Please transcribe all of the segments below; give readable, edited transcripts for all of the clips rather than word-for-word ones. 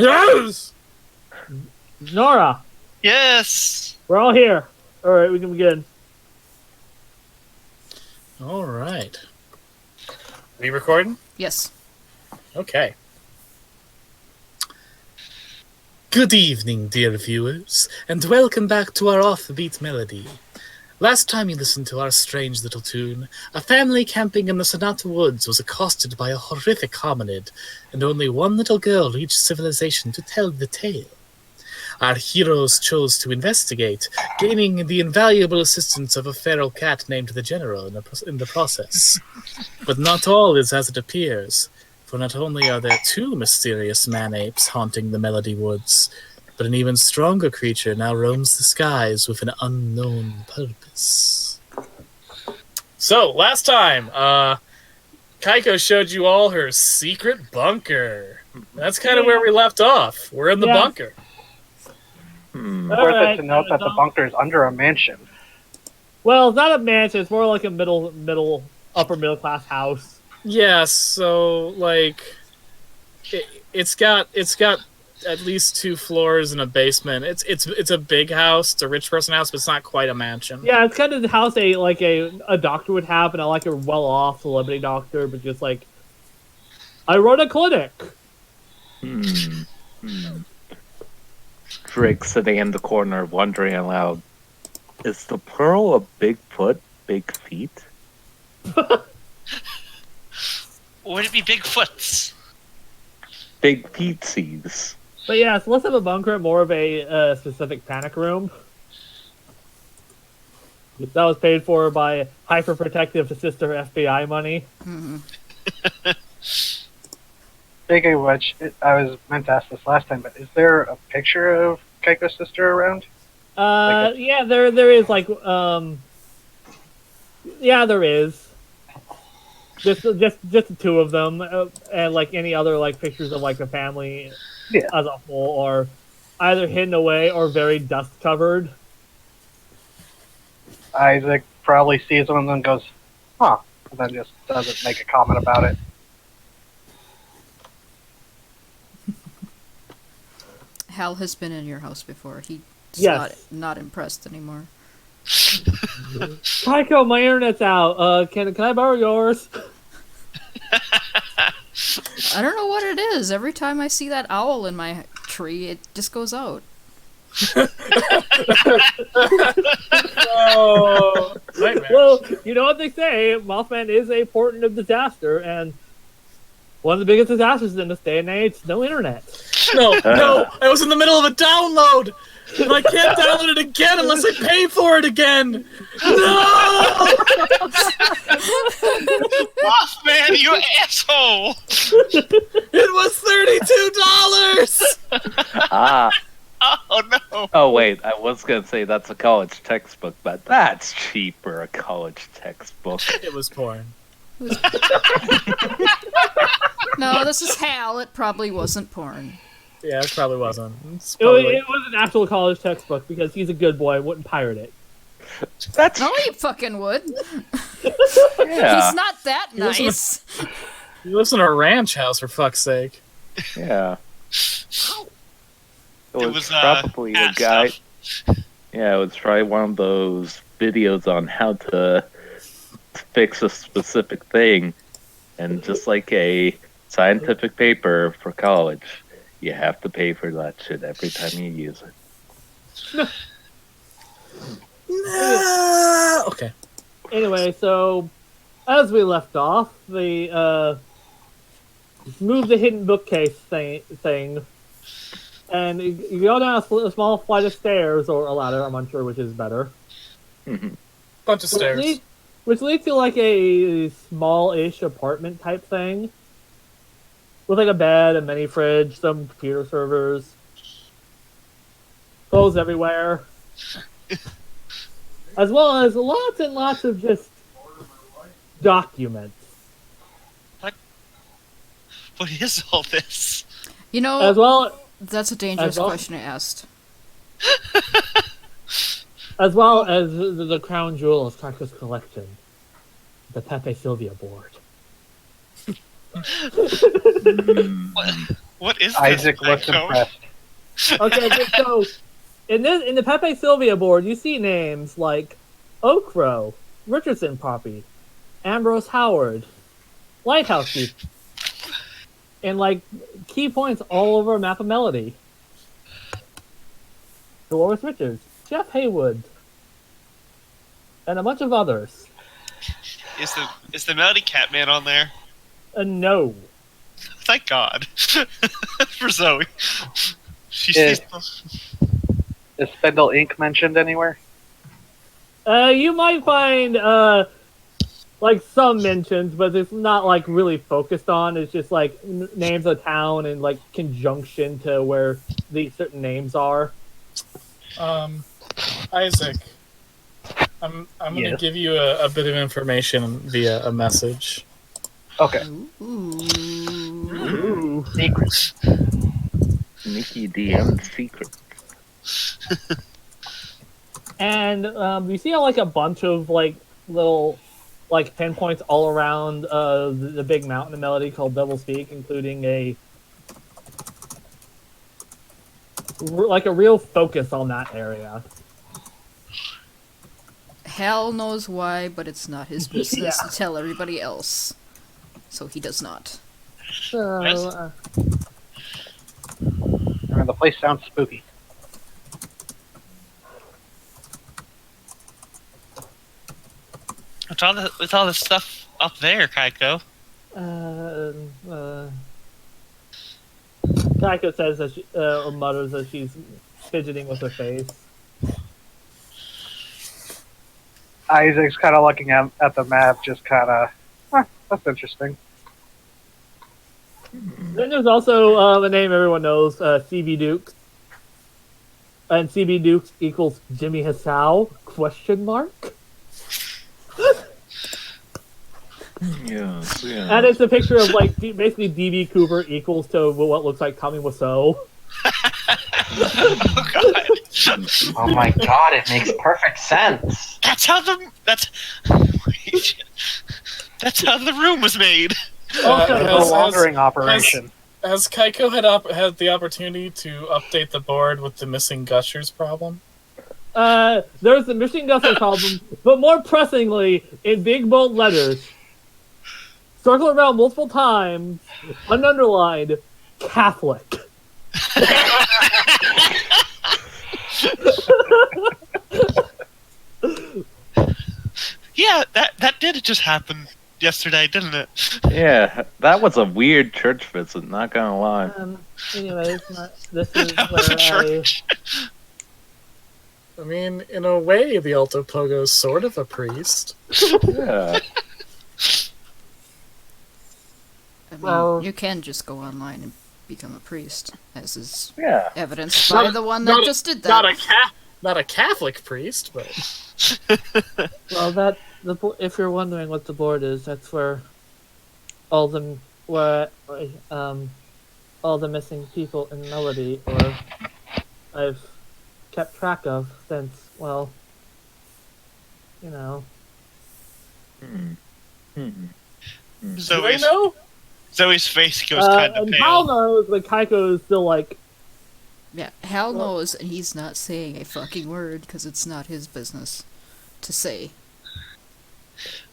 Yes! Nora, Yes! we're all here. All right, we can begin. All right. We recording? Yes. Okay. Good evening, dear viewers, and welcome back to our Offbeat melody. Last time you listened to our strange little tune, a family camping in the Sonata Woods was accosted by a horrific hominid, and only one little girl reached civilization to tell the tale. Our heroes chose to investigate, gaining the invaluable assistance of a feral cat named the General in the process. But not all is as it appears, for not only are there two mysterious man-apes haunting the Melody Woods, but an even stronger creature now roams the skies with an unknown purpose. So, last time, Kaiko showed you all her secret bunker. That's kind of where we left off. We're in the bunker. Worth it to note that the bunker is under a mansion. Well, it's not a mansion. It's more like a upper middle class house. Yeah, so like, it's got at least 2 floors and a basement. It's a big house. It's a rich person house, but it's not quite a mansion. Yeah, it's kind of the house a doctor would have, and a well-off celebrity doctor, but just like, I run a clinic. Drake sitting in the corner wondering aloud, is the pearl a big foot, big feet? Would it be Bigfoots? Big feetsies. But yeah, it's less of a bunker, more of a specific panic room. That was paid for by hyper-protective sister FBI money. Speaking of which, I was meant to ask this last time, but is there a picture of Keiko's sister around? Yeah, there is, yeah, there is. Just the 2 of them, and any other pictures of the family as a whole are either hidden away or very dust covered. Isaac probably sees one and then goes, huh, and then just doesn't make a comment about it. Hal has been in your house before. He's not impressed anymore. Kaiko, my internet's out. Can I borrow yours? I don't know what it is. Every time I see that owl in my tree, it just goes out. Oh, well, you know what they say, Mothman is a portent of disaster, and one of the biggest disasters in this day and age, no internet. No, I was in the middle of a download, and I can't download it again unless I pay for it again. No! Mothman, you asshole! It was $32! Oh no! Oh wait, I was gonna say that's a college textbook, but that's cheap for a college textbook. It was porn. No, this is Hal. It probably wasn't porn. Yeah, it probably wasn't. It was an actual college textbook because he's a good boy and wouldn't pirate it. No, he fucking would. Yeah. He's not that nice. He lives in a ranch house, for fuck's sake. Yeah. It was probably a guy. Yeah, it was probably one of those videos on how to fix a specific thing, and just like a scientific paper for college, you have to pay for that shit every time you use it. No! Okay. Anyway, so as we left off, the move the hidden bookcase thing, and you go down a small flight of stairs or a ladder. I'm unsure which is better. Bunch of stairs. Which leads to a small-ish apartment type thing. With a bed, a mini fridge, some computer servers. Clothes everywhere. As well as lots and lots of just documents. What is all this? You know, As well that's a dangerous question to ask. as well as the crown jewel of Kaiko's collection. The Pepe Sylvia board. What is this? Isaac looks Psycho? impressed. Okay, so in the Pepe Sylvia board, you see names like Okro, Richardson Poppy, Ambrose Howard, Lighthouse Keep, and like key points all over a map of Melody. Dolores Richards, Jeff Haywood, and a bunch of others. Is the Melody Catman on there? No. Thank God. For Zoe. She's Is Spindle Inc. mentioned anywhere? You might find like some mentions, but it's not like really focused on. It's just like names of town and like conjunction to where these certain names are. Isaac, I'm going to Yes. give you a bit of information via a message. Okay. Ooh. Secrets. Nikki DM secret. And you see like a bunch of like little like pinpoints all around the big mountain of Melody called Devil's Peak, including a real focus on that area. Hal knows why, but it's not his business Yeah. to tell everybody else. So he does not. So I mean, the place sounds spooky. with all the stuff up there, Kaiko. Kaiko says that she, or mutters that she's fidgeting with her face. Isaac's kind of looking at the map, just kind of, that's interesting. Then there's also a name everyone knows, CB Dukes. And CB Dukes equals Jimmy Hassau? Question mark? Yes, And it's a picture of like basically DB Cooper equals to what looks like Tommy Wiseau. Oh God. Oh my god, it makes perfect sense. That's how the room was made. Also, It's a laundering operation. Has Kaiko had the opportunity to update the board with the missing gushers problem? there's the missing Gusser problem, but more pressingly, in big bold letters, circle around multiple times, underlined, Catholic. Yeah, that did just happen yesterday, didn't it? Yeah, that was a weird church visit, not gonna lie. Anyways, this is That was a where church. I mean, in a way, the Alto Pogo's sort of a priest. Yeah. I mean, Well- you can just go online and become a priest, as is Yeah. evidenced by the one that Not a- just did that. Not a Catholic priest, but Well, if you're wondering what the board is, that's where all the missing people in Melody, or I've kept track of since, well, you know. do they know? Zoe's face goes kind of And Hal pale. knows, but Kaiko is still like, Yeah, Hal knows, and he's not saying a fucking word because it's not his business to say.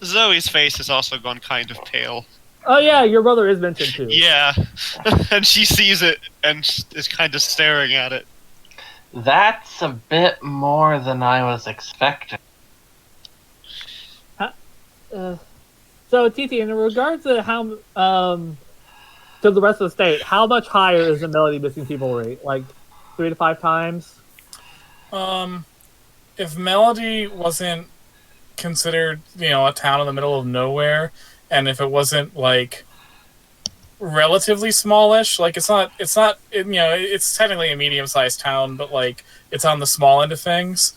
Zoe's face has also gone kind of pale. oh yeah, your brother is mentioned too. Yeah, and she sees it and is kind of staring at it. That's a bit more than I was expecting. So, Titi, in regards to how, to the rest of the state, how much higher is the Melody missing people rate? Like 3 to 5 times? If Melody wasn't considered, a town in the middle of nowhere, and if it wasn't like relatively smallish, like it's technically a medium-sized town, but like it's on the small end of things.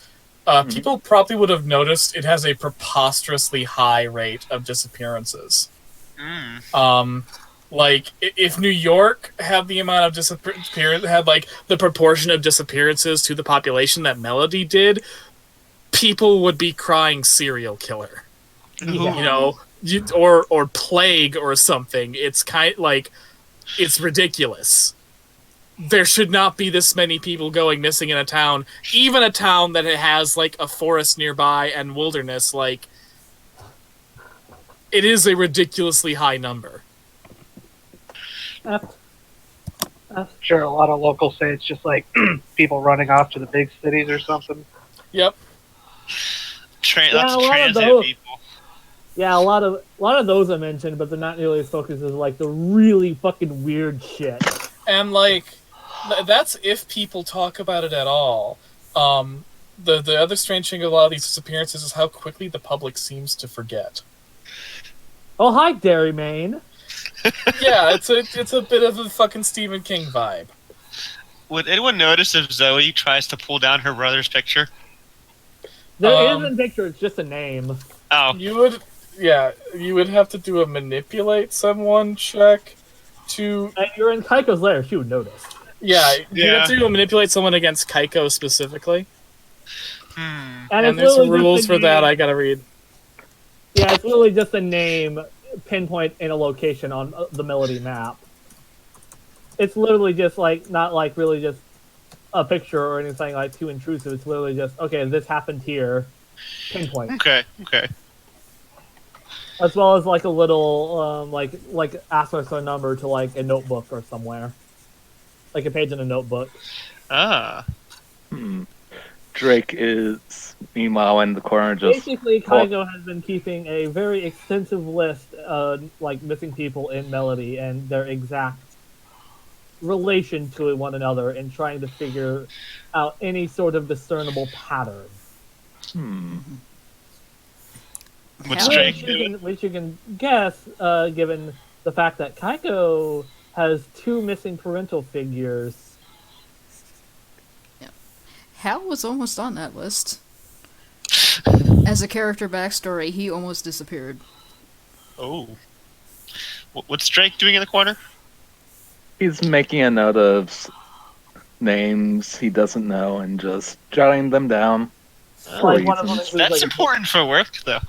People probably would have noticed it has a preposterously high rate of disappearances. Like if New York had the amount of had like the proportion of disappearances to the population that Melody did, people would be crying serial killer. Yeah. Or plague or something. It's it's ridiculous. there should not be this many people going missing in a town, even a town that has like a forest nearby and wilderness. Like, it is a ridiculously high number. Sure, a lot of locals say it's just like people running off to the big cities or something. Yep. Lots of transit people. Yeah, a lot of those I mentioned, but they're not nearly as focused as like the really fucking weird shit. And like, that's if people talk about it at all. The other strange thing of a lot of these disappearances is how quickly the public seems to forget. Oh, hi, Dairy Maine. Yeah, it's a bit of a fucking Stephen King vibe. Would anyone notice if Zoe tries to pull down her brother's picture? There isn't a picture; it's just a name. Oh, You would have to do a manipulate someone check to. And you're in Kaiko's lair; she would notice. Yeah, you Yeah. have to manipulate someone against Kaiko specifically. hmm. And, And it's there's literally rules just a for that name- I gotta read. Yeah, it's literally just a name pinpoint in a location on the Melody map. It's literally just like not like really just a picture or anything like too intrusive. It's literally just okay. This happened here. Pinpoint. Okay. As well as like a little like asterisk or number to like a notebook or somewhere, like a page in a notebook. Ah. Drake is meanwhile in the corner just Basically, Kaigo has been keeping a very extensive list like missing people in Melody and their exact relation to one another and trying to figure out any sort of discernible pattern. What's Hell, Drake doing? Which you can guess, given the fact that Kaiko has 2 missing parental figures. Hal was almost on that list. As a character backstory, he almost disappeared. Oh. What's Drake doing in the corner? he's making a note of names he doesn't know and just jotting them down. Like one of them Reasons. includes, That's like, important for work, though.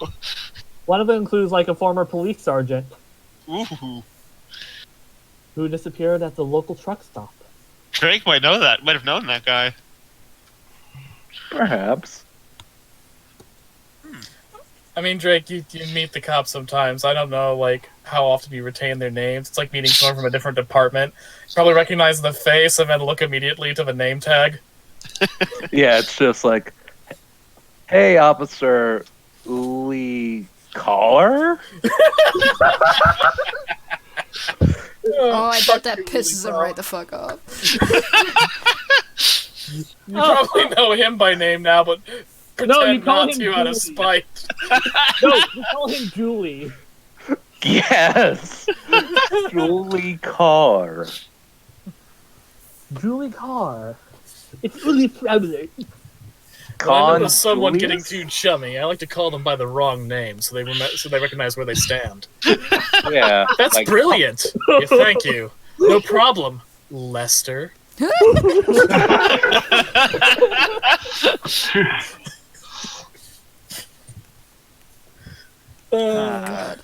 one of them includes like a former police sergeant Ooh. who disappeared at the local truck stop. Drake might know that. Might have known that guy. Perhaps. I mean, Drake, you meet the cops sometimes. I don't know, like, how often you retain their names. It's like meeting someone from a different department. You probably recognize the face and then look immediately to the name tag. Yeah, it's just like, hey, Officer Lee Collar? Oh, I bet that pisses him right the fuck off. You probably know him by name now, but No, pretend you call not him to out of Julie. spite. No, we call him Julie. Yes! Julie Carr. Julie Carr. It's Julie Fowler. When I notice someone Julius? getting too chummy, I like to call them by the wrong name so they recognize where they stand. Yeah. That's like, brilliant. Yeah, thank you. No problem, Lester.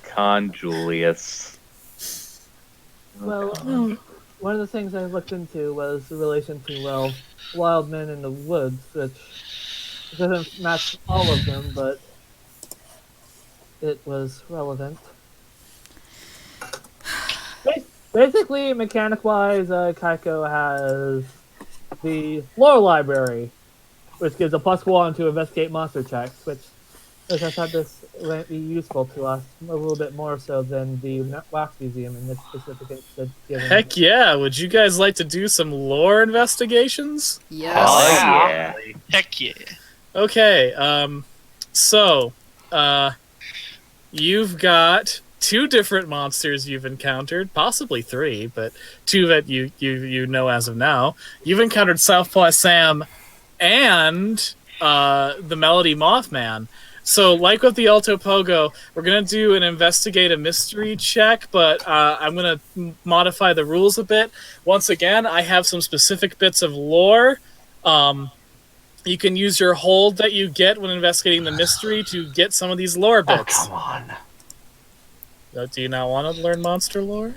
Con Julius. Well, one of the things I looked into was the relation to, well, wild men in the woods, which doesn't match all of them, but it was relevant. Basically, mechanic-wise, Kaiko has the lore library, which gives a +1 to investigate monster checks, which I thought this might be useful to us a little bit more so than the Wax Museum in this specific instance. Given Heck yeah, would you guys like to do some lore investigations? Yes. Oh, yeah. Heck yeah. Okay, so, you've got 2 different monsters you've encountered, possibly 3, but 2 that you know as of now. You've encountered Southpaw Sam and the Melody Mothman. So, like with the Alto Pogo, we're going to do an investigate a mystery check, but I'm going to modify the rules a bit. Once again, I have some specific bits of lore. You can use your hold that you get when investigating the mystery to get some of these lore Oh, bits. come on. Do you not want to learn monster lore?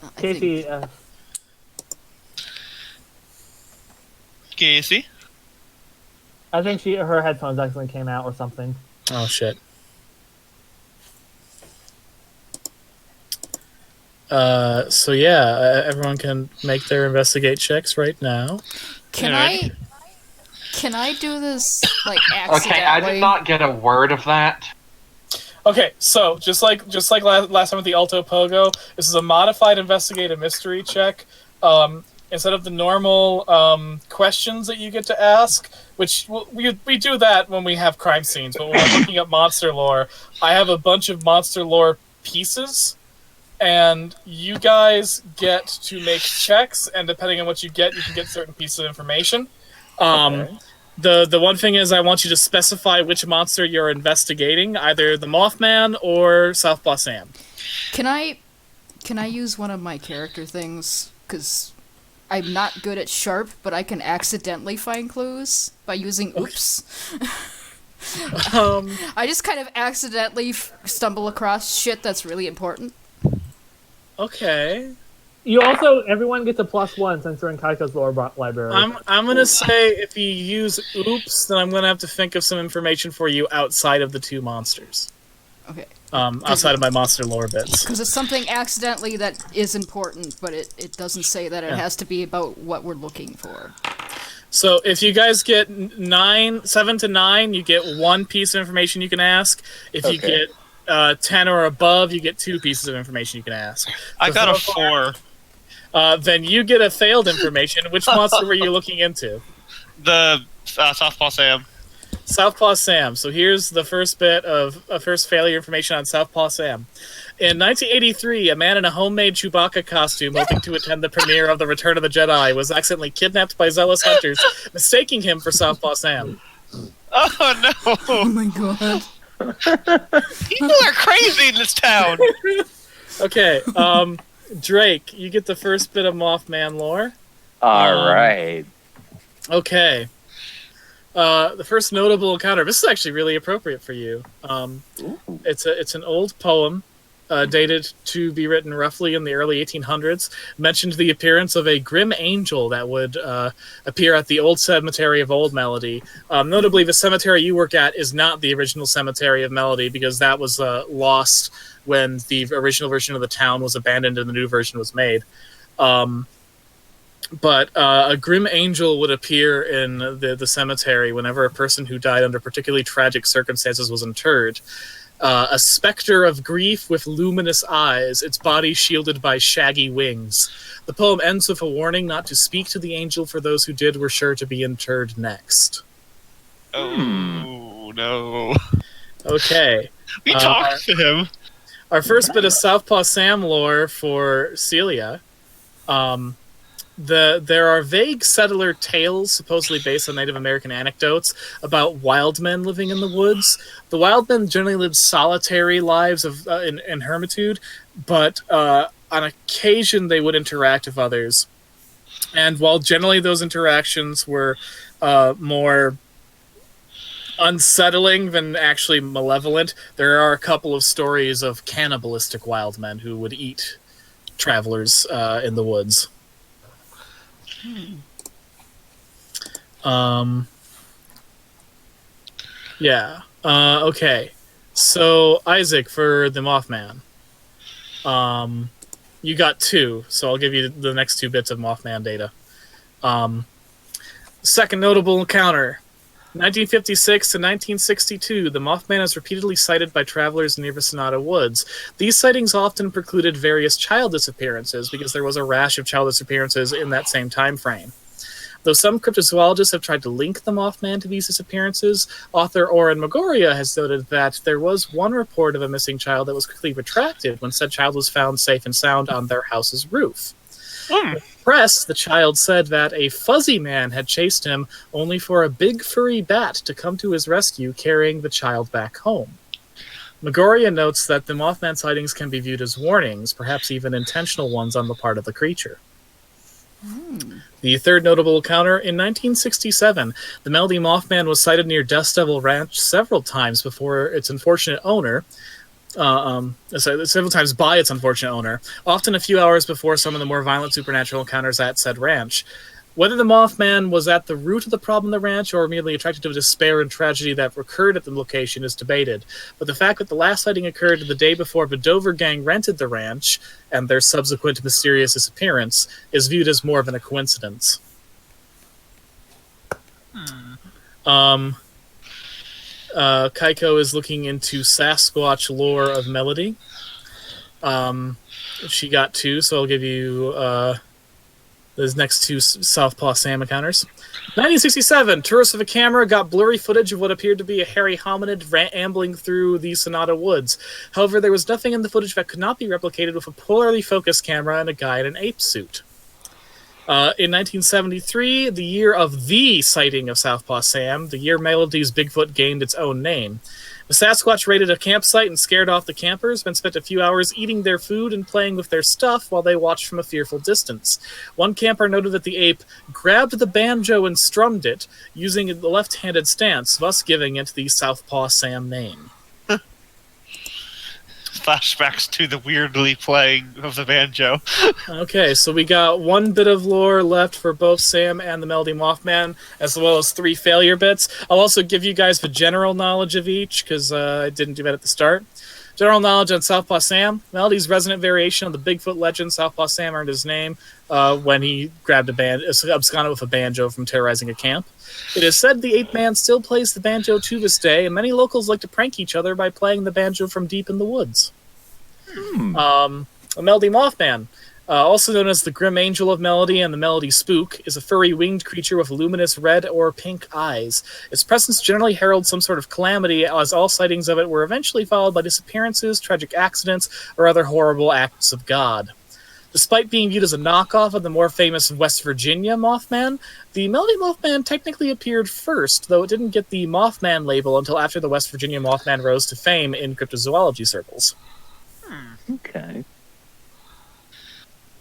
I think- Casey, Casey. I think her headphones accidentally came out or something. Oh shit. So yeah, everyone can make their investigate checks right now. Can Alright. I do this like accidentally? Okay, I did not get a word of that. Okay, so just like last time with the Alto Pogo, this is a modified investigative mystery check. Instead of the normal questions that you get to ask, which we do that when we have crime scenes, but when we're looking at monster lore, I have a bunch of monster lore pieces, and you guys get to make checks, and depending on what you can get certain pieces of information. Okay. The one thing is I want you to specify which monster you're investigating, either the Mothman or Southpaw Sam. Can I use one of my character things? Because I'm not good at sharp, but I can accidentally find clues by using oops. I just kind of accidentally stumble across shit that's really important. Okay. You also, everyone gets a +1 since they're in Kaiko's lore library. I'm gonna say if you use oops, then I'm gonna have to think of some information for you outside of the two monsters. Okay. Outside of my monster lore bits. Because it's something accidentally that is important, but it doesn't say that it has to be about what we're looking for. So if you guys get 7 to 9, you get one piece of information you can ask. If you get 10 or above, you get 2 pieces of information you can ask. I got a 4. Then you get a failed information. Which monster were you looking into? The Southpaw Sam. Southpaw Sam. So here's the first bit of first failure information on Southpaw Sam. In 1983, a man in a homemade Chewbacca costume hoping to attend the premiere of The Return of the Jedi was accidentally kidnapped by zealous hunters, mistaking him for Southpaw Sam. Oh no! Oh my god. People are crazy in this town! Okay, Drake, you get the first bit of Mothman lore. Alright. Okay. The first notable encounter. This is actually really appropriate for you. It's an old poem, dated to be written roughly in the early 1800s. Mentioned the appearance of a grim angel that would appear at the old cemetery of Old Melody. Notably, the cemetery you work at is not the original cemetery of Melody because that was lost when the original version of the town was abandoned and the new version was made. But a grim angel would appear in the cemetery whenever a person who died under particularly tragic circumstances was interred. A specter of grief with luminous eyes, its body shielded by shaggy wings. The poem ends with a warning not to speak to the angel, for those who did were sure to be interred next. Oh no. Okay. We talked to him. Our first bit of Southpaw Sam lore for Celia. There are vague settler tales, supposedly based on Native American anecdotes, about wild men living in the woods. The wild men generally lived solitary lives in hermitude, but on occasion they would interact with others. And while generally those interactions were more unsettling than actually malevolent, there are a couple of stories of cannibalistic wild men who would eat travelers in the woods. Okay. So, Isaac, for the Mothman. You got 2, so I'll give you the next 2 bits of Mothman data. Second notable encounter. 1956 to 1962, the Mothman is repeatedly sighted by travelers near the Sonata Woods. These sightings often precluded various child disappearances because there was a rash of child disappearances in that same time frame. Though some cryptozoologists have tried to link the Mothman to these disappearances, author Oren Magoria has noted that there was one report of a missing child that was quickly retracted when said child was found safe and sound on their house's roof. In the press, the child said that a fuzzy man had chased him only for a big furry bat to come to his rescue, carrying the child back home. Magoria notes that the Mothman sightings can be viewed as warnings, perhaps even intentional ones on the part of the creature. The third notable encounter, in 1967, the Melody Mothman was sighted near Dust Devil Ranch several times before its unfortunate owner, several times by its unfortunate owner, often a few hours before some of the more violent supernatural encounters at said ranch. Whether the Mothman was at the root of the problem on the ranch or merely attracted to the despair and tragedy that occurred at the location is debated. But the fact that the last sighting occurred the day before the Dover gang rented the ranch and their subsequent mysterious disappearance is viewed as more of a coincidence. Kaiko is looking into Sasquatch lore of Melody. She got 2, so I'll give you those next 2 Southpaw Sam encounters. 1967, tourists with a camera got blurry footage of what appeared to be a hairy hominid ambling through the Sonata Woods. However, there was nothing in the footage that could not be replicated with a polarly focused camera and a guy in an ape suit. In 1973, the year of the sighting of Southpaw Sam, the year Melody's Bigfoot gained its own name. The Sasquatch raided a campsite and scared off the campers, then spent a few hours eating their food and playing with their stuff while they watched from a fearful distance. One camper noted that the ape grabbed the banjo and strummed it, using the left-handed stance, thus giving it the Southpaw Sam name. Flashbacks to the weirdly playing of the banjo. Okay, so we got 1 bit of lore left for both Sam and the Melody Mothman, as well as 3 failure bits. I'll also give you guys the general knowledge of each, because I didn't do that at the start. General knowledge on Southpaw Sam. Melody's resonant variation of the Bigfoot legend, Southpaw Sam earned his name when he grabbed absconded with a banjo from terrorizing a camp. It is said the ape man still plays the banjo to this day, and many locals like to prank each other by playing the banjo from deep in the woods. A Melody Mothman, also known as the Grim Angel of Melody and the Melody Spook, is a furry winged creature with luminous red or pink eyes. Its presence generally heralds some sort of calamity, as all sightings of it were eventually followed by disappearances, tragic accidents, or other horrible acts of God. Despite being viewed as a knockoff of the more famous West Virginia Mothman, the Melody Mothman technically appeared first, though it didn't get the Mothman label until after the West Virginia Mothman rose to fame in cryptozoology circles. Okay.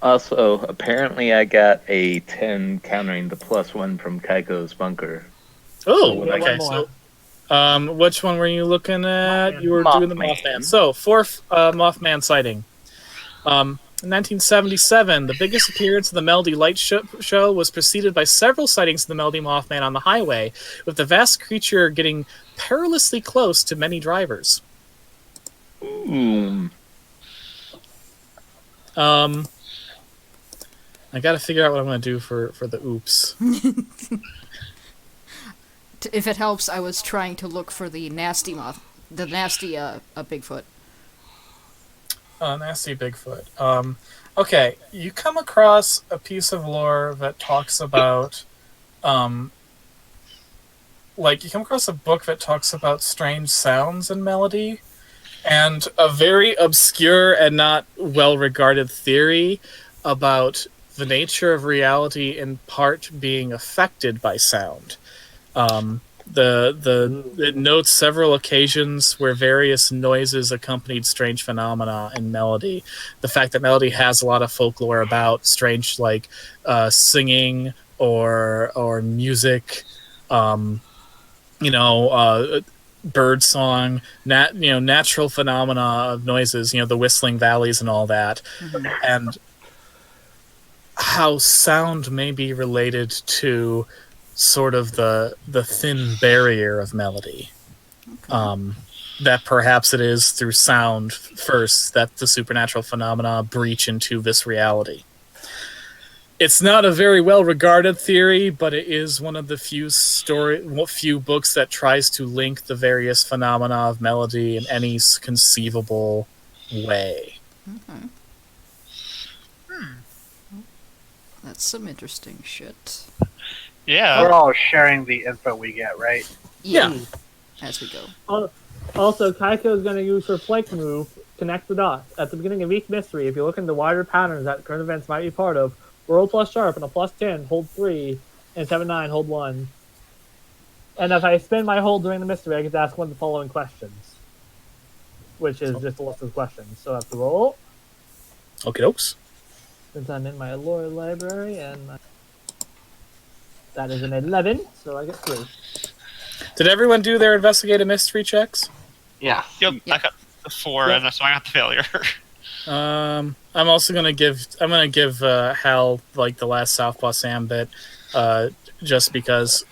Also, apparently I got a 10 countering the +1 from Kaiko's bunker. Oh, Yeah, okay. one So, which one were you looking at? Mothman. You were doing the Mothman. So, 4th Mothman sighting. In 1977, the biggest appearance of the Melody Light Show was preceded by several sightings of the Melody Mothman on the highway, with the vast creature getting perilously close to many drivers. Ooh. I gotta figure out what I'm gonna do for the oops. If it helps, I was trying to look for the nasty Bigfoot. Nasty Bigfoot. Okay, you come across a piece of lore that talks about, you come across a book that talks about strange sounds and melody, and a very obscure and not well-regarded theory about the nature of reality in part being affected by sound. It notes several occasions where various noises accompanied strange phenomena in melody. The fact that melody has a lot of folklore about strange, singing or music, bird song, natural phenomena of noises, the whistling valleys and all that, and how sound may be related to sort of the thin barrier of melody. Okay. That perhaps it is through sound first that the supernatural phenomena breach into this reality. It's not a very well-regarded theory, but it is one of the few books that tries to link the various phenomena of melody in any conceivable way. Okay. That's some interesting shit. Yeah. We're all sharing the info we get, right? Yeah. As we go. Also, Kaiko is going to use her flake move, connect the dots. At the beginning of each mystery, if you look into wider patterns that current events might be part of, roll plus sharp and a +10, hold 3, and 7-9, hold 1. And if I spend my hold during the mystery, I get to ask one of the following questions, which is just a list of questions. So I have to roll. Okay, dokes. Since I'm in my lore library, and that is an 11, so I get 3. Did everyone do their investigative mystery checks? Yeah. Yep. Yeah. I got the 4, and so I got the failure. I'm also gonna give Hal like the last Southpaw Sam bit, just because.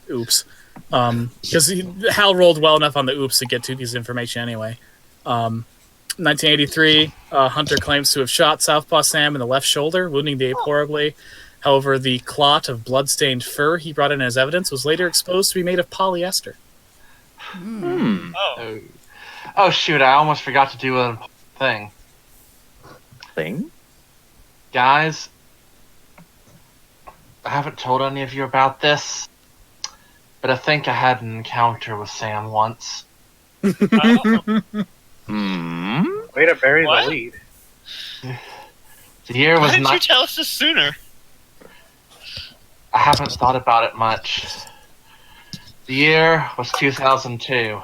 Oops. Because Hal rolled well enough on the oops to get to these information anyway. 1983, Hunter claims to have shot Southpaw Sam in the left shoulder, wounding the ape horribly. However, the clot of blood-stained fur he brought in as evidence was later exposed to be made of polyester. Oh. Oh shoot! I almost forgot to do a thing. Guys, I haven't told any of you about this, but I think I had an encounter with Sam once. Way to bury What? the lead. The year Why was didn't you not. tell us this sooner? I haven't thought about it much. The year was 2002.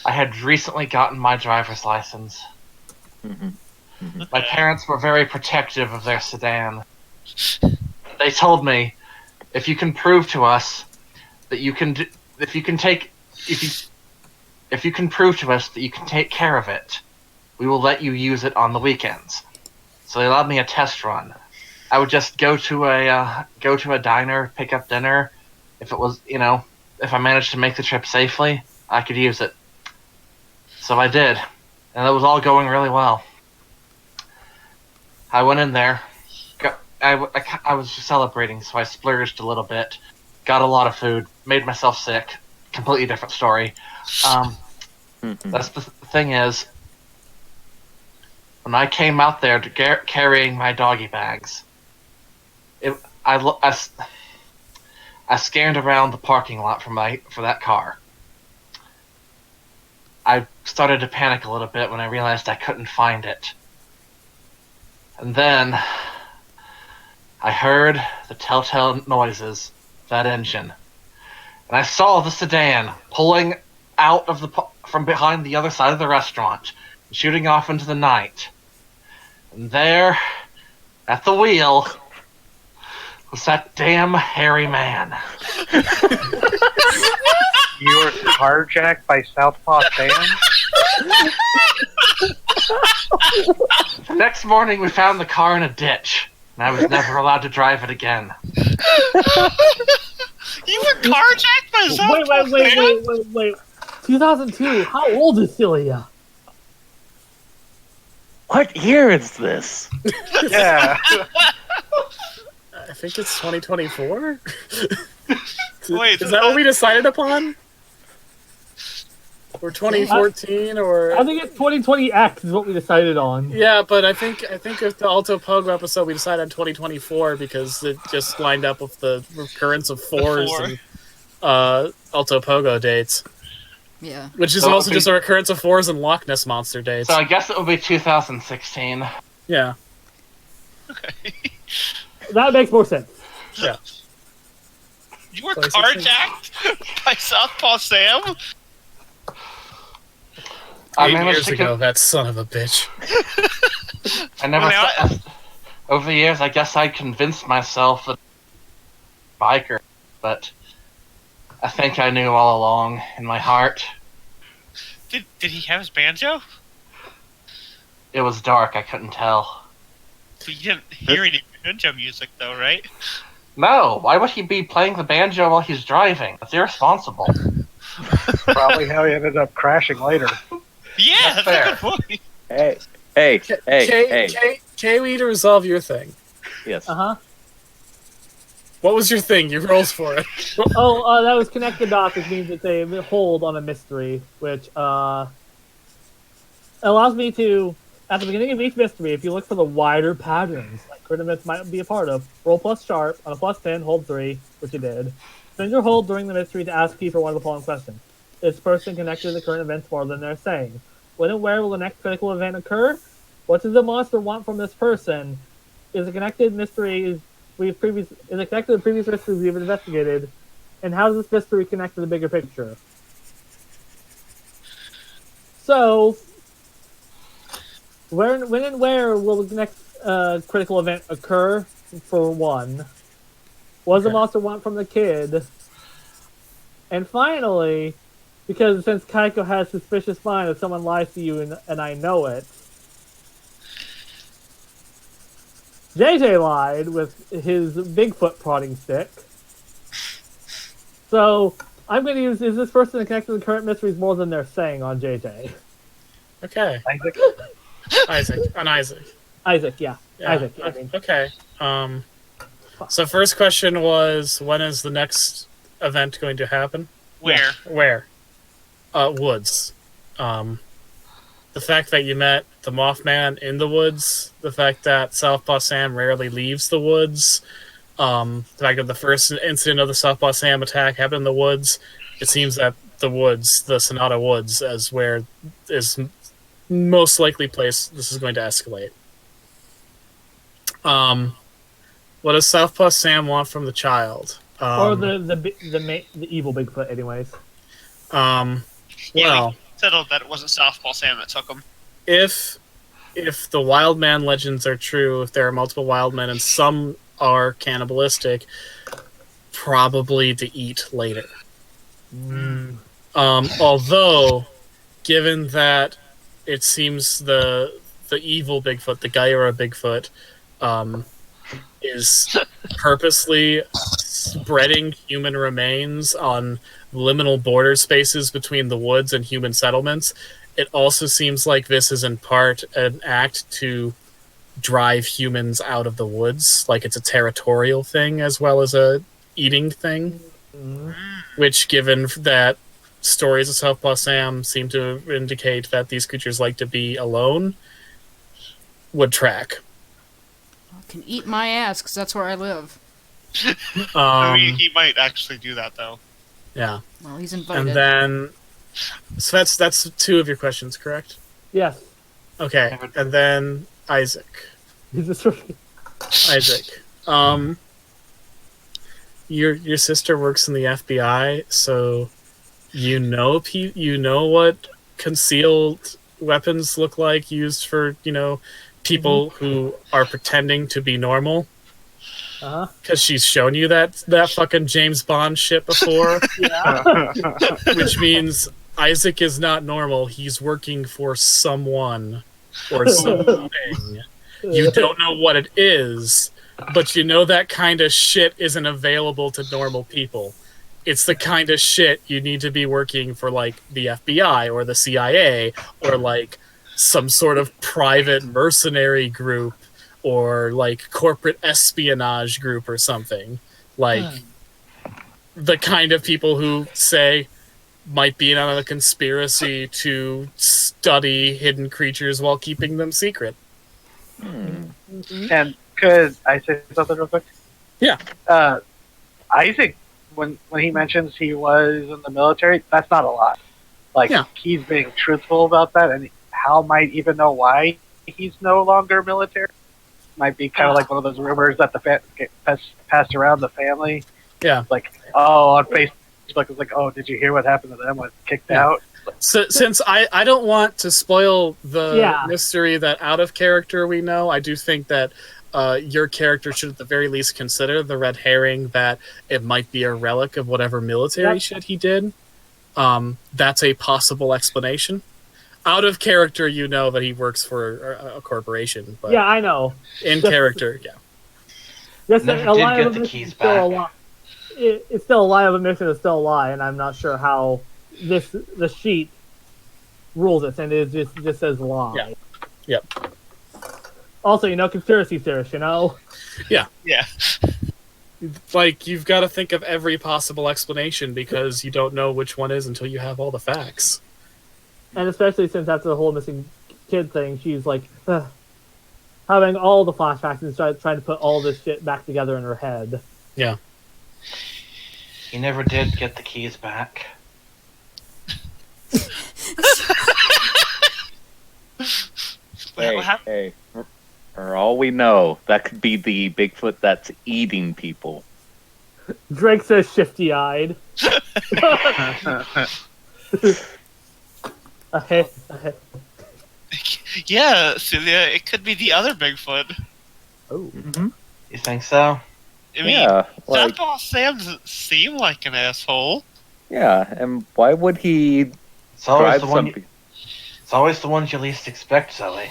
I had recently gotten my driver's license. My parents were very protective of their sedan. They told me, if you can prove to us that you can prove to us that you can take care of it, we will let you use it on the weekends. So they allowed me a test run. I would just go to a diner, pick up dinner. If it was, if I managed to make the trip safely, I could use it. So I did, and it was all going really well. I went in there. I was celebrating, so I splurged a little bit. Got a lot of food. Made myself sick. Completely different story. That's the thing is, when I came out there carrying my doggy bags, I scanned around the parking lot for that car. I started to panic a little bit when I realized I couldn't find it. And then I heard the telltale noises of that engine. And I saw the sedan pulling out from behind the other side of the restaurant, and shooting off into the night. And there, at the wheel, was that damn hairy man. You were carjacked by Southpaw Sam? The next morning, we found the car in a ditch, and I was never allowed to drive it again. You were carjacked by Southpaw Wait. 2002. How old is Celia? What year is this? Yeah. I think it's 2024. Wait, Is that what we decided upon? Or 2014, or I think it's 2020X is what we decided on. yeah, but I think if the Alto Pogo episode we decided on 2024 because it just lined up with the recurrence of fours four. and Alto Pogo dates, Yeah. which is So also it'll be- just a recurrence of fours and Loch Ness monster dates. So I guess it will be 2016. Yeah, Okay. That makes more sense. yeah. You were 2016. carjacked by Southpaw Sam? I 8 managed years to ago, that son of a bitch. I never. Well, now Over the years, I guess I convinced myself that biker, but I think I knew all along in my heart. Did he have his banjo? It was dark. I couldn't tell. But you didn't hear any banjo music, though, right? No, why would he be playing the banjo while he's driving? That's irresponsible. Probably how he ended up crashing later. Yeah, that's fair. a good point. Hey. Kay, we need to resolve your thing. Yes. Uh-huh. What was your thing? You rolls for it. That was connect the dots, which means it's a hold on a mystery, which allows me to, at the beginning of each mystery, if you look for the wider patterns, like current events might be a part of, roll plus sharp, on a plus 10, hold 3, which you did. Spend your hold during the mystery to ask key for one of the following questions. Is this person connected to the current events more than they're saying? When and where will the next critical event occur? What does the monster want from this person? Is it connected mystery is it connected to the previous mysteries we've investigated? And how does this mystery connect to the bigger picture? So, when and where will the next critical event occur? For one, what does the monster want from the kid? And finally, because since Kaiko has suspicious mind if someone lies to you and I know it, JJ lied with his Bigfoot prodding stick. So I'm going to use, is this person connected to the current mysteries more than they're saying on JJ? Okay. Isaac? Isaac. Isaac, yeah. Yeah. Isaac, I mean. Okay. So first question was, when is the next event going to happen? Where? Where? Woods. The fact that you met the Mothman in the woods, the fact that Southpaw Sam rarely leaves the woods, the fact that the first incident of the Southpaw Sam attack happened in the woods, it seems that the woods, the Sonata Woods, is where is most likely place this is going to escalate. What does Southpaw Sam want from the child? Or the evil Bigfoot, anyways. Well, we settled that it wasn't Southpaw Sam that took him. if the wild man legends are true, if there are multiple wild men and some are cannibalistic, probably to eat later. Although, given that it seems the evil Bigfoot, the Gaiura Bigfoot, is purposely spreading human remains on liminal border spaces between the woods and human settlements, it also seems like this is in part an act to drive humans out of the woods. Like it's a territorial thing as well as a eating thing. Which, given that stories of Southpaw Sam seem to indicate that these creatures like to be alone, would track. Can eat my ass, because that's where I live. I mean, he might actually do that, though. Yeah. Well, he's invited. And then... So that's two of your questions, correct? Yes. Okay. And then Isaac. Is this right? Isaac. Your sister works in the FBI, so you know what concealed weapons look like used for, people who are pretending to be normal. Because she's shown you that fucking James Bond shit before. Yeah. Which means Isaac is not normal. He's working for someone or something. You don't know what it is, but you know that kind of shit isn't available to normal people. It's the kind of shit you need to be working for, like, the FBI or the CIA or, like, some sort of private mercenary group or, like, corporate espionage group or something. Like, the kind of people who, say, might be in on a conspiracy to study hidden creatures while keeping them secret. And could I say something real quick? Yeah. Isaac, when he mentions he was in the military, that's not a lot. Like, he's being truthful about that, and Hal might even know why he's no longer military. Might be kind of like one of those rumors that get passed around the family. Yeah. Like, on Facebook, it's like, oh, did you hear what happened to them when kicked out? So, since I don't want to spoil the mystery that out of character we know, I do think that your character should at the very least consider the red herring that it might be a relic of whatever military shit he did. That's a possible explanation. Out of character, you know that he works for a corporation. But yeah, I know. In character, yeah. Never did get the keys back. It's still a lie of omission. It's still a lie, and I'm not sure how the sheet rules it, and it just says lie. Yeah. Yep. Also, conspiracy theorists, Yeah. Yeah. Like, you've got to think of every possible explanation because you don't know which one is until you have all the facts. And especially since after the whole missing kid thing, she's like having all the flashbacks and trying to put all this shit back together in her head. Yeah. He never did get the keys back. Hey, for all we know, that could be the Bigfoot that's eating people. Drake says shifty-eyed. Yeah, Celia, it could be the other Bigfoot. Oh. You think so? I mean, Southpaw Sam doesn't seem like an asshole. Yeah, and why would he It's always drive the one. something? It's always the ones you least expect, Zoe.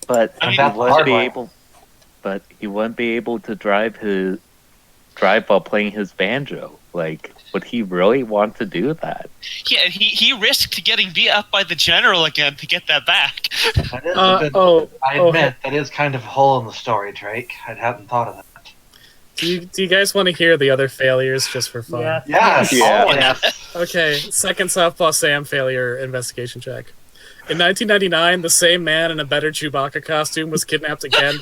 But I mean, he that's would hard be one. able. but he wouldn't be able to drive while playing his banjo. Like, would he really want to do that? Yeah, and he risked getting beat up by the general again to get that back. That is a bit, I admit, that is kind of a hole in the story, Drake. I hadn't thought of that. Do you guys want to hear the other failures just for fun? Yeah. Yes, Yeah. always. Okay, second Southpaw Sam failure investigation check. In 1999, the same man in a better Chewbacca costume was kidnapped again,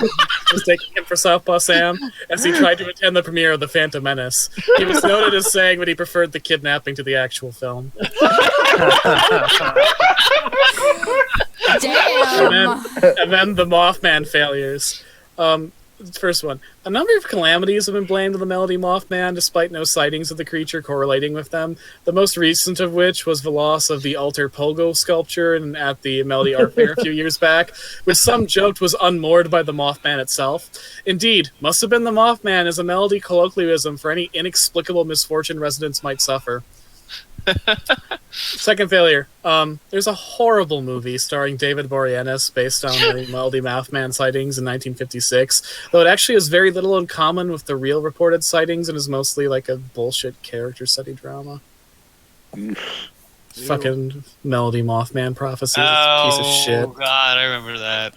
mistaking him for Southpaw Sam as he tried to attend the premiere of The Phantom Menace. He was noted as saying that he preferred the kidnapping to the actual film. Damn. And then the Mothman failures. First one. A number of calamities have been blamed on the Melody Mothman, despite no sightings of the creature correlating with them. The most recent of which was the loss of the Alter Pogo sculpture at the Melody Art Fair a few years back, which some joked was unmoored by the Mothman itself. Indeed, must have been the Mothman as a Melody colloquialism for any inexplicable misfortune residents might suffer. Second failure. There's a horrible movie starring David Boreanaz based on the Melody Mothman sightings in 1956, though it actually has very little in common with the real reported sightings and is mostly like a bullshit character study drama. Fucking Melody Mothman prophecy. It's a piece of shit. Oh god, I remember that.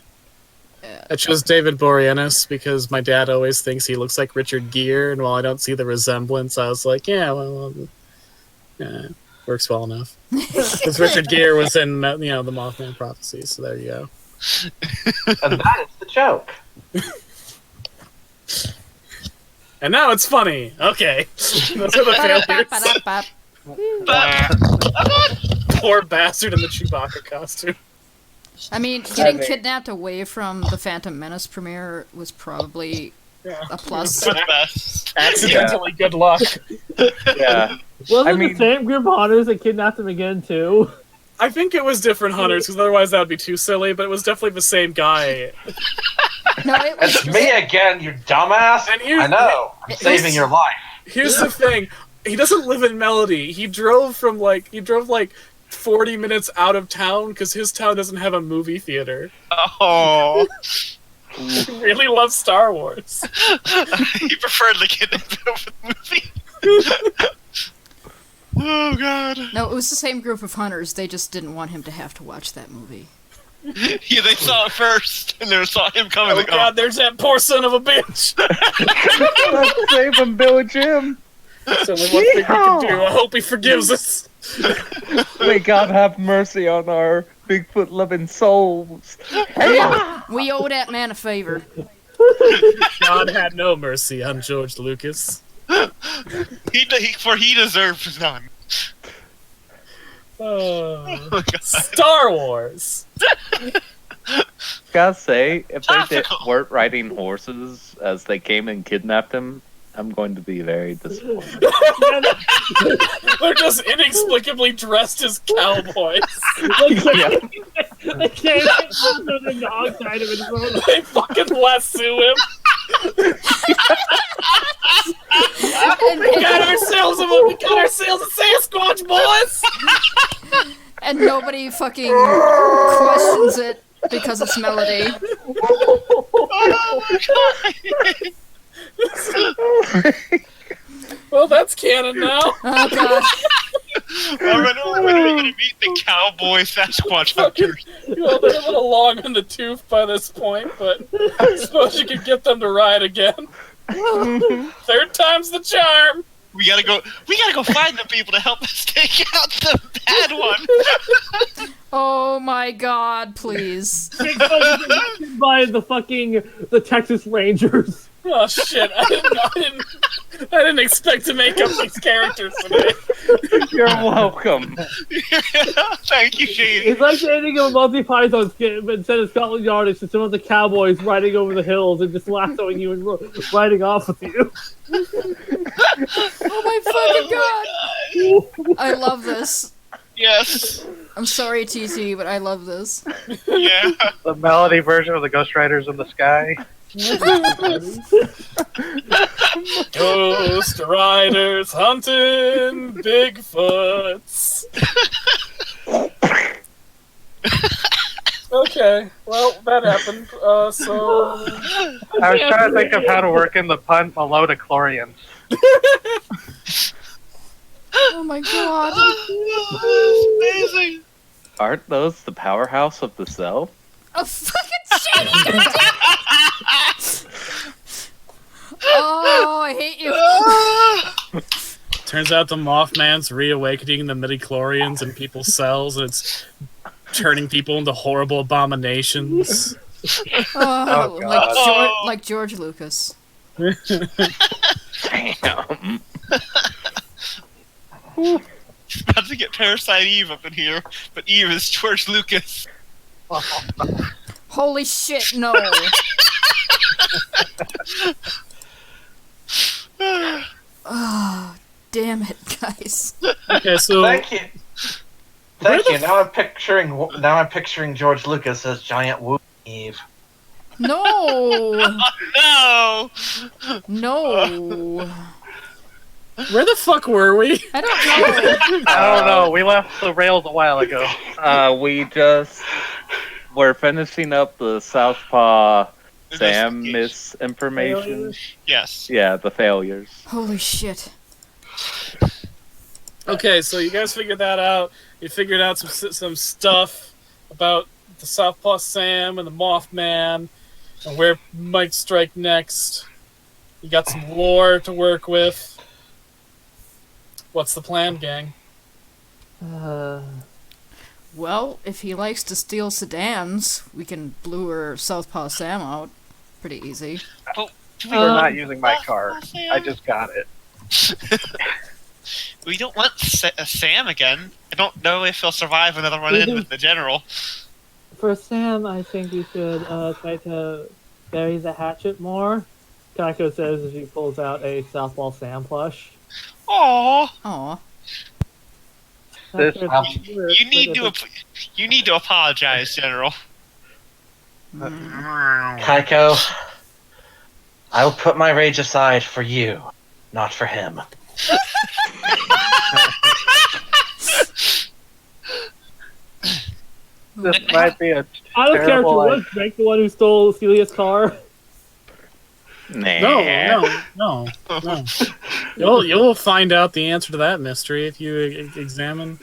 I chose David Boreanaz because my dad always thinks he looks like Richard Gere, and while I don't see the resemblance, I was like, yeah, well, works well enough. Because Richard Gere was in, the Mothman prophecy, so there you go. And that is the joke. And now it's funny. Okay. Those are the failures. Poor bastard in the Chewbacca costume. I mean, getting kidnapped away from the Phantom Menace premiere was probably a plus. For the best. Accidentally good luck. Yeah. Wasn't the same group of hunters that kidnapped him again, too? I think it was different hunters, because otherwise that would be too silly, but it was definitely the same guy. No, it was. It's me again, you dumbass! And here's- I know! I'm saving your life. Here's the thing. He doesn't live in Melody. He drove 40 minutes out of town, because his town doesn't have a movie theater. Oh. He really loves Star Wars. He preferred the kidnapping over the movie. Oh god. No, it was the same group of hunters. They just didn't want him to have to watch that movie. Yeah, they saw it first, and they saw him coming. Oh god, there's that poor son of a bitch! Let's save him, Bill Jim. It's only one thing we can do. I hope he forgives us. May God have mercy on our Bigfoot-loving souls. We owe that man a favor. God had no mercy on George Lucas. He deserves none. Oh, Oh, God. Star Wars. Gotta say, if they Topical. weren't riding horses as they came and kidnapped him, I'm going to be very disappointed. They're just inexplicably dressed as cowboys. They came under the dog side of his They fucking lasso him. We got ourselves a Sasquatch, boys. And nobody fucking questions it because it's Melody. Well, that's canon now. Oh god. When are we gonna meet the cowboy Sasquatch hunters? Well, they're a little long in the tooth by this point, but I suppose you could get them to ride again. Third time's the charm. We gotta go find the people to help us take out the bad one. Oh my god, please. by the Texas Rangers. Oh shit! I didn't expect to make up these characters today. You're welcome. Thank you, Shady. It's like the ending of a Monty Python skit, but instead of Scotland Yard, it's just some of the cowboys riding over the hills and just lassoing you and riding off with you. Oh my fucking god. I love this. Yes. I'm sorry, TT, but I love this. Yeah. The Melody version of the Ghost Riders in the Sky. Ghost Riders hunting Bigfoots. Okay, well, that happened. So... I was trying to think of how to work in the pun melodichlorians. Oh my god. That's amazing. Aren't those the powerhouse of the cell? Oh, fucking shit! Oh, I hate you. Turns out the Mothman's reawakening the midichlorians in people's cells, and it's turning people into horrible abominations. Oh, God. like George Lucas. Damn. About to get Parasite Eve up in here, but Eve is George Lucas. Holy shit, no. Oh, damn it, guys. Okay, so... Thank you. Thank you. Now I'm picturing George Lucas as giant Woo Eve. No. No! No. Where the fuck were we? I don't know. I don't know. We left the rails a while ago. We're finishing up the Southpaw Sam Investigation. misinformation. Yes. Yeah, the failures. Holy shit. Okay, so you guys figured that out. You figured out some stuff about the Southpaw Sam and the Mothman, and where it might strike next. You got some lore to work with. What's the plan, gang? Well, if he likes to steal sedans, we can lure Southpaw Sam out. Pretty easy. We're not using my car. I just got it. We don't want Sam again. I don't know if he'll survive another run in with the general. For Sam, I think you should try to bury the hatchet more. Kaiko says as she pulls out a Southpaw Sam plush. Aww. Aw. This- You need to apologize, General. Kaiko, I will put my rage aside for you, not for him. This might be a Out of character, terrible was Drake the one who stole Celia's car? Nah. No. You'll find out the answer to that mystery if you examine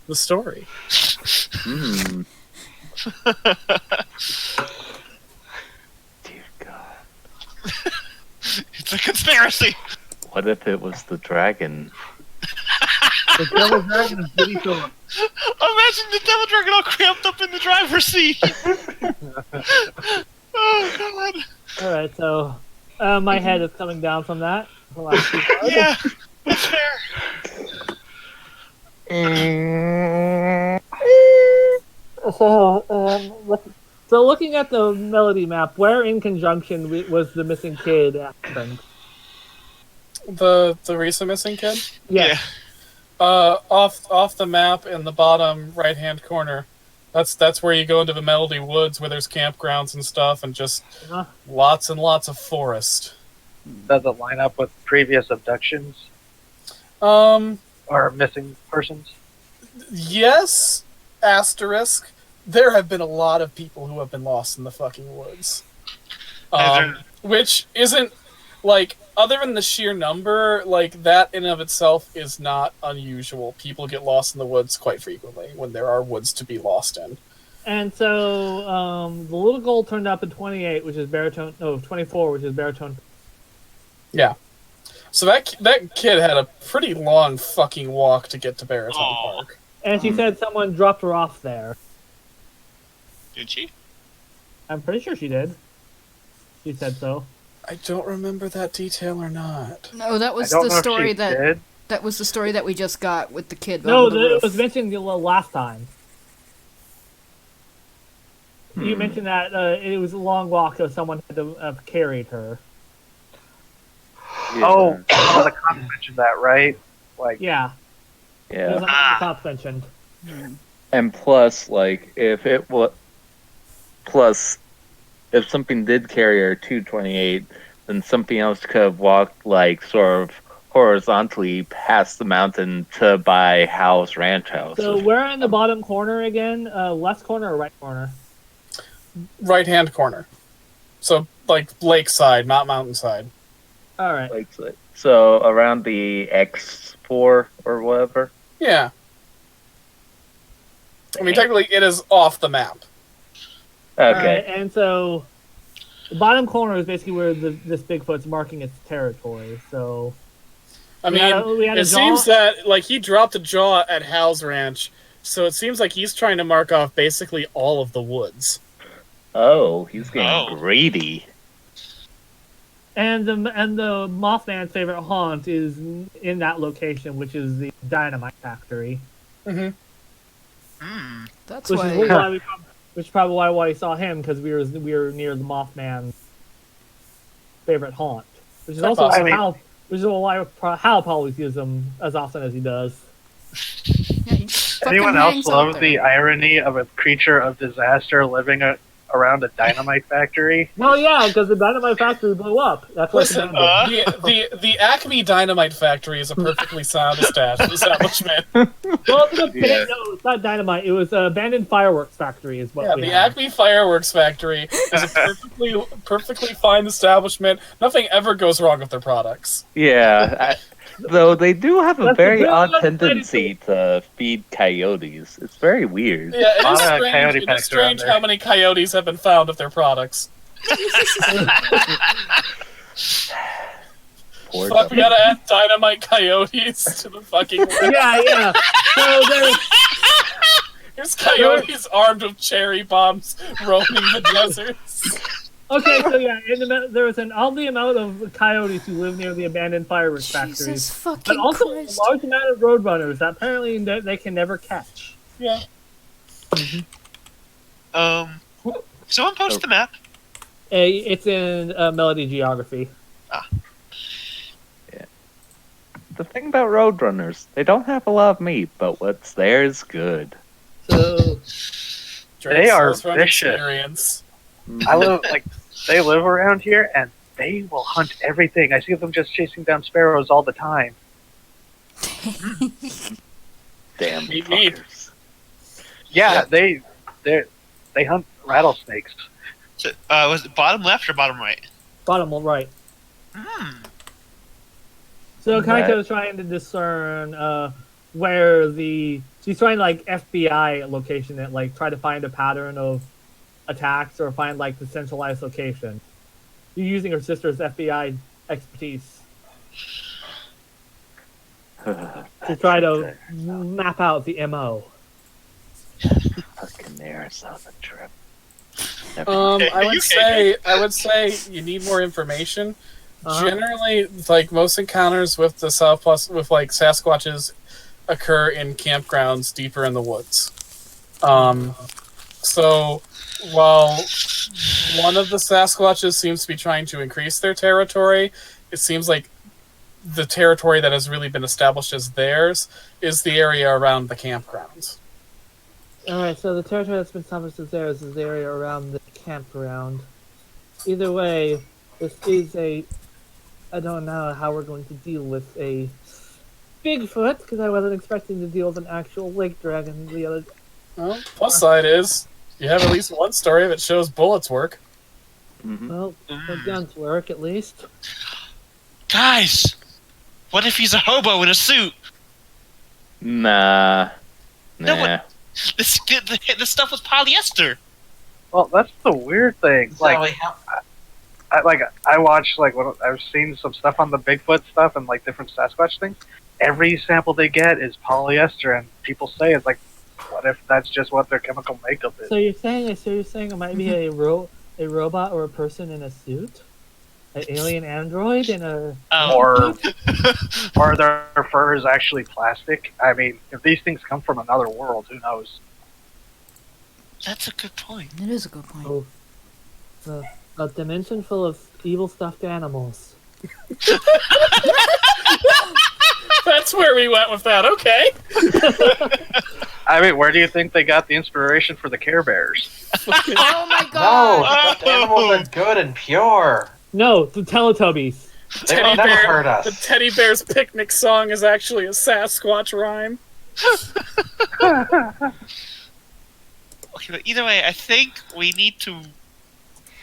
the story. Hmm. Dear God. It's a conspiracy. What if it was the dragon? The Devil Dragon is Diddy Phillips. Imagine the Devil Dragon all cramped up in the driver's seat. Oh God. Alright, so my head is coming down from that. The last two cards. Yeah, that's fair. So looking at the melody map, where in conjunction was the missing kid happened? The recent missing kid? Yeah. Off the map in the bottom right hand corner. That's where you go into the Melody Woods where there's campgrounds and stuff and just lots and lots of forest. Does it line up with previous abductions Um or missing persons? Yes, asterisk. There have been a lot of people who have been lost in the fucking woods. Which isn't, like, other than the sheer number, like, that in and of itself is not unusual. People get lost in the woods quite frequently when there are woods to be lost in. And so the little goal turned up in 28, which is baritone. No, 24, which is baritone. Yeah. So that kid had a pretty long fucking walk to get to Baritone Park. And she said someone dropped her off there. Did she? I'm pretty sure she did. She said so. I don't remember that detail or not. No, that was I don't the know if story she did. that was the story that we just got with the kid. No, on the it roof. was mentioned the last time. You Hmm. mentioned that it was a long walk, so someone had to have carried her. Yeah. Oh, the cops mentioned that, right? Like, Yeah, it was Yeah. on the top mentioned. And plus, like, if something did carry her to 28, then something else could have walked, like, sort of horizontally past the mountain to by ranch house. So we're in the bottom corner again, left corner or right corner? right-hand corner. So, like, lakeside, not mountainside. All right. So around the X4 or whatever. Yeah. I mean, technically, it is off the map. Okay. And so the bottom corner is basically where this Bigfoot's marking its territory. So I mean, it seems that, like, he dropped a jaw at Hal's ranch, so it seems like he's trying to mark off basically all of the woods. Oh, he's getting greedy. And the Mothman's favorite haunt is in that location, which is the dynamite factory. Mm-hmm. That's Which why. is probably why we saw him, because we were near the Mothman's favorite haunt, which is also why Hal probably sees him as often as he does. Anyone else love the irony of a creature of disaster living around a dynamite factory? Well, yeah, because the dynamite factory blew up. That's what Listen, the Acme Dynamite Factory is a perfectly sound establishment. Well, no, it's not dynamite. It was abandoned fireworks factory. Is what? Yeah, Acme Fireworks Factory is a perfectly fine establishment. Nothing ever goes wrong with their products. Yeah, though they do have a very odd tendency to feed coyotes. It's very weird. Yeah, it is strange how many coyotes have been found with their products. Fuck, we gotta add dynamite coyotes to the fucking list. Yeah. So there's coyotes armed with cherry bombs roaming the deserts. Okay, so yeah, there was an oddly amount of coyotes who live near the abandoned fireworks factories, but also Christ. a large amount of roadrunners that apparently they can never catch. Yeah. Someone post the map. It's in Melody Geography. Yeah. The thing about roadrunners, they don't have a lot of meat, but what's there is good. So they are vicious. Experience. They live around here and they will hunt everything. I see them just chasing down sparrows all the time. Damn Meat. fuckers. Yeah, they hunt rattlesnakes. So, was it bottom left or bottom right? bottom right. So Kaito is trying to discern where she's trying like FBI location and like try to find a pattern of attacks or find like the centralized location. She's using her sister's FBI expertise to try to map out the MO. Fucking Arizona trip. I would say you need more information. Generally, like most encounters with the South Plus with like Sasquatches occur in campgrounds deeper in the woods. So while one of the Sasquatches seems to be trying to increase their territory, it seems like the territory that has really been established as theirs is the area around the campgrounds. Alright, so the territory that's been established as theirs is the area around the campground. Either way, this is I don't know how we're going to deal with a Bigfoot, because I wasn't expecting to deal with an actual lake dragon the other day. Well, plus side is, you have at least one story that shows bullets work. Well, the guns work, at least. Guys, what if he's a hobo in a suit? Nah. No, what? This stuff was polyester. Well, that's the weird thing. Like, I watched like when I've seen some stuff on the Bigfoot stuff and like different Sasquatch things. Every sample they get is polyester, and people say it's like, what if that's just what their chemical makeup is? So you're saying it might be a robot or a person in a suit, an alien android in a or their fur is actually plastic. I mean, if these things come from another world, who knows? That's a good point. It is a good point. A dimension full of evil stuffed animals. That's where we went with that, okay. I mean, where do you think they got the inspiration for the Care Bears? Oh my No, god! the animals are good and pure. No, the Teletubbies. They will never hurt us. The Teddy Bear's Picnic song is actually a Sasquatch rhyme. Okay, but either way, I think we need to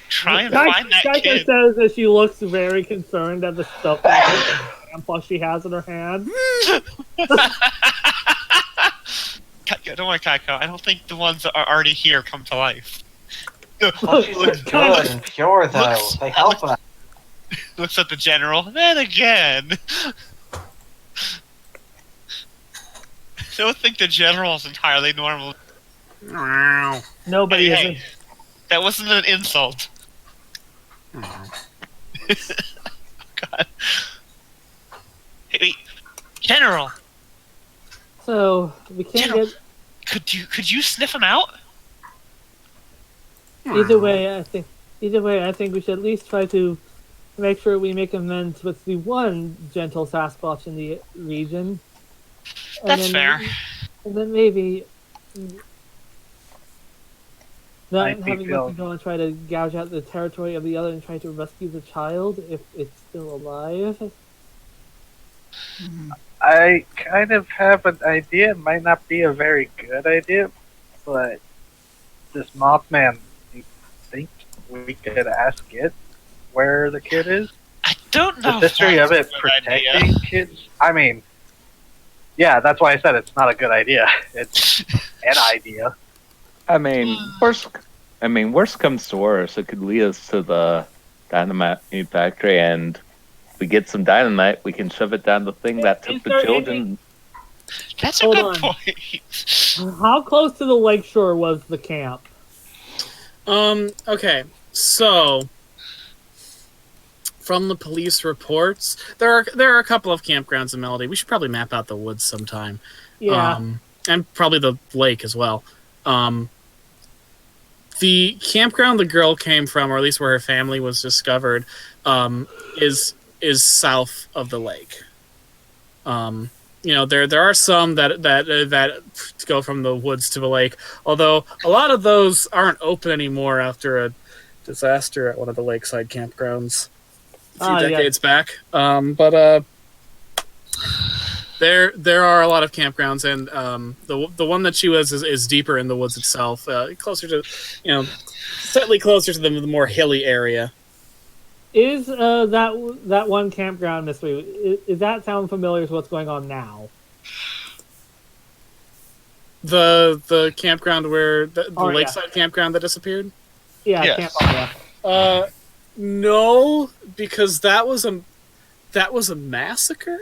try and Kaika find that kid. says that she looks very concerned at the stuff that she has in her hand. Don't worry, Kaiko. I don't think the ones that are already here come to life. Oh, she's so good and pure, though. They help us. Looks at the general. Then again, I don't think the general's entirely normal. Nobody Hey, is. that wasn't an insult. God. Hey, wait, General. So we can't General. get. Could you sniff him out? Either way, I think we should at least try to make sure we make amends with the one gentle Sasquatch in the region. And That's fair. And then maybe not I think having so. to go and try to gouge out the territory of the other and try to rescue the child if it's still alive. I kind of have an idea. It might not be a very good idea, but this Mothman, you think we could ask it where the kid is? I don't know. The history if of it that's a good protecting idea. kids? I mean, yeah, that's why I said it's not a good idea. It's an idea. I mean, worst comes to worst, it could lead us to the dynamite factory, and we get some dynamite, we can shove it down the thing that took the children. That's a Hold good on. point. How close to the lakeshore was the camp? Okay, so from the police reports, there are a couple of campgrounds in Melody. We should probably map out the woods sometime. Yeah. And probably the lake as well. The campground the girl came from, or at least where her family was discovered, is south of the lake. There are some that go from the woods to the lake, although a lot of those aren't open anymore after a disaster at one of the lakeside campgrounds a few decades back. But there are a lot of campgrounds, and the one that she was is deeper in the woods itself, closer to, slightly closer to the more hilly area. Is that one campground mystery? Is that sound familiar with what's going on now? The campground where the Oh, yeah. lakeside campground that disappeared? Yeah, Yes. Camp No, because that was a massacre.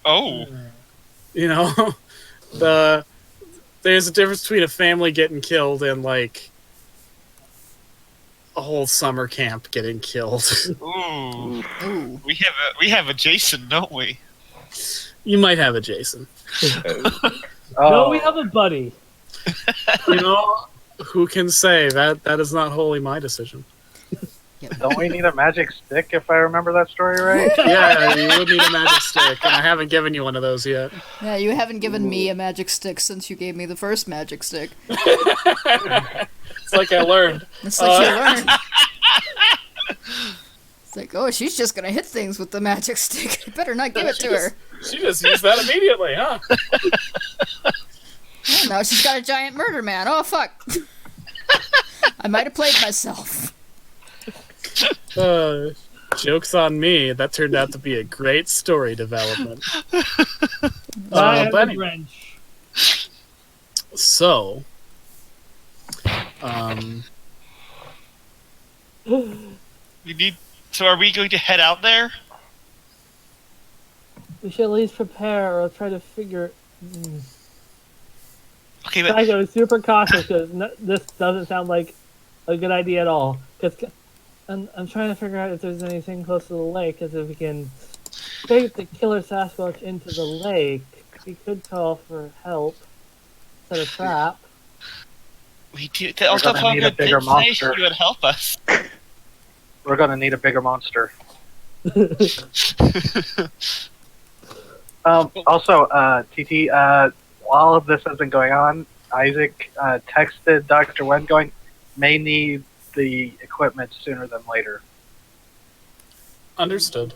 Oh, There's a difference between a family getting killed and like a whole summer camp getting killed. ooh. Ooh. We have a Jason, don't we? You might have a Jason. No, we have a buddy. Who can say that is not wholly my decision. Don't we need a magic stick if I remember that story right? Yeah, you would need a magic stick, and I haven't given you one of those yet. Yeah, you haven't given me a magic stick since you gave me the first magic stick. It's like I learned. It's like you learned. It's like, oh, she's just gonna hit things with the magic stick. I better not give it to her. She just used that immediately, huh? Oh, now she's got a giant murder man. Oh, fuck. I might have played myself. Joke's on me. That turned out to be a great story development. I am but the anyway, Grinch. so, So are we going to head out there? We should at least prepare or try to figure. Okay, but I go super cautious because this doesn't sound like a good idea at all. Because I'm trying to figure out if there's anything close to the lake. Because if we can bait the killer Sasquatch into the lake, we could call for help, set a trap. we do. Also, gonna need a bigger monster. You would help us. We're gonna need a bigger monster. Also, TT, while all of this has been going on, Isaac texted Dr. Wen going, may need the equipment sooner than later. understood.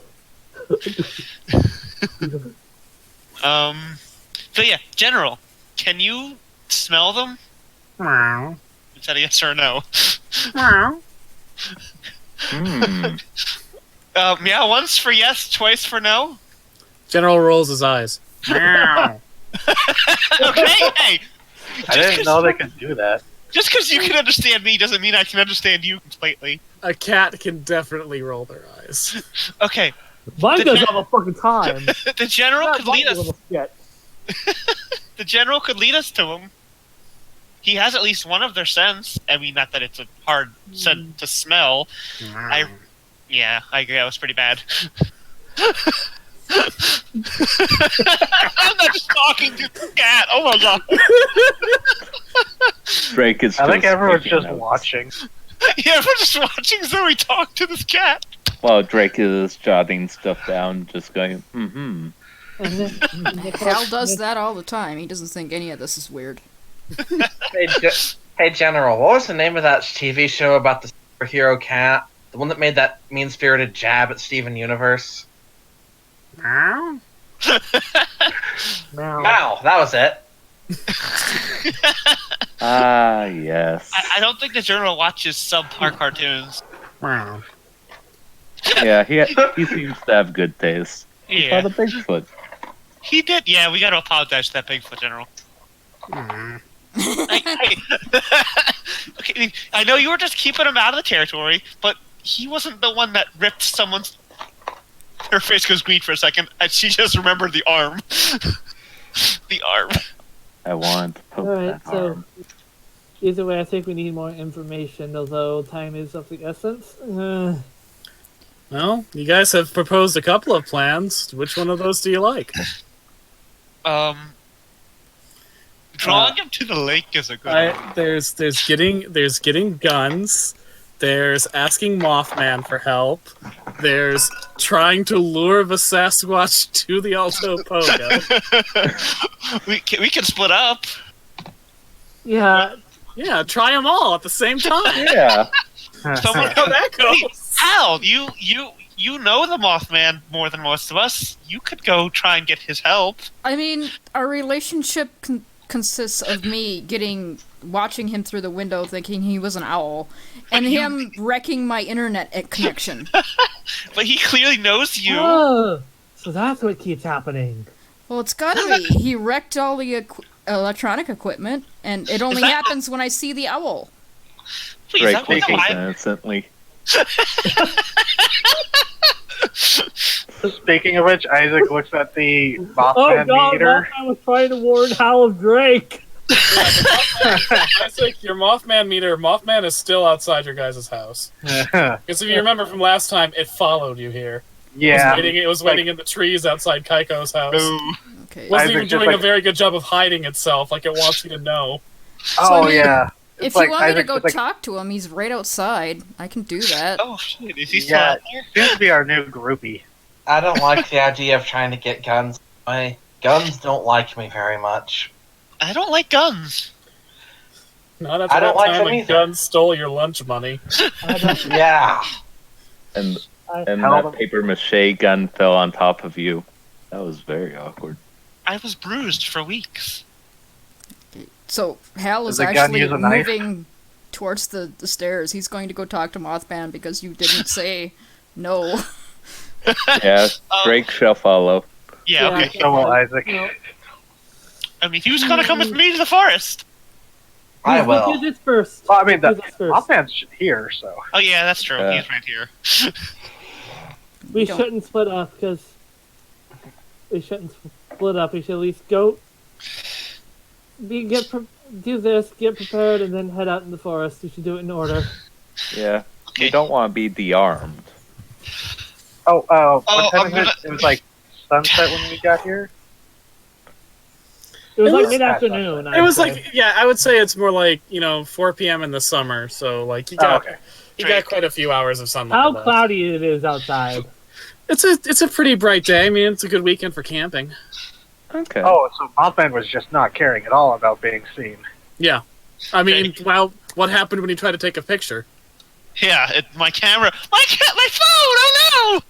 So yeah, General, can you smell them? Is that a yes or a no? Meow once for yes, twice for no? General rolls his eyes. Okay, hey! I didn't know they could do that. Just because you can understand me doesn't mean I can understand you completely. A cat can definitely roll their eyes. Okay, Mine The does gen- all the fucking time. the general could lead us. Little skit. The general could lead us to him. He has at least one of their scents. I mean, not that it's a hard scent to smell. Yeah, I agree. That was pretty bad. I'm not just talking to the cat. Oh my god. Drake is. I think just everyone's taking just notes. watching. Yeah, we're just watching Zoe talk to this cat. While Drake is jotting stuff down, just going, Hal does that all the time. He doesn't think any of this is weird. Hey, General, what was the name of that TV show about the superhero cat? The one that made that mean-spirited jab at Steven Universe? Meow. Wow, that was it. Ah, yes. I don't think the general watches subpar cartoons. Yeah, he seems to have good taste. Yeah, the Bigfoot. he did. Yeah, we got to apologize to that Bigfoot general. Okay, I know you were just keeping him out of the territory, but he wasn't the one that ripped someone's. Her face goes green for a second, and she just remembered the arm. The arm. I want to poke Alright, that so arm. either way, I think we need more information, although time is of the essence. Well, you guys have proposed a couple of plans. Which one of those do you like? Drawing him to the lake is a good one. There's getting guns. There's asking Mothman for help. There's trying to lure the Sasquatch to the Alto Pogo. We can split up. Yeah, Yeah, try them all at the same time. Yeah. Someone How that Hey, goes. Hal, you know the Mothman more than most of us. You could go try and get his help. I mean, our relationship consists of me watching him through the window thinking he was an owl, and him wrecking my internet connection. But he clearly knows you. oh, so that's what keeps happening. Well, it's gotta be. He wrecked all the electronic equipment, and it only happens when I see the owl. Please, Drake that was thinking why. innocently. Speaking of which, Isaac looks at the Oh Mothman god, meter. Mothman was trying to warn Hal of Drake. Isaac, your Mothman meter. Mothman is still outside your guys' house. Because if you remember from last time, it followed you here. Yeah. It was waiting in the trees outside Kaiko's house. Boo. Okay. Wasn't Isaac even just doing a like- very good job of hiding itself, like it wants you to know. Oh, I mean, yeah. If It's like you want me to Isaac go just like- talk to him, he's right outside. I can do that. Oh shit, is he still Yeah, out there? seems to be our new groupie. I don't like the idea of trying to get guns. My guns don't like me very much. I don't like guns. Not after I don't that like time them a either. gun stole your lunch money. Yeah. And I and held that him. paper mache gun fell on top of you. That was very awkward. I was bruised for weeks. So Hal is Does the gun actually use a knife? moving towards the stairs. He's going to go talk to Mothman because you didn't say no. Yeah, Oh. Drake shall follow. Yeah, Yeah. okay. So will Isaac. No. I mean, he was gonna come with me to the forest. I Do will. this first. Well, I mean, the Do this first. Mothman's here, so. Oh yeah, that's true. Yeah. He's right here. We Don't. shouldn't split up because we shouldn't split up. We should at least go. Do this, get prepared, and then head out in the forest. We should do it in order. Yeah, Okay. you don't want to be de-armed. Oh, what time I'm is gonna- it? It was like sunset when we got here? It was It like was- mid-afternoon. It was like, yeah, I would say it's more like, 4 p.m. in the summer, so like you got okay. you got quite a few hours of sunlight. How left. cloudy it is outside. It's a pretty bright day. I mean, it's a good weekend for camping. Okay. Oh, so Mothman was just not caring at all about being seen. Yeah, I mean, well, what happened when you tried to take a picture? Yeah, my camera. My phone. Oh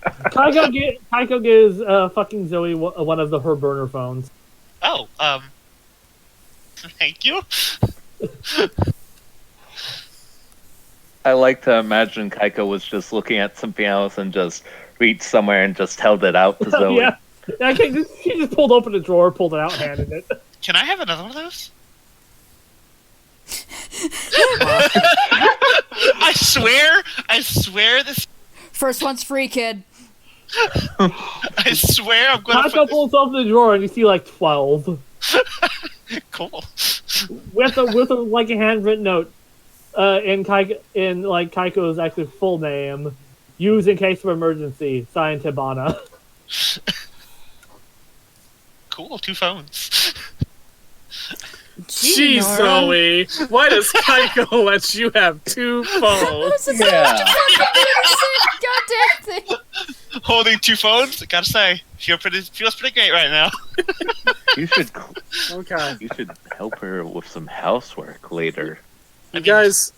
no! Kaiko gives fucking Zoe one of her burner phones. Oh, thank you. I like to imagine Kaiko was just looking at something else and just reached somewhere and just held it out to Zoe. Yeah. She just pulled open a drawer, pulled it out, handed it. Can I have another one of those? I swear this. First one's free, kid. I swear I'm gonna. Taco pulls open the drawer and you see like 12 Cool. with a like a handwritten note in Kaiko's actually full name, used in case of emergency. Signed Hibana. Cool. 2 phones. Jeez, Zoe, why does Kaiko let you have 2 phones? Yeah. Goddamn thing. Holding 2 phones. Gotta say, feels pretty great right now. You should Okay. you should help her with some housework later. You guys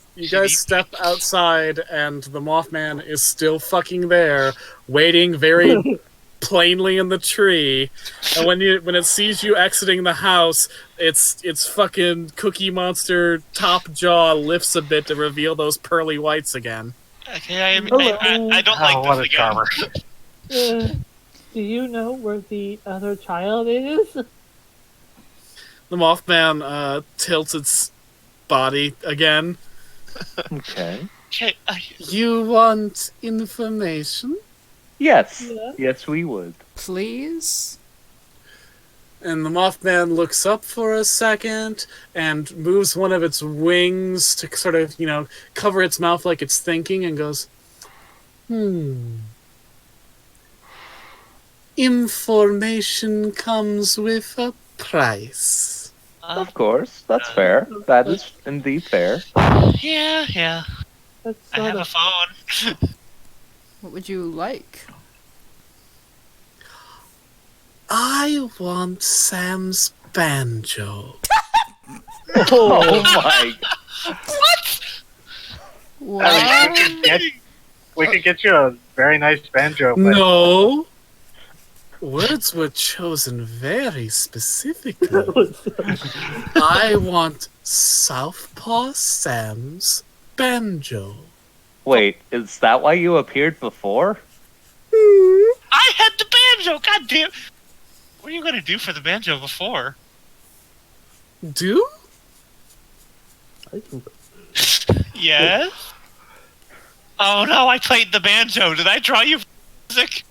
step outside, and the Mothman is still fucking there, waiting very plainly in the tree. And when it sees you exiting the house, its fucking Cookie Monster top jaw lifts a bit to reveal those pearly whites again. Okay, I don't like what this a again. charmer. Do you know where the other child is? The Mothman tilts its body again. Okay. Okay, You want information? Yes. Yeah. Yes, we would. Please? And the Mothman looks up for a second and moves one of its wings to sort of, cover its mouth like it's thinking and goes, Information comes with a price. Of course, that's fair. That is indeed fair. yeah. That's I have a phone. What would you like? I want Sam's banjo. Oh my! What? I mean, we could get you a very nice banjo. But No. Words were chosen very specifically. I want Southpaw Sam's banjo. Wait, is that why you appeared before? I had the banjo. God damn. What are you gonna do for the banjo before? Do? Yes. Oh no! I played the banjo. Did I draw you music?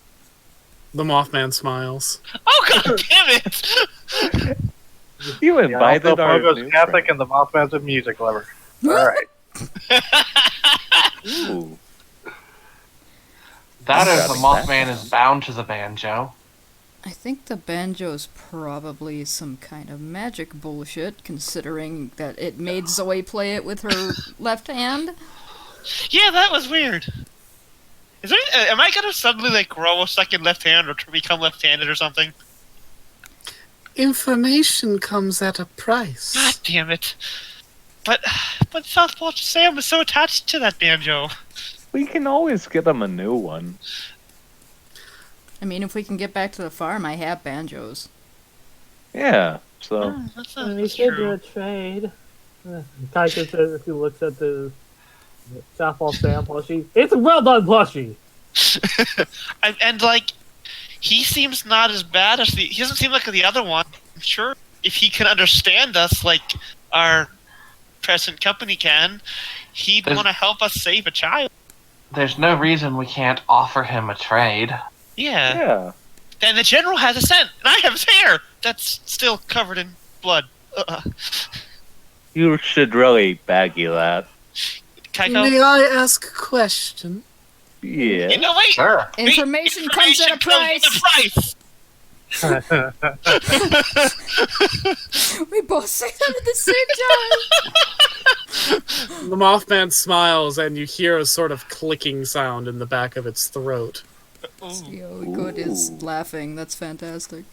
The Mothman smiles. Oh god damn it! You invited our Pogo's new Catholic and the Mothman's a music lover. All right. friend. Ooh. That is, I'm the grabbing Mothman that. is bound to the banjo. I think the banjo's probably some kind of magic bullshit, considering that it made Zoe play it with her left hand. Yeah, that was weird. Is there? Am I gonna suddenly grow a second left hand or to become left-handed or something? Information comes at a price. God damn it! But Southpaw Sam is so attached to that banjo. We can always get them a new one. I mean, if we can get back to the farm, I have banjos. Yeah. So That's We should do a true. trade. Kaika says as he looks at the Southpaw Sam plushie. It's a well done plushie! And he seems not as bad as he doesn't seem like the other one. I'm sure if he can understand us like our present company can, he'd There's- want to help us save a child. There's no reason we can't offer him a trade. Yeah. yeah. And the general has a scent, and I have his hair that's still covered in blood. You should really baggy that. Kaiko? May I ask a question? Yeah. You know, wait. Sure. Wait, Information comes at a price! We both say that at the same time! The Mothman smiles, and you hear a sort of clicking sound in the back of its throat. Yo, Good is Ooh. laughing. That's fantastic.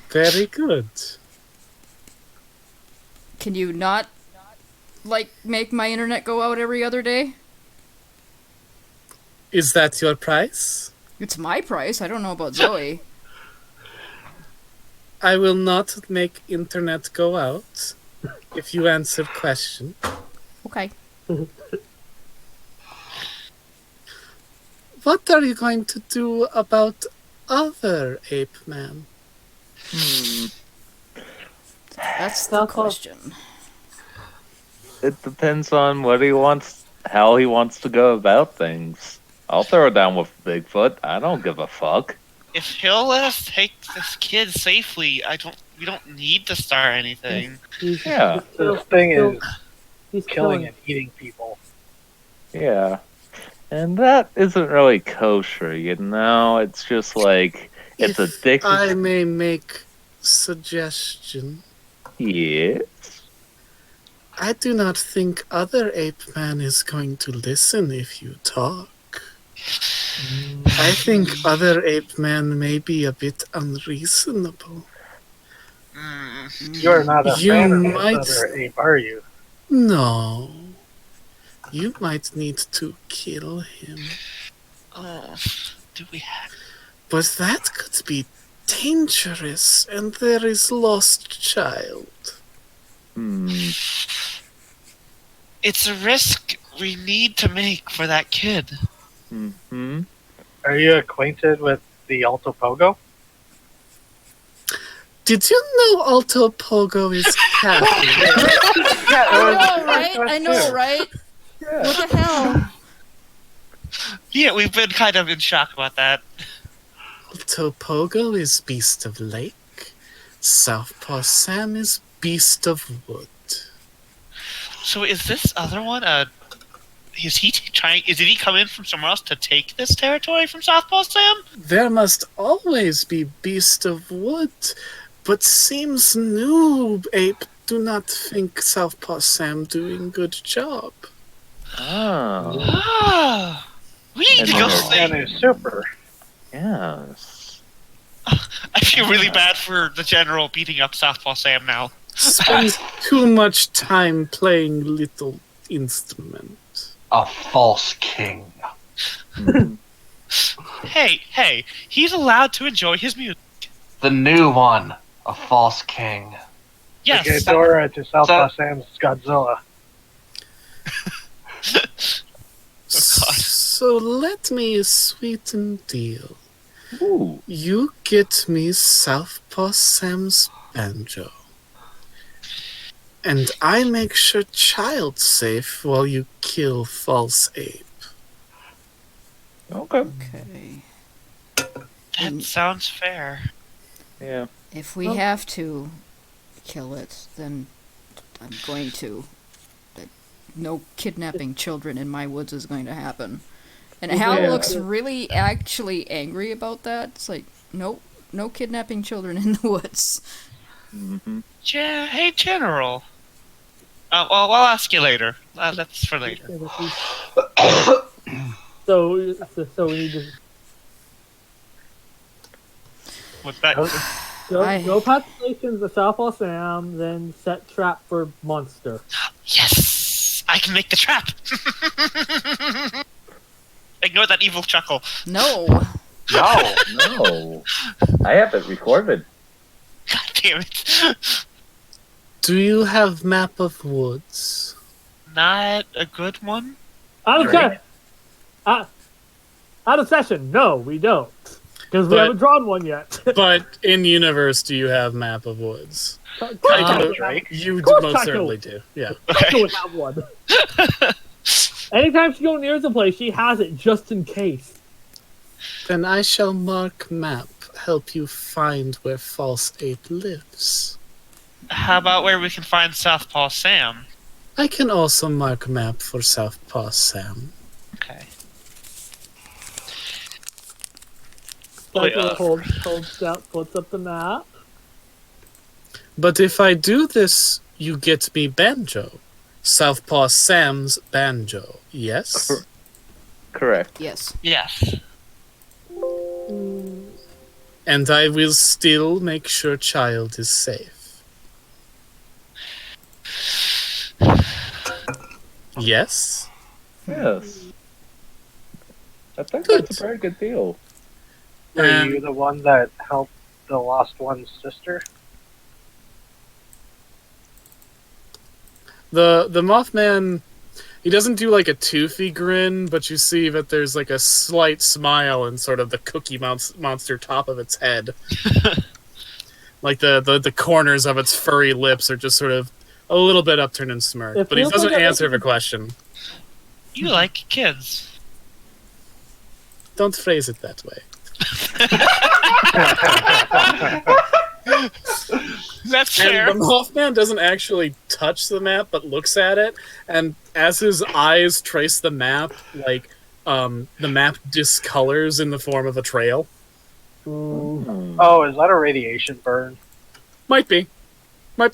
Very good. Can you not, make my internet go out every other day? Is that your price? It's my price. I don't know about Zoe. I will not make internet go out if you answer question. Okay. What are you going to do about other ape man? That's the question. It depends on what he wants, how he wants to go about things. I'll throw down with Bigfoot. I don't give a fuck. If he'll let us take this kid safely, we don't need to start anything. Yeah. This thing is He's killing and eating people. Yeah. And that isn't really kosher, you know? It's just like, it's If addictive. I may make suggestion. Yes. I do not think other ape man is going to listen if you talk. I think other ape man may be a bit unreasonable. You're not a You fan of might- this other ape, are you? No. You might need to kill him. Oh, do we have? But that could be dangerous, and there is lost child. It's a risk we need to make for that kid. Mm-hmm. Are you acquainted with the Alto Pogo? Did you know Alto Pogo is Catholic? I know, right? What the hell? Yeah, we've been kind of in shock about that. Alto Pogo is Beast of Lake. Southpaw Sam is Beast of Wood. So is this other one is he trying? Did he come in from somewhere else to take this territory from Southpaw Sam? There must always be Beast of Wood, but seems new ape do not think Southpaw Sam doing good job. Oh. Ah, we need to go And see. And is super. Yes. I feel really bad for the general beating up Southpaw Sam now. Spends too much time playing little instrument. A false king. Hey, he's allowed to enjoy his music. The new one. A false king. Yes. Like Ghidorah to Southpaw Sam's Godzilla. So let me sweeten deal. Ooh. You get me Southpaw Sam's banjo. And I make sure child safe while you kill false ape. Okay. Okay. That sounds fair. Yeah. If we have to kill it, then I'm going to. No kidnapping children in my woods is going to happen. And Hal Yeah. looks really actually angry about that. It's like, nope, no kidnapping children in the woods. Mm-hmm. Hey, General. Well, I'll ask you later. That's for later. So we need to What's that? go past stations of Southpaw Sam, then set trap for monster. Yes! I can make the trap! Ignore that evil chuckle. No. No. No. I have it recorded. God damn it. Do you have map of woods? Not a good one? Out of session. Out of session. No, we don't, because we But- haven't drawn one yet. But in universe, do you have map of woods? Drake. You course most I do. certainly do. Yeah. She would have one. Anytime she goes near the place, she has it just in case. Then I shall mark map, help you find where false ape lives. How about where we can find Southpaw Sam? I can also mark map for Southpaw Sam. Okay. Cycle holds out, puts up the map. But if I do this, you get me banjo. Southpaw Sam's banjo. Yes? Correct. Yes. Yes. And I will still make sure child is safe. Yes? Yes. I think Good. that's a very good deal. Were And- you the one that helped the lost one's sister? The Mothman, He doesn't do like a toothy grin, but you see that there's like a slight smile in sort of the cookie monster top of its head. Like the corners of its furry lips are just sort of a little bit upturned and smirked. It But he feels doesn't like answer the question. You like kids. Don't phrase it that way. That's fair. And the Mothman doesn't actually touch the map, but looks at it, and as his eyes trace the map, like the map discolors in the form of a trail. Oh, is that a radiation burn? Might be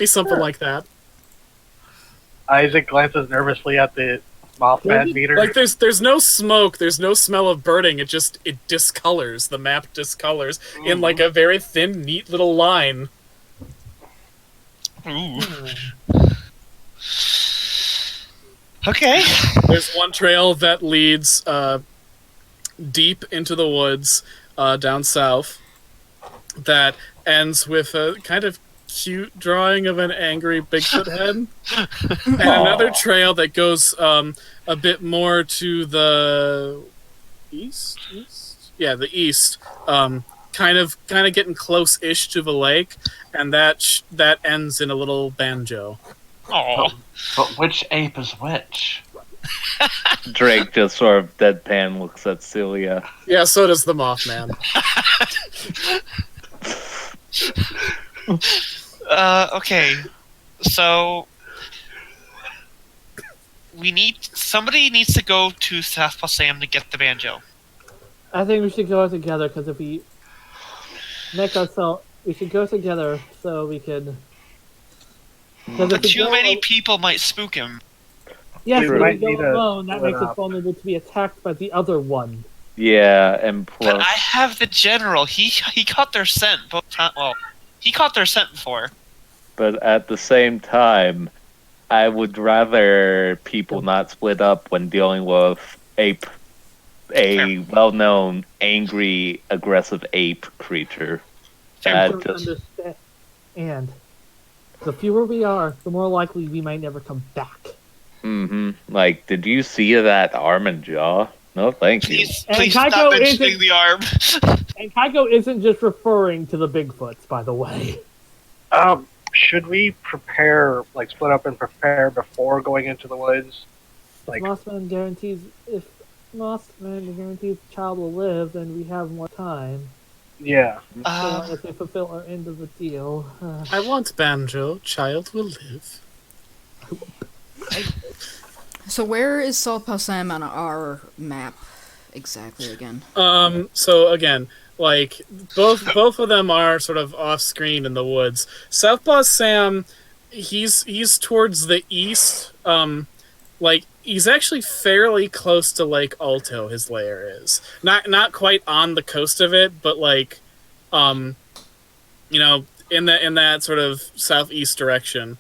something like that. Isaac glances nervously at the Mothman meter. Like there's no smoke, there's no smell of burning. It discolors. The map discolors in like a very thin, neat little line. Ooh. Okay. There's one trail that leads deep into the woods down south that ends with a kind of cute drawing of an angry Bigfoot head. And another trail that goes a bit more to the east? Yeah, the east. Kind of getting close-ish to the lake, and that ends in a little banjo. Oh. But which ape is which? Drake just sort of deadpan looks at Celia. Yeah, so does the Mothman. Okay. So somebody needs to go to South Sam to get the banjo. I think we should go together, because if we make ourselves... We should go together so we can... But too many people might spook him. Yes, We if might we need go to alone, that split makes us up. vulnerable to be attacked by the other one. Yeah, and But plus, I have the general. He caught their scent both times. Well, he caught their scent before. but at the same time, I would rather people not split up when dealing with a well-known, angry, aggressive ape creature. Fair. That just Understand. And the fewer we are, the more likely we might never come back. Like, did you see that arm and jaw? No, thank you. Please And stop Kaiko mentioning isn't- the arm. And Kaiko isn't just referring to the Bigfoots, by the way. Should we prepare, like, split up and prepare before going into the woods? Like, Mossman guarantees if Mossman guarantees the child will live, then we have more time. yeah. So long as we fulfill our end of the deal. I want banjo. Child will live. So where is South Sam on our map exactly again? So again, like both of them are sort of off screen in the woods. Southpaw Sam, he's towards the east. Like he's actually fairly close to Lake Alto. His lair is not quite on the coast of it, but like, in that sort of southeast direction.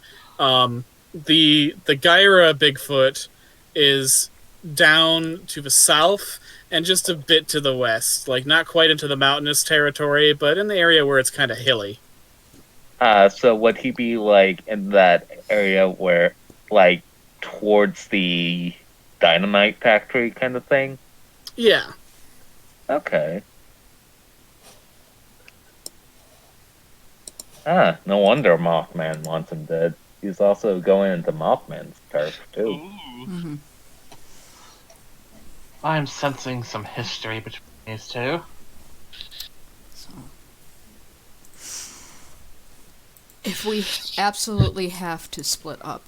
The Gyra Bigfoot is down to the south and just a bit to the west, like not quite into the mountainous territory, but in the area where it's kind of hilly. So would he be, like, in that area where, like, towards the dynamite factory kind of thing? Yeah. Okay. No wonder Mothman wants him dead. He's also going into Mothman's turf, too. Ooh. Mm-hmm. I'm sensing some history between these two. So, if we absolutely have to split up,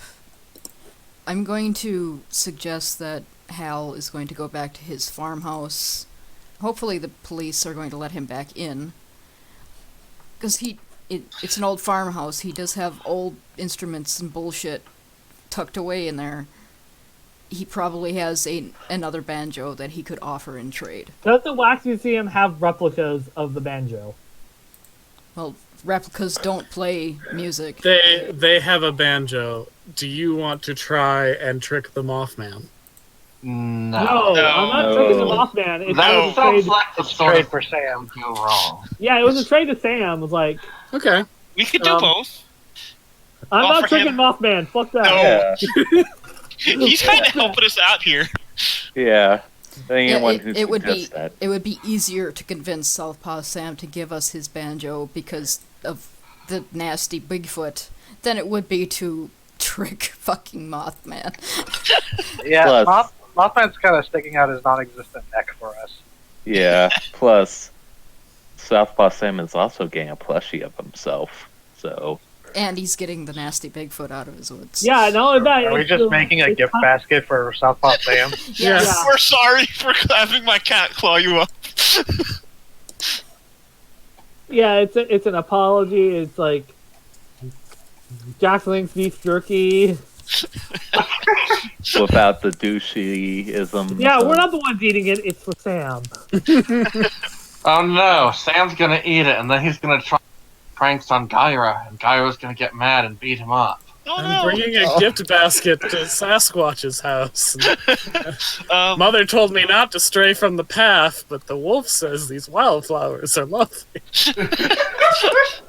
I'm going to suggest that Hal is going to go back to his farmhouse. Hopefully the police are going to let him back in. Because it's an old farmhouse. He does have old instruments and bullshit tucked away in there. He probably has another banjo that he could offer in trade. Does the Wax Museum have replicas of the banjo? Well, replicas don't play music. They have a banjo. Do you want to try and trick the Mothman? No, No. I'm not No. tricking the Mothman. It That was a sounds trade. like the It's sort trade of for Sam. go wrong. Yeah, it was a trade to Sam. It was like, Okay. We could do both. I'm Well, not for tricking him- Mothman. Fuck that. No. Yeah. He's kind of helping us out here. Yeah. Anyone who it would be suggests that. it would be easier to convince Southpaw Sam to give us his banjo because of the nasty Bigfoot than it would be to trick fucking Mothman. Yeah, Plus- Mothman's kind of sticking out his non-existent neck for us. Yeah. Plus, Southpaw Sam is also getting a plushie of himself. So. And he's getting the nasty Bigfoot out of his woods. Yeah, not only that. Are we just making a gift basket for Southpaw Sam? Yes. Yeah. We're sorry for having my cat claw you up. Yeah, it's an apology. It's like Jack Link's beef jerky. Without the douchey-ism. Yeah, we're not the ones eating it. It's for Sam. Oh no, Sam's gonna eat it, and then he's gonna try pranks on Gyra, and Gyra's gonna get mad and beat him up. Oh I'm no! bringing a gift basket to Sasquatch's house. Mother told me not to stray from the path, but the wolf says these wildflowers are lovely.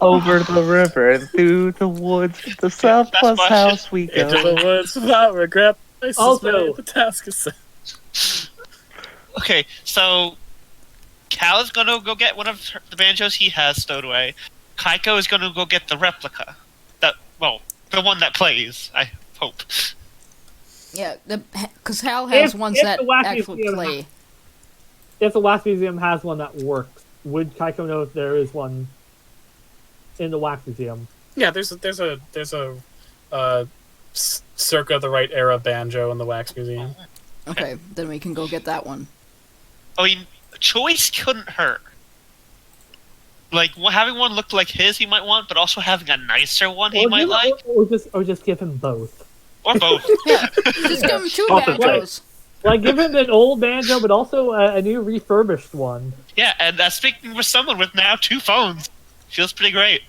Over the river and through the woods, the Southpaw my house we go. Into the woods without regret. Also- The task is set. Okay, so Cal is gonna go get one of the banjos he has stowed away. Kaiko is gonna go get the replica. The one that plays, I hope. Yeah, because Hal has If- ones if that the Wacky actually Museum play. If the Wax Museum has one that works, would Kaiko know if there is one in the Wax Museum? Yeah, there's a circa the right era banjo in the Wax Museum. Okay, then we can go get that one. I mean, choice couldn't hurt. Like, having one look like his he might want, but also having a nicer one he might like. Or just give him both. Or both. Yeah, just give him two Both are banjos. Like, give him an old banjo, but also a new refurbished one. Yeah, and speaking with someone with now 2 phones. Feels pretty great.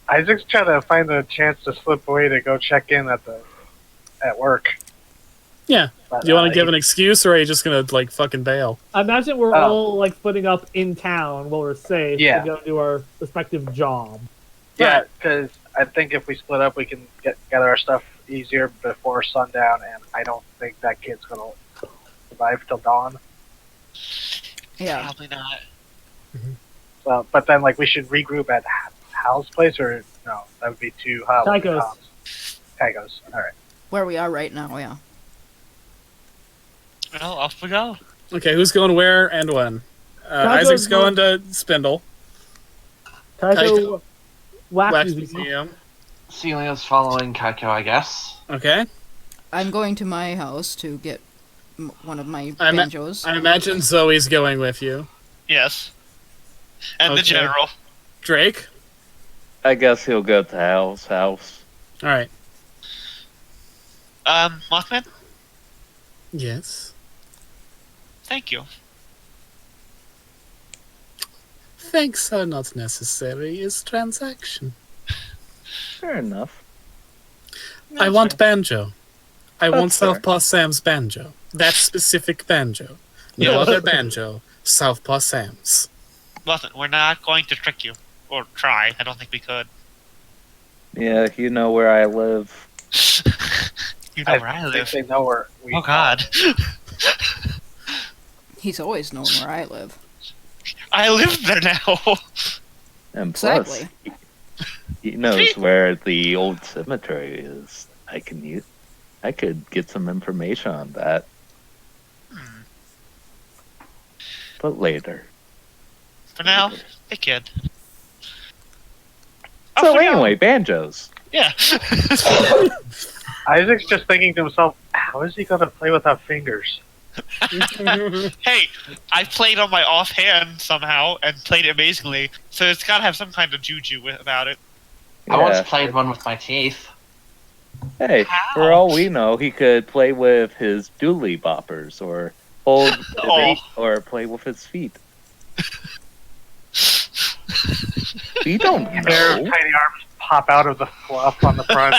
Isaac's trying to find a chance to slip away to go check in at work. Yeah. But, Do you want to give an excuse, or are you just gonna like fucking bail? I imagine we're Oh. all like splitting up in town while we're safe Yeah. to go do our respective job. Yeah, because I think if we split up, we can get our stuff easier before sundown, and I don't think that kid's gonna survive till dawn. Yeah. Probably not. So, but then like we should regroup at Hal's place, or no? That would be too hot. Tycho's. Tycho's. All right. Where we are right now, yeah. Well, off we go. Okay, who's going where and when? Tycho's Isaac's going to Spindle. Tycho Wax Wax Museum. Museum. Celia's following Kaiko, I guess. Okay. I'm going to my house to get one of my I banjos. imagine Zoe's going with you. Yes. And the Okay. general. Drake? I guess he'll go to Hal's house. Alright. Mothman? Yes. Thank you. Thanks are not necessary is transaction. Fair enough. I want banjo. I want That's fair. Southpaw Sam's banjo. That specific banjo. No Yeah. other banjo. Southpaw Sam's. Listen, we're not going to trick you. Or try. I don't think we could. Yeah, you know where I live. You know where I think live. they know where we. Oh god. He's always known where I live. I live there now. And plus, Exactly. he knows where the old cemetery is. I could get some information on that. But later. For now, hey kid. So for now. anyway, banjos. Yeah. Isaac's just thinking to himself, how is he going to play without fingers? Hey, I played on my offhand somehow and played amazingly, so it's gotta have some kind of juju about it. I once Yeah. played one with my teeth. Hey, for all we know, he could play with his dooley boppers, or hold Oh. or play with his feet. We don't Their know. tiny arms pop out of the fluff on the front.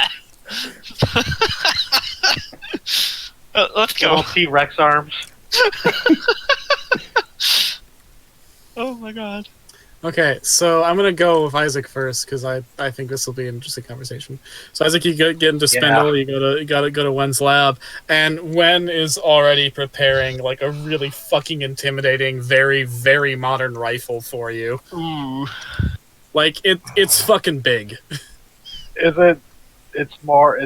Let's go. Little T-Rex arms. Oh my god. Okay, so I'm gonna go with Isaac first because I think this will be an interesting conversation. So Isaac, you get into Spindle, you gotta go to Wen's lab, and Wen is already preparing like a really fucking intimidating, very very modern rifle for you. Ooh. Like it's fucking big. Is it? It's more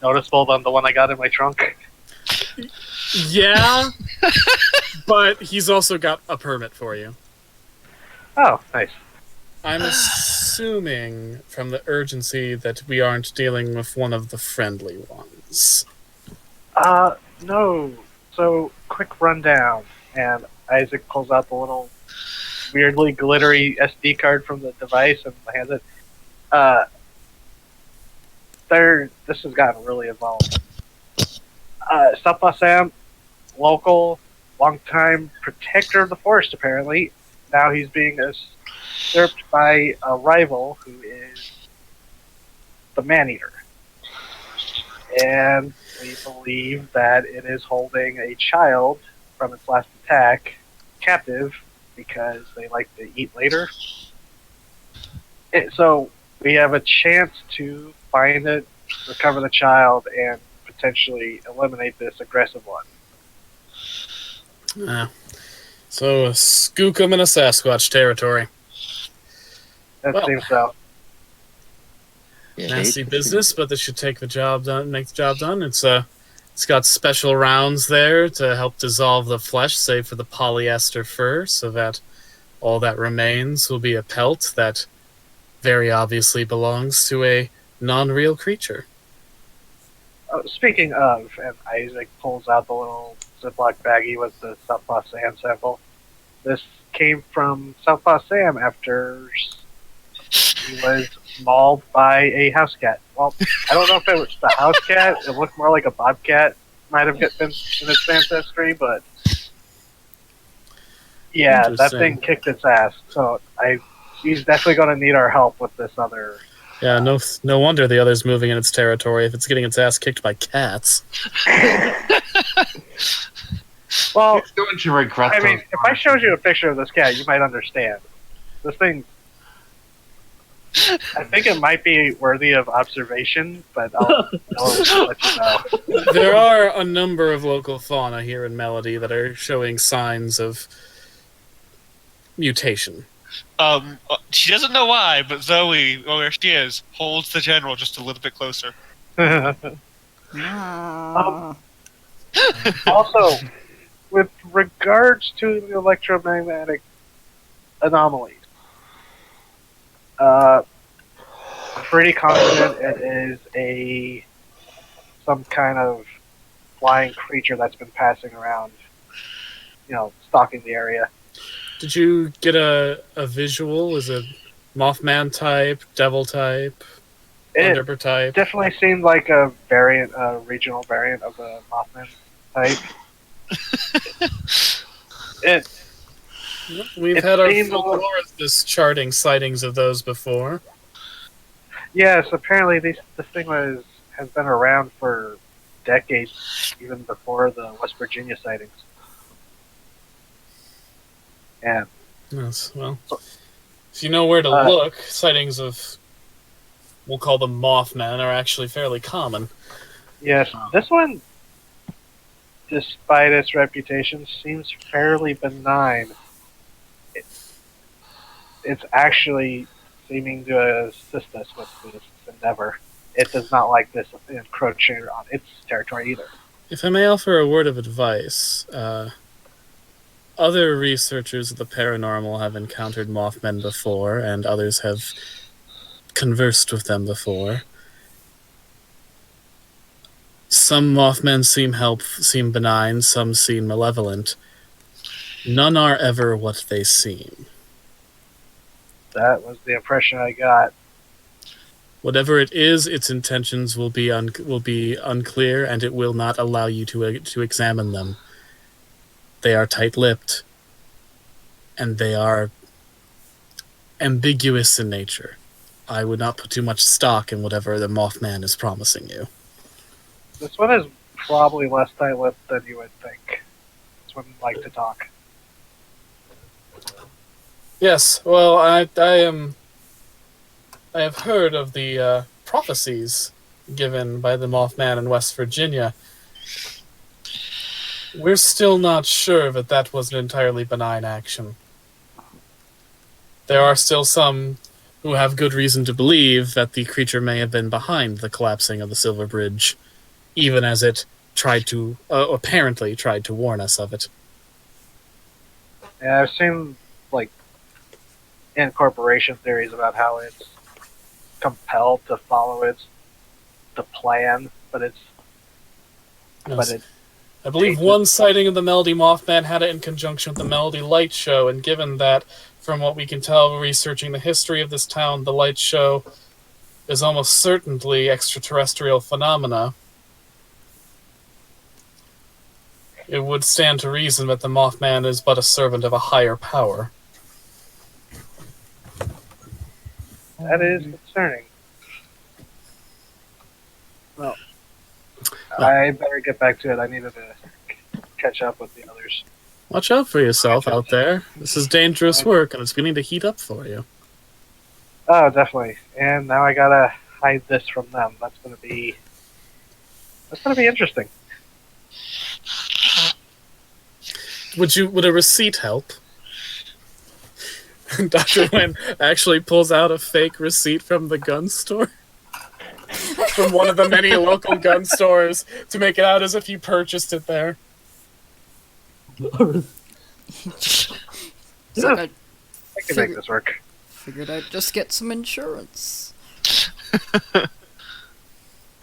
noticeable than the one I got in my trunk. Yeah, but he's also got a permit for you. Oh, nice. I'm assuming from the urgency that we aren't dealing with one of the friendly ones. No. So, quick rundown. And Isaac pulls out the little weirdly glittery SD card from the device and hands it. This has gotten really involved. Southpaw Sam, local, longtime protector of the forest, apparently. Now he's being usurped by a rival who is the Maneater. And we believe that it is holding a child from its last attack captive because they like to eat later. So we have a chance to find it, recover the child, and potentially eliminate this aggressive one. So a skookum in a Sasquatch territory. That seems so. Yeah, Nasty business, but this should take the job done. Make the job done. It's got special rounds there to help dissolve the flesh, save for the polyester fur, so that all that remains will be a pelt that very obviously belongs to a non-real creature. Speaking of, and Isaac pulls out the little Ziploc baggie with the Southpaw Sam sample. This came from Southpaw Sam after he was mauled by a house cat. Well, I don't know if it was the house cat. It looked more like a bobcat. Might have been in its ancestry, but yeah, that thing kicked its ass. So he's definitely going to need our help with this other. Yeah, no wonder the other's moving in its territory if it's getting its ass kicked by cats. Well, He's going to regret. I mean, if I showed you a picture of this cat, you might understand. This thing, I think it might be worthy of observation, but I'll let you know. There are a number of local fauna here in Melody that are showing signs of mutation. She doesn't know why, but Zoe, where she is, holds the general just a little bit closer. Also, with regards to the electromagnetic anomalies, pretty confident it is some kind of flying creature that's been passing around, stalking the area. Did you get a visual? Is it Mothman type, Devil type, Thunderbird type? Definitely seemed like a regional variant of the Mothman type. We've had our folklorist charting sightings of those before. Yes, apparently this thing has been around for decades, even before the West Virginia sightings. Yeah. Yes, well, if you know where to look, sightings of, we'll call them Mothman, are actually fairly common. Yes, this one, despite its reputation, seems fairly benign. It's actually seeming to assist us with this endeavor. It does not like this encroaching on its territory either. If I may offer a word of advice, other researchers of the paranormal have encountered Mothmen before, and others have conversed with them before. Some Mothmen seem benign, some seem malevolent. None are ever what they seem. That was the impression I got. Whatever it is, its intentions will be unclear, and it will not allow you to examine them. They are tight-lipped, and they are ambiguous in nature. I would not put too much stock in whatever the Mothman is promising you. This one is probably less tight-lipped than you would think. This one like to talk. Yes, well, I have heard of the prophecies given by the Mothman in West Virginia. We're still not sure that that was an entirely benign action. There are still some who have good reason to believe that the creature may have been behind the collapsing of the Silver Bridge, even as it apparently tried to warn us of it. Yeah, I've seen like incorporation theories about how it's compelled to follow the plan, but Yes. I believe one sighting of the Melody Mothman had it in conjunction with the Melody Light Show, and given that, from what we can tell researching the history of this town, the Light Show is almost certainly extraterrestrial phenomena, it would stand to reason that the Mothman is but a servant of a higher power. that is concerning. Well, Well. I better get back to it. I needed to catch up with the others. Watch out for yourself out there. This is dangerous work, and it's beginning to heat up for you. Oh, definitely. And now I gotta hide this from them. That's gonna be interesting. Would a receipt help? Dr. Wynn actually pulls out a fake receipt from the gun store. From one of the many local gun stores to make it out as if you purchased it there. He's like, I can make this work. figured I'd just get some insurance.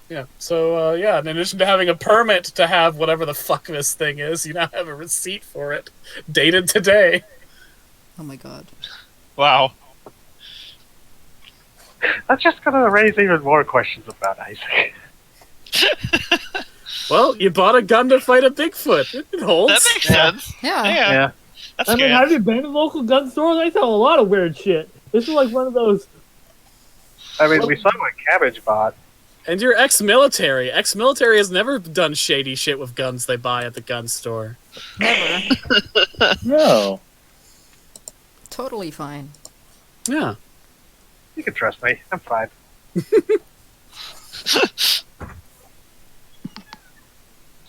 Yeah, so, in addition to having a permit to have whatever the fuck this thing is, you now have a receipt for it, dated today. Oh my god. Wow. That's just gonna raise even more questions about Isaac. Well, you bought a gun to fight a Bigfoot. It holds. That makes sense. Yeah. Yeah. That's I mean, good. have you been to local gun stores? They sell a lot of weird shit. This is like one of those. I mean, we saw what Cabbage bought. And you're ex-military. Ex-military has never done shady shit with guns they buy at the gun store. Never. No. Totally fine. Yeah. You can trust me. I'm fine.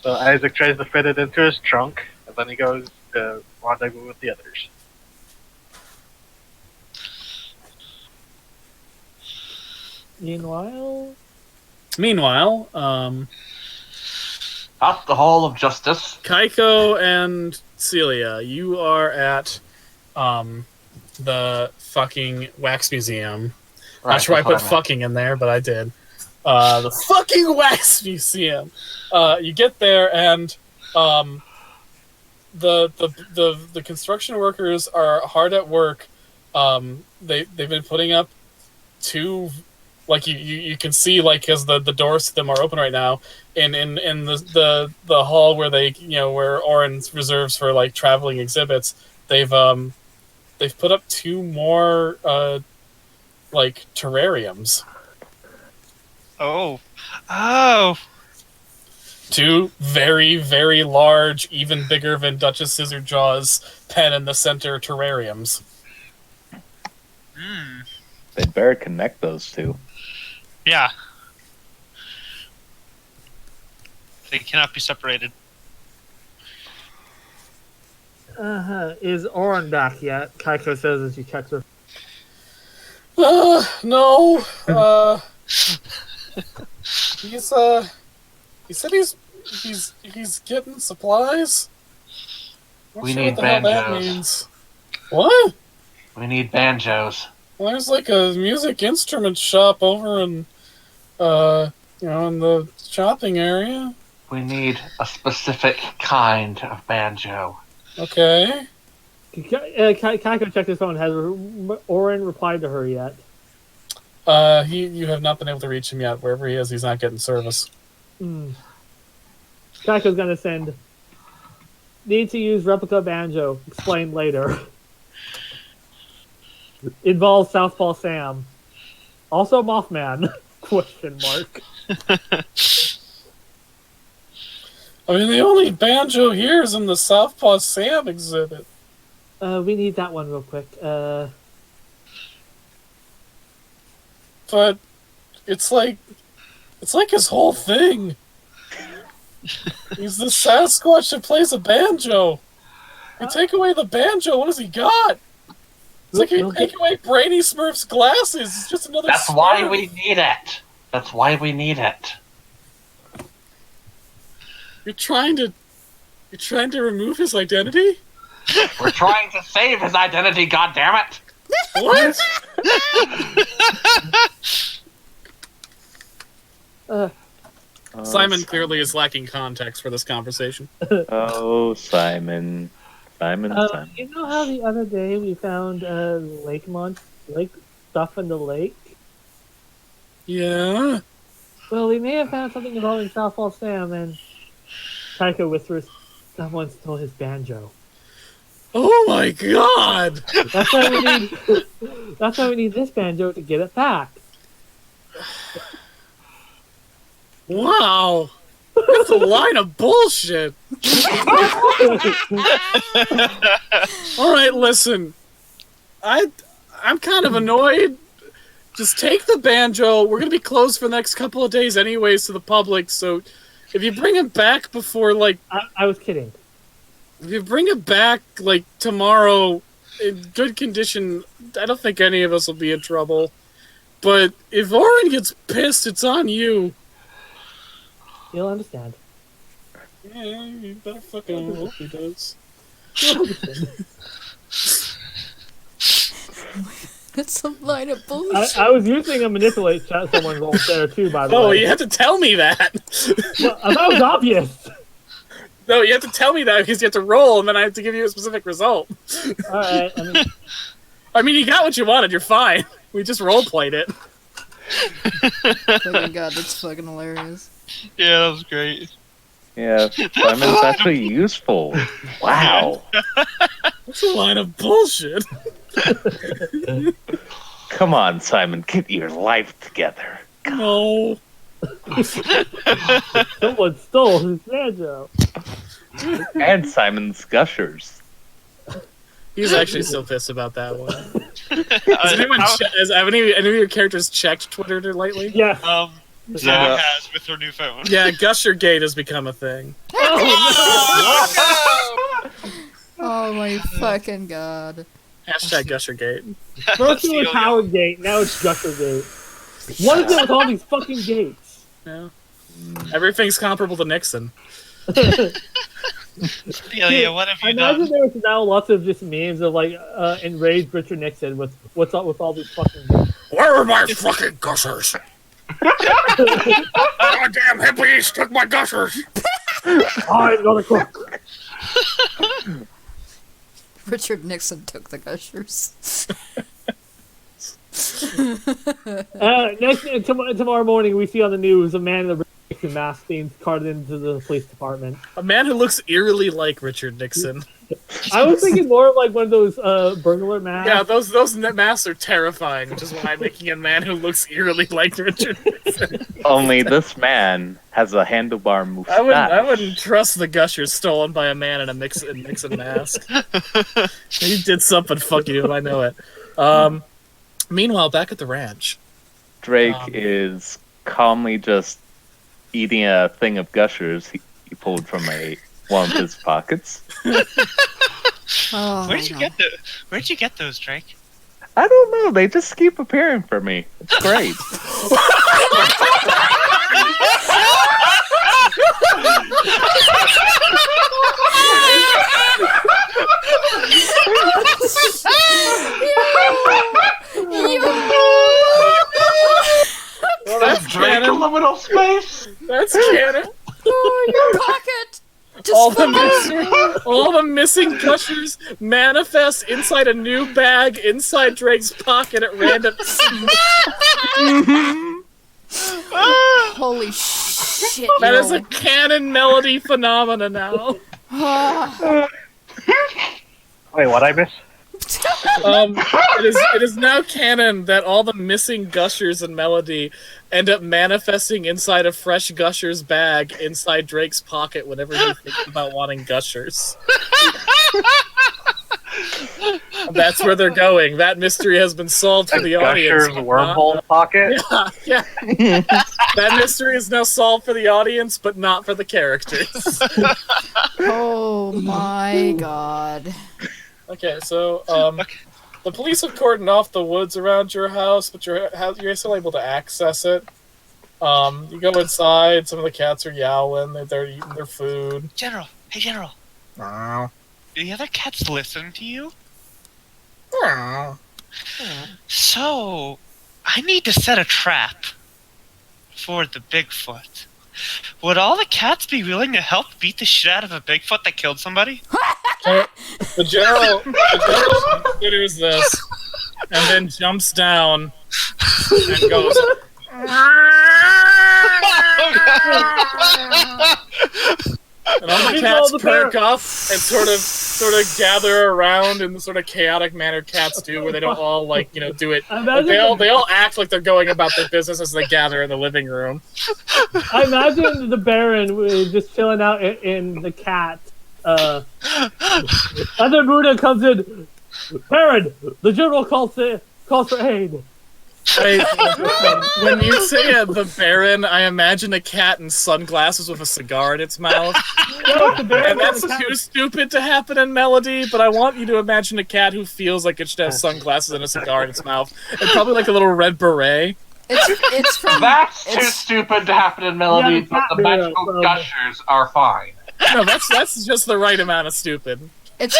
So Isaac tries to fit it into his trunk, and then he goes to rendezvous with the others. Meanwhile, At the Hall of Justice. Kaiko and Celia, you are at the fucking wax museum. Right, Not sure I that's what put meant. fucking in there, but I did. The fucking wax museum. You get there, and the construction workers are hard at work. They've been putting up two, like you can see, like, because the doors to them are open right now. In the hall where where Oren reserves for like traveling exhibits, they've put up two more like terrariums. Oh. Two very, very large, even bigger than Duchess Scissorjaw's pen in the center terrariums. Hmm. They'd better connect those two. Yeah. They cannot be separated. is Oren back yet? Kaiko says as she checks her. No. He said he's getting supplies. Not We sure need what the hell that banjos. means. What? We need banjos. Well, there's like a music instrument shop over in in the shopping area. We need a specific kind of banjo. Okay. Kaiko checked his phone. Has Oren replied to her yet? You have not been able to reach him yet. Wherever he is, he's not getting service. Kaiko's gonna send. Need to use replica banjo. Explain later. Involves Southpaw Sam. Also Mothman? Question mark. I mean, the only banjo here is in the Southpaw Sam exhibit. We need that one real quick. But it's like his whole thing. He's the Sasquatch that plays a banjo. You take away the banjo, what has he got? It's like you take away Brainy Smurf's glasses. It's just another. That's Smurf. why we need it. That's why we need it. You're trying to remove his identity? We're trying to save his identity, goddammit! What? Simon clearly is lacking context for this conversation. Oh, Simon. Simon. You know how the other day we found lake stuff in the lake? Yeah. Well, we may have found something involving Southwall Sam, and Taika whispers, someone stole his banjo. Oh my god! That's why we need. That's why we need this banjo to get it back. Wow. That's a line of bullshit. Alright, listen. I'm kind of annoyed. Just take the banjo. We're gonna be closed for the next couple of days anyways to the public, so if you bring it back before, like... I was kidding. If you bring it back, like, tomorrow, in good condition, I don't think any of us will be in trouble. But if Oren gets pissed, it's on you. You'll understand. Yeah, you better fucking hope he does. That's a line of bullshit. I was using a manipulate someone's role there too, by the way. Oh, you have to tell me that! Well, that was obvious! No, you have to tell me that because you have to roll, and then I have to give you a specific result. Alright, I mean, you got what you wanted, you're fine. We just role-played it. Fucking god, that's fucking hilarious. Yeah, that was great. Yeah, Simon's actually useful. Wow. That's a line of bullshit. Come on, Simon, get your life together. No. someone stole his banjo. And Simon's gushers. He's actually still pissed about that one. Has any of your characters checked Twitter lately? Yeah. Zach has with her new phone. Yeah, Gushergate has become a thing. Oh my fucking god. Hashtag Gushergate. First it was Howard Gate, now it's Gutter Gate. What is it with all these fucking gates? Yeah. Everything's comparable to Nixon. Yeah, what have I you done? imagine there's now lots of just memes of like enraged Richard Nixon with what's up with all these fucking gates. Where are my fucking gushers? Goddamn hippies took my gushers! I'm not a cook. Richard Nixon took the gushers. Tomorrow morning we see on the news a man in a Nixon mask being carted into the police department. A man who looks eerily like Richard Nixon. I was thinking more of like one of those burglar masks. Yeah, those masks are terrifying, which is why I'm making a man who looks eerily like Richard Nixon. Only this man has a handlebar mustache. I wouldn't trust the gushers stolen by a man in a Nixon mask. He did something fucking you, I know it. Meanwhile, back at the ranch, Drake is calmly just eating a thing of gushers he pulled from one of his pockets. Oh, Where'd you get those, Drake? I don't know. They just keep appearing for me. It's great. well, that's Drake, a liminal space. That's canon. Oh, your pocket! All the missing gushers manifest inside a new bag inside Drake's pocket at random. Holy shit! That is a canon melody phenomena now. Wait, what I miss? It is now canon that all the missing gushers in Melody end up manifesting inside a fresh gushers bag inside Drake's pocket whenever he thinks about wanting gushers. That's where they're going. That mystery has been solved for the audience. Gusher's wormhole pocket. Yeah. That mystery is now solved for the audience, but not for the characters. Oh my god. Okay, so the police have cordoned off the woods around your house, but you're still able to access it. You go inside. Some of the cats are yowling. They're eating their food. General, hey General. Do the other cats listen to you? So, I need to set a trap for the Bigfoot. Would all the cats be willing to help beat the shit out of a Bigfoot that killed somebody? The general considers this, and then jumps down and goes. And all the cats perk up and sort of gather around in the sort of chaotic manner cats do, where they don't all do it. They all act like they're going about their business as they gather in the living room. I imagine the Baron was just chilling out in the cat. And then Buddha comes in. Baron, the general calls for aid. When you say the Baron, I imagine a cat in sunglasses with a cigar in its mouth. And that's too stupid to happen in Melody, but I want you to imagine a cat who feels like it should have sunglasses and a cigar in its mouth. And probably like a little red beret. It's from... That's too stupid to happen in Melody, but the magical gushers are fine. No, that's just the right amount of stupid. It's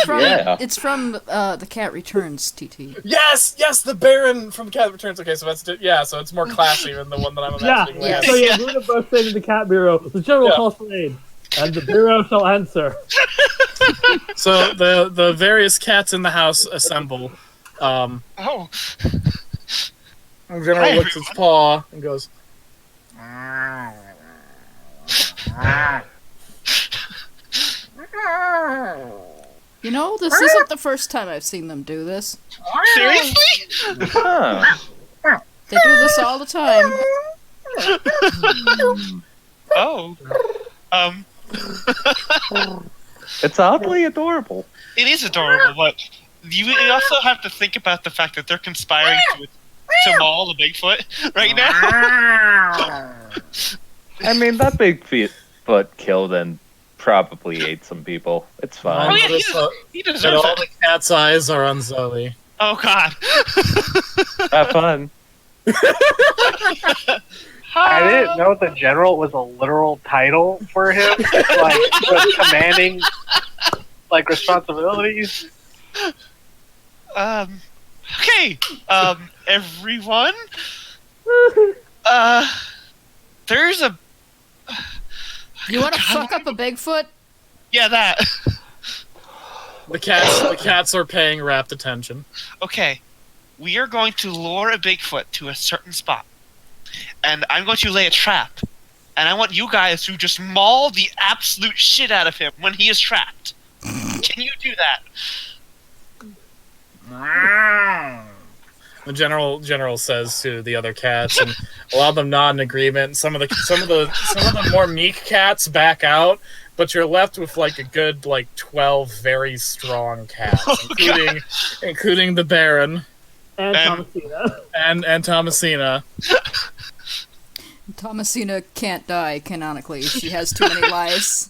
from The Cat Returns, TT. Yes, the Baron from Cat Returns. Okay, so so it's more classy than the one that I'm imagining. Buddha bursts into the cat bureau. The general calls for aid, and the bureau shall answer. So the various cats in the house assemble. The general licks its paw and goes. You know, this isn't the first time I've seen them do this. Seriously? They do this all the time. It's oddly adorable. It is adorable, but you also have to think about the fact that they're conspiring to maul the Bigfoot right now. I mean, that Bigfoot killed and probably ate some people. It's fine. Oh yeah, he deserves all it. the cat's eyes are on Zoe. Oh god. Have fun. I didn't know the general was a literal title for him, with commanding, responsibilities. Okay. Everyone. There's a. You want to fuck up a Bigfoot? Yeah, that. The cats are paying rapt attention. Okay. We are going to lure a Bigfoot to a certain spot. And I'm going to lay a trap. And I want you guys to just maul the absolute shit out of him when he is trapped. Can you do that? The general says to the other cats, and a lot of them nod in agreement. Some of the more meek cats back out, but you're left with a good 12 very strong cats, including the Baron and Thomasina. And Thomasina. Thomasina can't die canonically. She has too many lives.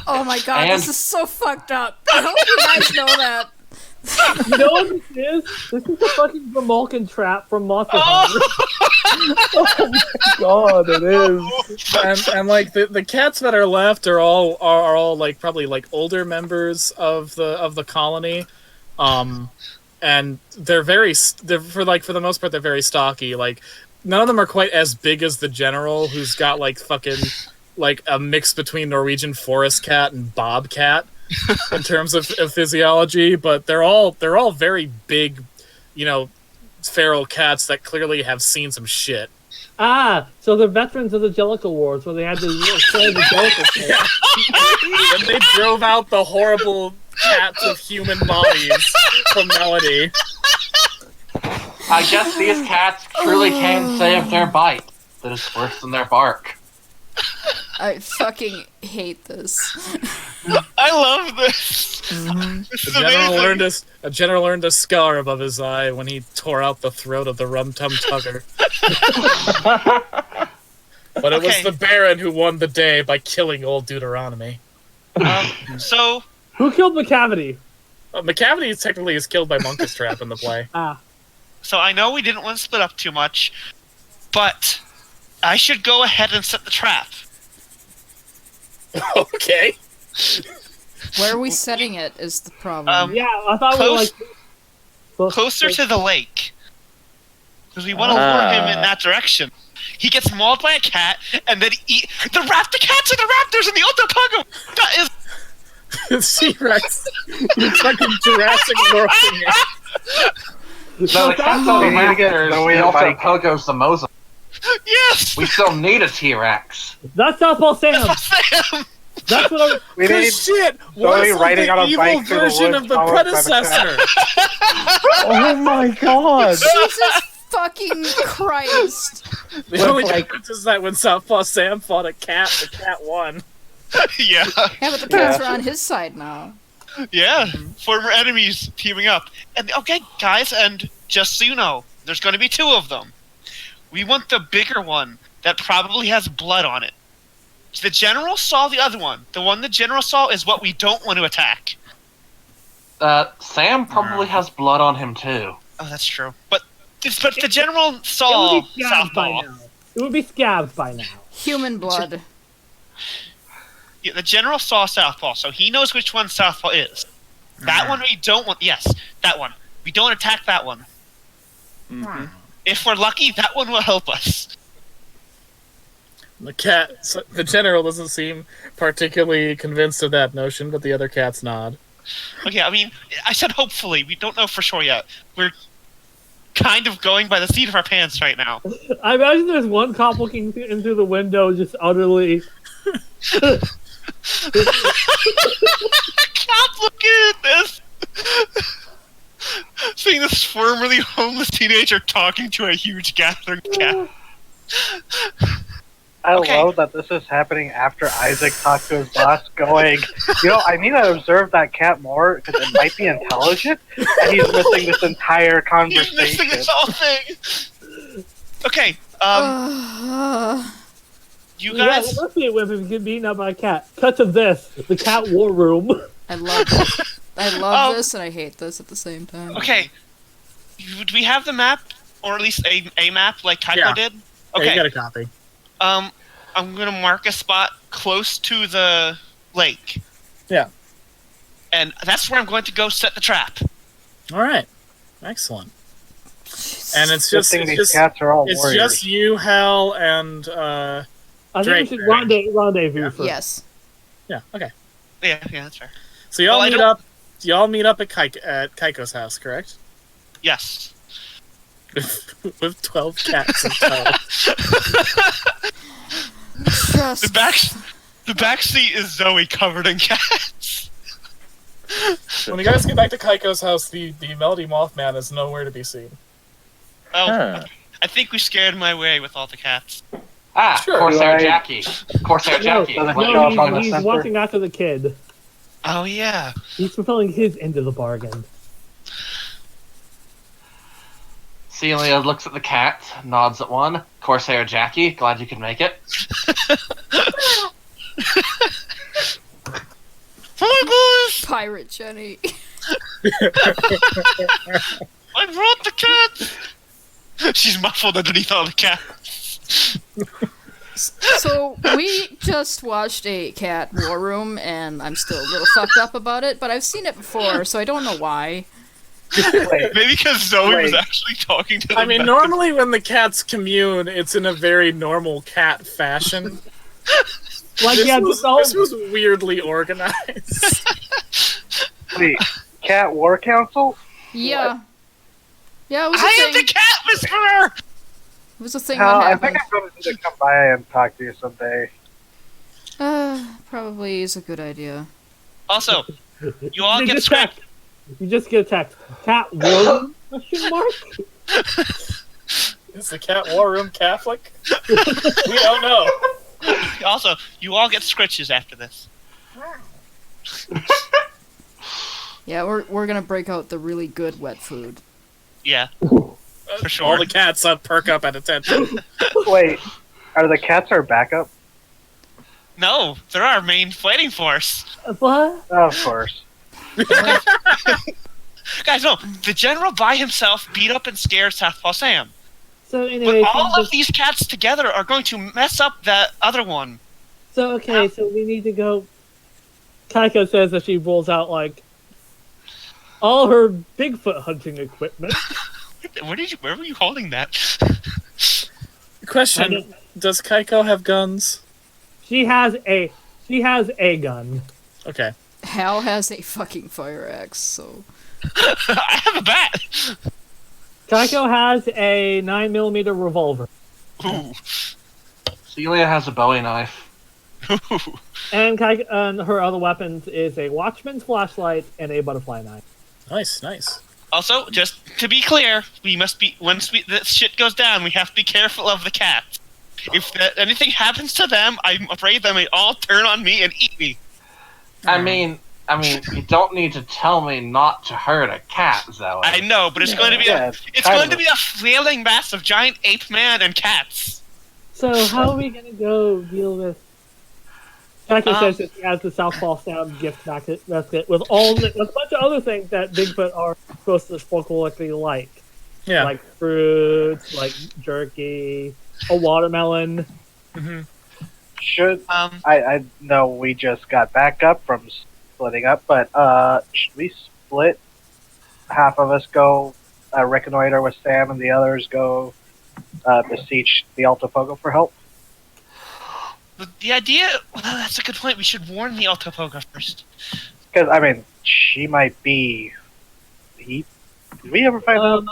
Oh my god, this is so fucked up. I hope you guys know that. You know what this is? This is the fucking Gromulkin trap from Monster Hunter. Oh my god, it is. And the cats that are left are all probably older members of the colony. And they're for the most part they're very stocky. None of them are quite as big as the general, who's got a mix between Norwegian forest cat and bobcat. In terms of physiology, but they're all very big, feral cats that clearly have seen some shit. So they're veterans of the Jellicle Wars, where they had to play the Jellicle. When they drove out the horrible cats with human bodies from Melody. I guess these cats truly can say of their bite that it's worse than their bark. I fucking hate this. I love this. Mm-hmm. This is amazing. A general earned a scar above his eye when he tore out the throat of the rum-tum tugger. But it was the Baron who won the day by killing old Deuteronomy. So Who killed McCavity? McCavity technically is killed by Monkus Trap in the play. So I know we didn't want to split up too much, but I should go ahead and set the trap. Okay. Where are we setting it is the problem. Yeah, I thought we were like closer to the lake, because we want to lure him in that direction. He gets mauled by a cat, and then the cats are the raptors in the Otopago. That is T-Rex. You're fucking Jurassic World. So the cats are the raptors, the Otopago's the Mosa. yes. We still need a T-Rex. That's Southpaw Sam. Sam. That's what I'm. We need Shit! Zoe What's like riding on the a evil bike through the version woods of the followed by the predecessor? Oh my god! Jesus fucking Christ! The only difference is that when Southpaw Sam fought a cat, the cat won. Yeah. Yeah, but the cats are on his side now. Yeah. Former enemies teaming up. And okay, guys, and just so you know, there's going to be two of them. We want the bigger one that probably has blood on it. The general saw the other one. The one the general saw is what we don't want to attack. Sam probably has blood on him too. Oh, that's true. But the general saw Southpaw. It would be scabbed by now. Human blood. Yeah, the general saw Southpaw, so he knows which one Southpaw is. That one we don't want. Yes, that one. We don't attack that one. Mm-hmm. If we're lucky, that one will help us. The general doesn't seem particularly convinced of that notion, but the other cats nod. Okay, I mean, I said hopefully. We don't know for sure yet. We're kind of going by the seat of our pants right now. I imagine there's one cop looking in through the window, just utterly. Cop looking at this. Seeing this formerly homeless teenager talking to a huge gathering cat. I love that this is happening after Isaac talked to his boss, going, I need to observe that cat more because it might be intelligent, and he's missing this entire conversation. He's missing this whole thing. Okay, you guys. Yeah, let's see if we get beaten up by a cat. Cut to this: the cat war room. I love this. I love this and I hate this at the same time. Okay, do we have the map, or at least a map like Tycho did? Okay, Yeah, you got a copy. I'm gonna mark a spot close to the lake. Yeah. And that's where I'm going to go set the trap. All right. Excellent. And it's just these cats are all warriors. just you, Hal, and I Drake, think we should rendezvous first. Yes. yeah. Okay. Yeah, that's fair. So y'all Well, meet up. Y'all meet up at Kaiko's house, correct? Yes. With 12 cats in tow. The back seat is Zoe covered in cats. When you guys get back to Kaiko's house, the Melody Mothman is nowhere to be seen. Oh, I think we scared my way with all the cats. Sure, Corsair Jackie. Corsair Jackie. No, he's watching after the kid. Oh, yeah. He's fulfilling his end of the bargain. Celia looks at the cat, nods at one. Corsair Jackie, glad you could make it. Hi, guys! Pirate Jenny. I brought the cat! She's muffled underneath all the cats. So, we just watched a cat war room, and I'm still a little fucked up about it, but I've seen it before, so I don't know why. Maybe because Zoe was actually talking to them. I mean, normally when the cats commune, it's in a very normal cat fashion. Like, this was weirdly organized. Wait, cat war council? Yeah. What? Yeah, it was a I thing. am the cat whisperer! It was a thing Hal, that I happened. think I'm going to come by and talk to you someday. Probably is a good idea. Also, you all get attacked. You just get attacked. Cat war room? Question mark? Is the cat war room Catholic? We don't know. Also, you all get scritches after this. Yeah, we're gonna break out the really good wet food. Yeah, for sure. All the cats perk up at attention. Wait, are the cats our backup? No, they're our main fighting force. What? Of course. Guys, no, the general by himself beat up and scared Southpaw Sam. So anyway, But all of these cats together are going to mess up that other one. so okay, so we need to go. Kaiko says that she rolls out like all her Bigfoot hunting equipment. Where were you holding that? Question: does Kaiko have guns? She has a gun. Okay. Hal has a fucking fire axe, so... I have a bat. Kaiko has a 9mm revolver. Ooh. Celia has a Bowie knife. Ooh. And her other weapons is a watchman's flashlight and a butterfly knife. Nice. Also, just to be clear, we must be once this shit goes down, we have to be careful of the cats. If anything happens to them, I'm afraid they may all turn on me and eat me. I mean, you don't need to tell me not to hurt a cat, Zoe. I know, but it's going to be a flailing mass of giant ape man and cats. So how are we gonna go deal with? Kaiko says that she has the Southpaw Sound gift basket with a bunch of other things that Bigfoot are supposed to folklorically like. Yeah. Like fruits, like jerky, a watermelon. Mm-hmm. Should I know we just got back up from splitting up, but should we split? Half of us go reconnoiter with Sam, and the others go beseech the Alto Pogo for help. The idea, well, that's a good point. We should warn the Alto Pogo first. Because I mean, she might be. Did we ever find out?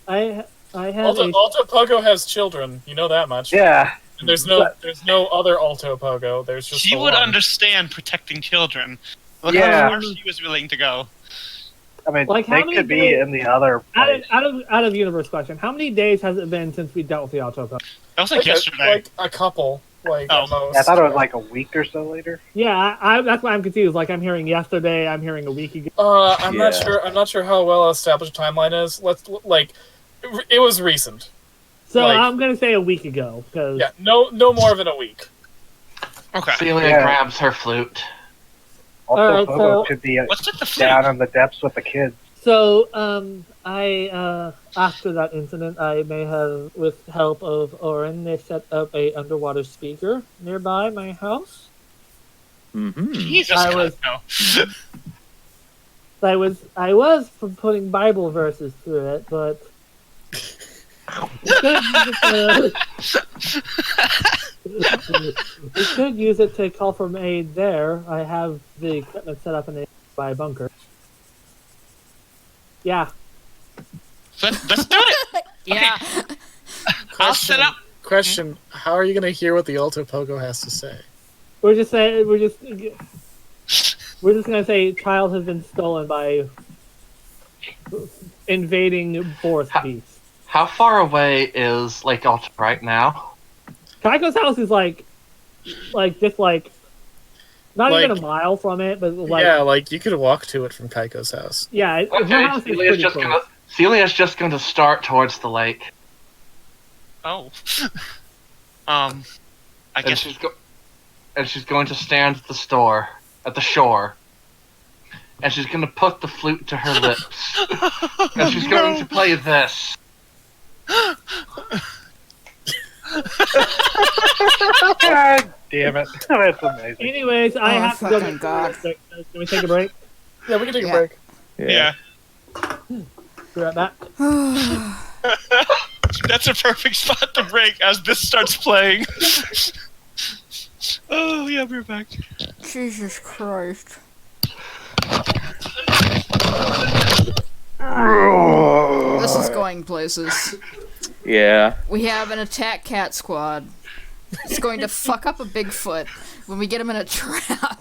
I have Alto Pogo has children. You know that much. Yeah. And there's no other Alto Pogo. There's just She the would one. understand protecting children. Look Yeah. how far she was willing to go. I mean, Like, how they many could be days- in the other place. out of universe question. How many days has it been since we dealt with the Alto Pogo? That was like yesterday. Like a couple. Like Oh. almost. Yeah, I thought it was like a week or so later. Yeah, I that's why I'm confused. Like I'm hearing yesterday, I'm hearing a week ago. I'm not sure. I'm not sure how well established a timeline is. It was recent. So like- I'm gonna say a week ago because Yeah. No more than a week. Okay. Celia Yeah. grabs her flute. Also, Alright, Pogo so- could be What's with the flute? down in the depths with the kids. So, I, after that incident, I may have, with help of Oren, they set up a underwater speaker nearby my house. Mm-hmm. Jesus I Christ, no. I was putting Bible verses through it, but we could use it to call for aid there. I have the equipment set up in a nearby bunker. Yeah. Let's do it. Yeah. I'll set up. Question: how are you going to hear what the Alto Pogo has to say? We're just gonna say child has been stolen by invading forest beasts. How far away is Lake Alta right now? Kaiko's house is like not Like- even a mile from it, but like Yeah, like you could walk to it from Kaiko's house. yeah, her Okay, house is Celia's pretty just close. Celia's just going to start towards the lake, Oh. I and guess. she's going to stand at the shore, and she's going to put the flute to her lips, and she's going to play this. God damn it. That's amazing. Anyways, I Oh, have to go. fucking God. Can we take a break? Yeah, we can take Yeah. a break. Yeah. Be right back. That's a perfect spot to break as this starts playing. Oh, yeah, we're back. Jesus Christ. This is going places. Yeah. We have an attack cat squad. It's going to fuck up a Bigfoot when we get him in a trap.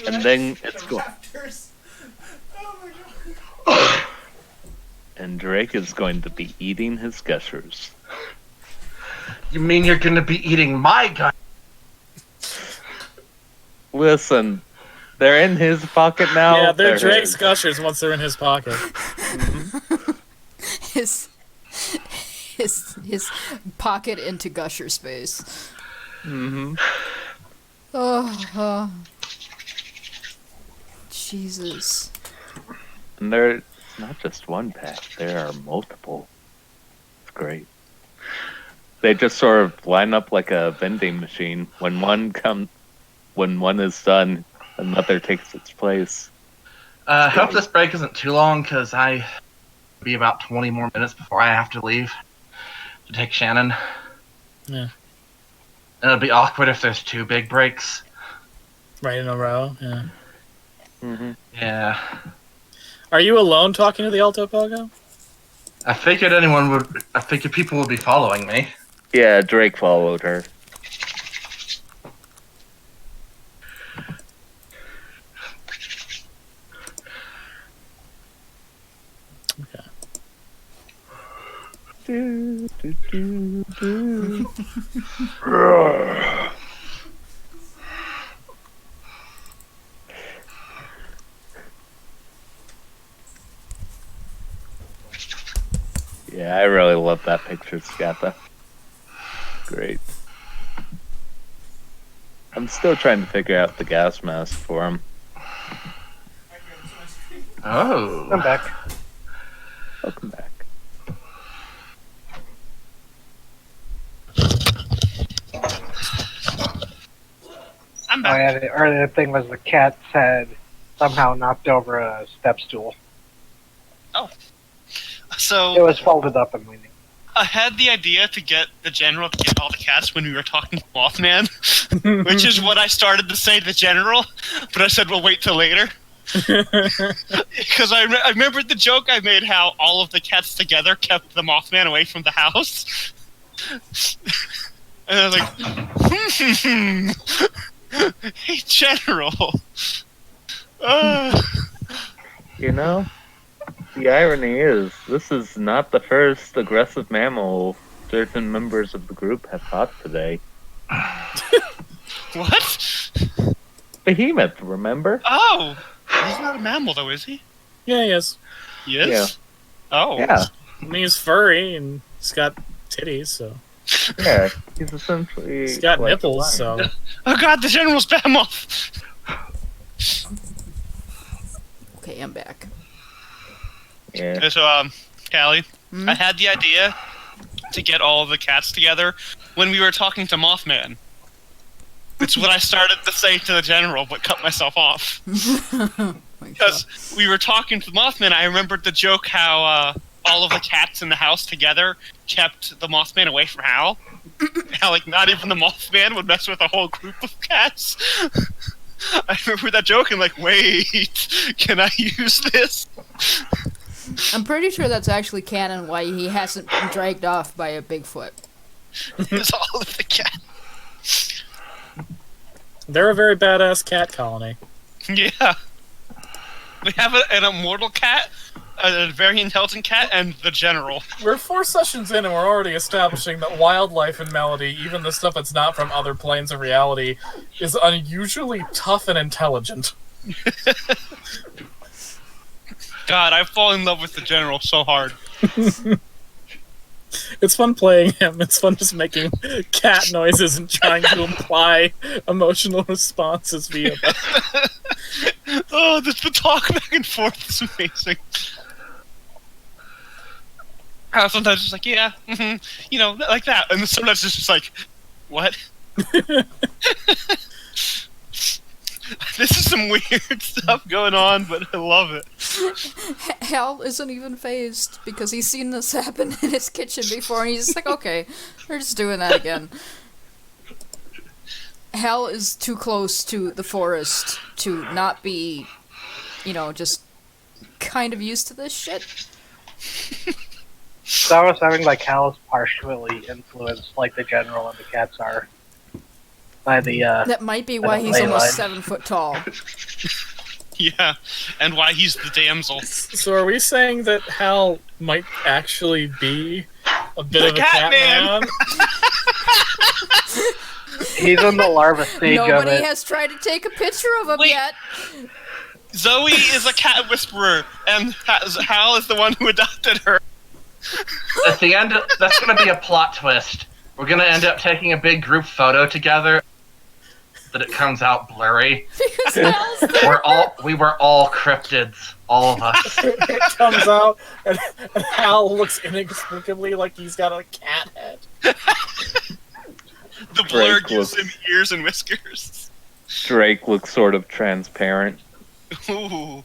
And then it's going. And Drake is going to be eating his gushers. You mean you're going to be eating my gun? Listen, They're in his pocket now. Yeah, they're Drake's his. gushers once they're in his pocket. his pocket into gusher space. Mm-hmm. Oh, Jesus. And there's not just one pack, there are multiple. It's great. They just sort of line up like a vending machine. When one is done, another takes its place. Hope this break isn't too long, because I be about 20 more minutes before I have to leave to take Shannon. Yeah. And it'll be awkward if there's 2 big breaks. Right in a row, yeah. Mm-hmm. Yeah. Are you alone talking to the Alto Pogo? I figured people would be following me. Yeah, Drake followed her. Okay. Yeah, I really love that picture, Scatha. Great. I'm still trying to figure out the gas mask for him. Oh. I'm back. Welcome back. I'm Oh back. yeah, the earlier thing was the cat's head somehow knocked over a step stool. So It was folded up and leaning. I had the idea to get the general to get all the cats when we were talking to Mothman, which is what I started to say to the general, but I said we'll wait till later. Because I remembered the joke I made how all of the cats together kept the Mothman away from the house. And I was like, hey, General. You know, the irony is, this is not the first aggressive mammal certain members of the group have fought today. What? Behemoth, remember? Oh, he's not a mammal though, is he? Yeah, he is. He is? Yeah. Oh. Yeah, I mean, he's furry and he's got titties, so. yeah, he's essentially... He's got like nipples, a lion. so. Oh god, the General's Mammoth! Okay, I'm back. Yeah. Okay, so, Callie, Hmm? I had the idea to get all the cats together when we were talking to Mothman. It's what I started to say to the General, but cut myself off. Because we were talking to Mothman, I remembered the joke how all of the cats in the house together kept the Mothman away from Hal. How, like, not even the Mothman would mess with a whole group of cats. I remember that joke and like, wait, can I use this? I'm pretty sure that's actually canon why he hasn't been dragged off by a Bigfoot. It's all of the cats. They're a very badass cat colony. Yeah. We have an immortal cat, a very intelligent cat, and the General. We're 4 sessions in and we're already establishing that wildlife in Melody, even the stuff that's not from other planes of reality, is unusually tough and intelligent. God, I fall in love with the General so hard. It's fun playing him. It's fun just making cat noises and trying to imply emotional responses via that. Oh, the talk back and forth is amazing. Sometimes it's like, yeah, you know, like that. And then sometimes it's just like, what? This is some weird stuff going on, but I love it. Hal isn't even phased because he's seen this happen in his kitchen before, and he's just like, okay, we're just doing that again. Hal is too close to the forest to not be, you know, just kind of used to this shit. So I was having like Hal's partially influenced, like the General and the cats are, by the That might be why he's ley almost line. 7 foot tall. Yeah, and why he's the damsel. So are we saying that Hal might actually be a bit The of a cat cat man? man? He's in the larva stage of Nobody it. has tried to take a picture of him Wait. yet. Zoe is a cat whisperer, and Hal is the one who adopted her. At the end, that's going to be a plot twist. We're going to end up taking a big group photo together, but it comes out blurry. Because Hal's there. We were all cryptids, all of us. It comes out, and Hal looks inexplicably like he's got a cat head. The blur Drake gives looks- him ears and whiskers. Drake looks sort of transparent. Ooh.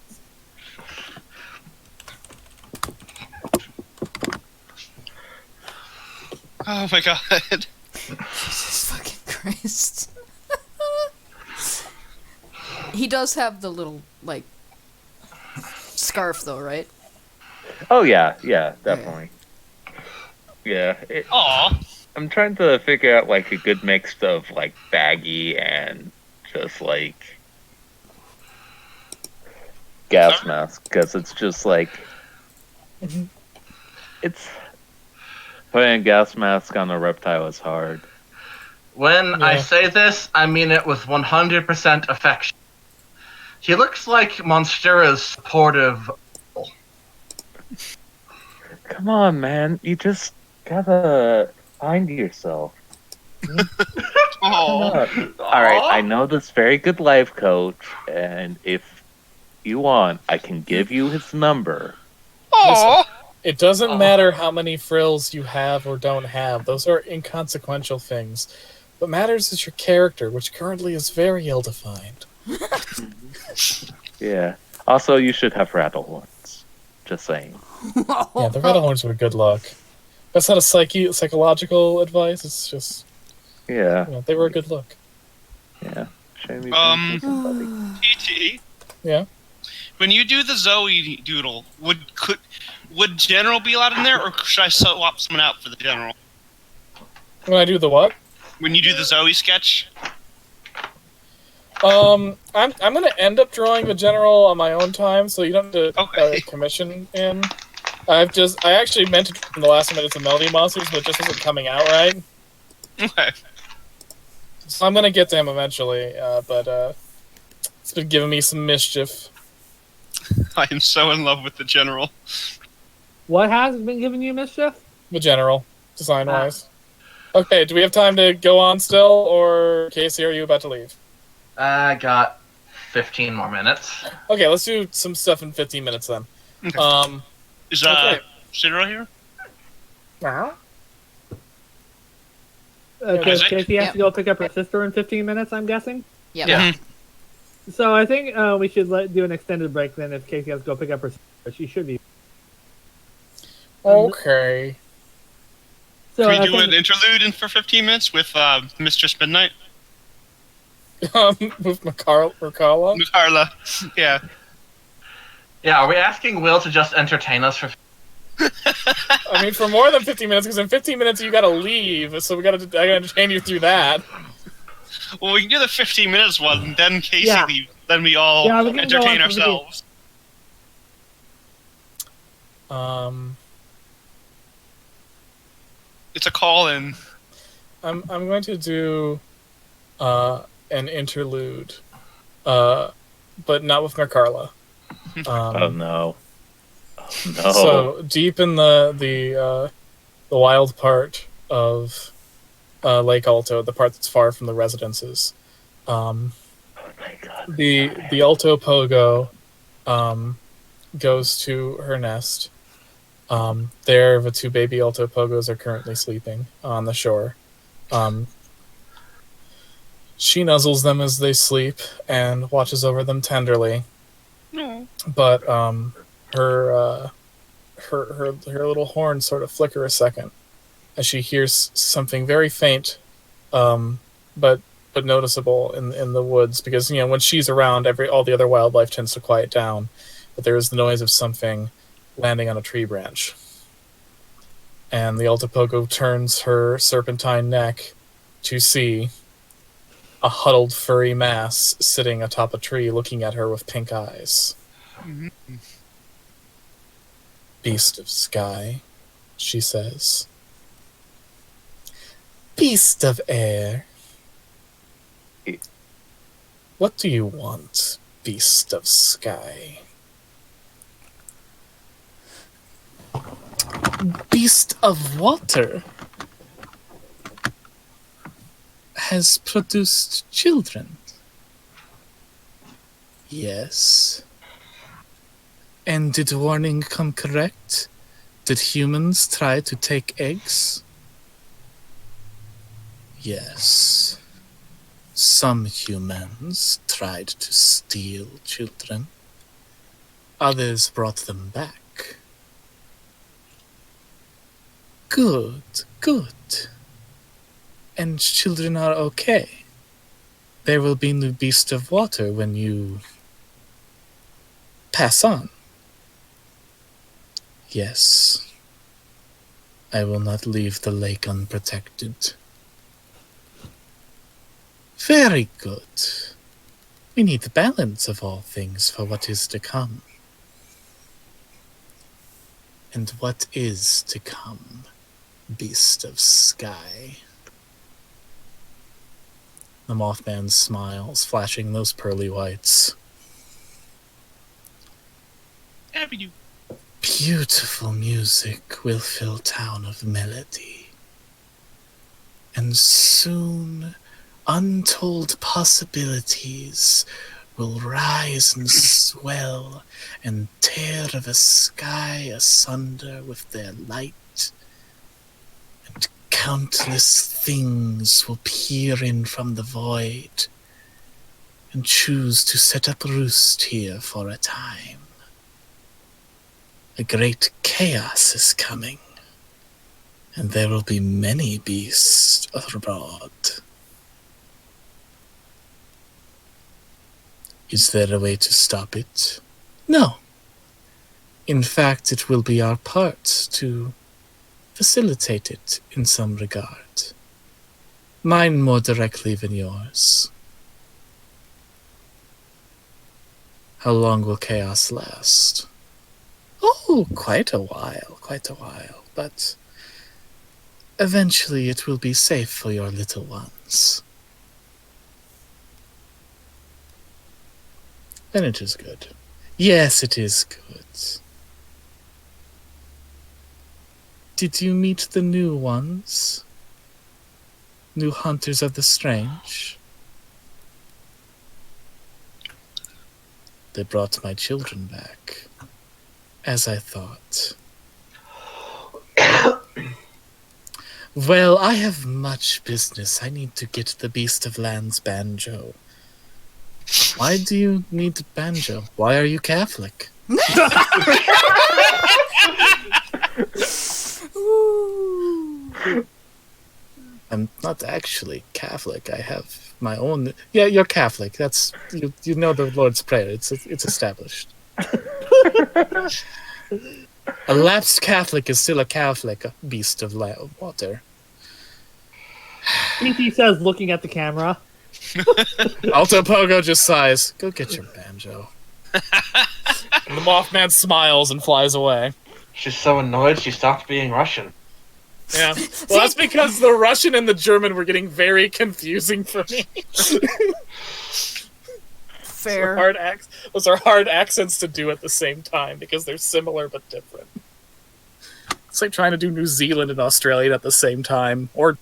Oh my god. Jesus fucking Christ. He does have the little, like, scarf, though, right? Oh yeah, definitely. Yeah, Aw. I'm trying to figure out like a good mix of like baggy and just like gas mask, because it's just like it's putting a gas mask on a reptile is hard. When I Yeah. say this, I mean it with 100% affection. He looks like Monstera's supportive. Come on, man, you just gotta find yourself. Aw. Alright, I know this very good life coach, and if you want, I can give you his number. Aw. It doesn't matter how many frills you have or don't have. Those are inconsequential things. What matters is your character, which currently is very ill-defined. Yeah. Also, you should have rattle horns. Just saying. Yeah, the Rattlehorns were good luck. That's not a psychological advice. It's just, Yeah, they were a good look. yeah. Shame you didn't do somebody. PT. Yeah. When you do the Zoe doodle, would General be allowed in there, or should I swap someone out for the General? When I do the what? When you do the Zoe sketch? I'm gonna end up drawing the general on my own time, so you don't have to Okay. commission in. I actually meant it from the last minutes of Melody Monsters, but it just isn't coming out right. Okay. So I'm gonna get to him eventually, but it's been giving me some mischief. I am so in love with the General. What has been giving you mischief? The general, design-wise. Okay, do we have time to go on still, or Casey, are you about to leave? I got 15 more minutes. Okay, let's do some stuff in 15 minutes then. Okay. Is okay. Shidro here? Wow. Because Isaac? Casey has Yep. to go pick up her sister in 15 minutes, I'm guessing. Yep. Yeah. So I think we should do an extended break then if Casey has to go pick up her sister. She should be. Okay. So Can I we do think- an interlude for 15 minutes with Mistress Midnight? With Makala? Carla. Yeah. Yeah, are we asking Will to just entertain us for... I mean, for more than 15 minutes, because in 15 minutes you gotta leave, so I gotta entertain you through that. Well, we can do the 15 minutes one, and then Casey Yeah. leaves. Then we all Yeah, we can go entertain on for the- ourselves. It's a call-in. I'm going to do an interlude, but not with Makarla. Oh no. Oh no. So deep in the wild part of Lake Alto, the part that's far from the residences, Oh my god. the Alto Pogo goes to her nest. There, the two baby Alto Pogos are currently sleeping on the shore. She nuzzles them as they sleep and watches over them tenderly. No. But her little horns sort of flicker a second as she hears something very faint, but noticeable in the woods, because when she's around, all the other wildlife tends to quiet down. But there is the noise of something landing on a tree branch, and the Altapogo turns her serpentine neck to see a huddled furry mass sitting atop a tree looking at her with pink eyes. Mhm. Beast of sky, she says. Beast of air, What do you want, beast of sky? Beast of water has produced children. Yes. And did warning come correct? Did humans try to take eggs? Yes. Some humans tried to steal children. Others brought them back. Good, good. And children are okay. There will be no beast of water when you pass on. Yes. I will not leave the lake unprotected. Very good. We need the balance of all things for what is to come. And what is to come, beast of sky? The Mothman smiles, flashing those pearly whites. Avenue. Beautiful music will fill town of melody. And soon, untold possibilities will rise and swell and tear the sky asunder with their light. And countless things will peer in from the void and choose to set up roost here for a time. A great chaos is coming, and there will be many beasts abroad. Is there a way to stop it? No. In fact, it will be our part to facilitate it in some regard. Mine more directly than yours. How long will chaos last? Oh, quite a while, but eventually it will be safe for your little ones. Then it is good. Yes, it is good. Did you meet the new ones? New hunters of the strange? They brought my children back, as I thought. Well, I have much business. I need to get the Beast of Land's banjo. Why do you need the banjo? Why are you Catholic? I'm not actually Catholic. I have my own. Yeah, you're Catholic. That's you know the Lord's Prayer. It's established. A lapsed Catholic is still a Catholic, a beast of water. PT says, looking at the camera. Alto Pogo just sighs. Go get your banjo. And the Mothman smiles and flies away. She's so annoyed she stopped being Russian. Yeah. Well, that's because the Russian and the German were getting very confusing for me. Fair. Those are hard accents to do at the same time because they're similar but different. It's like trying to do New Zealand and Australian at the same time, or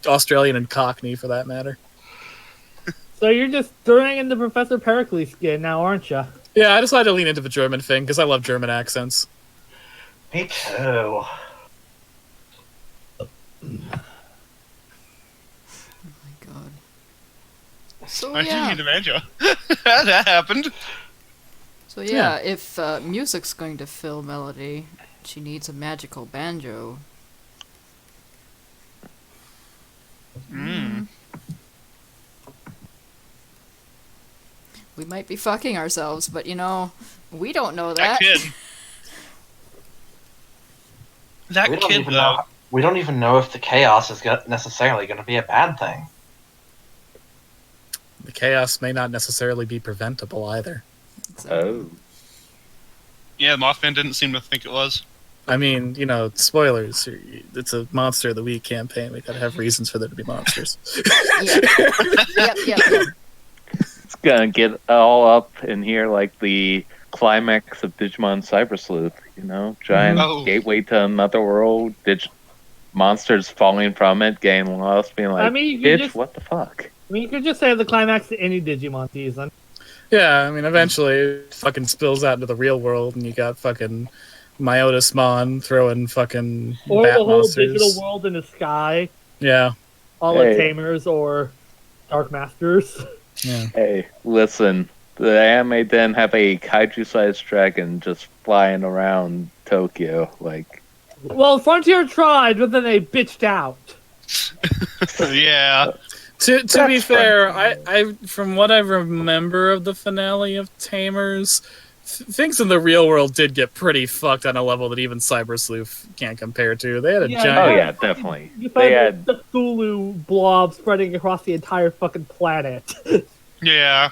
Australian and Cockney for that matter. So you're just throwing in the Professor Pericles skin now, aren't you? Yeah, I decided to lean into the German thing because I love German accents. Me too. Oh my god. So I didn't yeah. need the banjo. That happened. So yeah, if music's going to fill melody, she needs a magical banjo. We might be fucking ourselves, but you know, we don't know that. That We don't kid, even though. know. We don't even know if the chaos is necessarily going to be a bad thing. The chaos may not necessarily be preventable either. Oh. Yeah, the Mothman didn't seem to think it was. I mean, you know, spoilers. It's a Monster of the Week campaign. We gotta have reasons for there to be monsters. Yep. gonna get all up in here like the climax of Digimon Cyber Sleuth, giant Oh. gateway to another world, monsters falling from it, getting lost, being like, I mean, you bitch, just- what the fuck? I mean, you could just say the climax to any Digimon season. Yeah, I mean, eventually it fucking spills out into the real world, and you got fucking Myotismon throwing fucking Or bat the whole monsters. digital world in the sky, Yeah, all Hey. like Tamers or Dark Masters. yeah. Hey, listen, the anime didn't have a kaiju-sized dragon just flying around Tokyo, like... Well, Frontier tried, but then they bitched out. Yeah. To be That's fair, I from what I remember of the finale of Tamers, things in the real world did get pretty fucked on a level that even Cyber Sleuth can't compare to. They had a Yeah, giant. Oh yeah. yeah, definitely. You They found had... the Cthulhu blob spreading across the entire fucking planet. Yeah.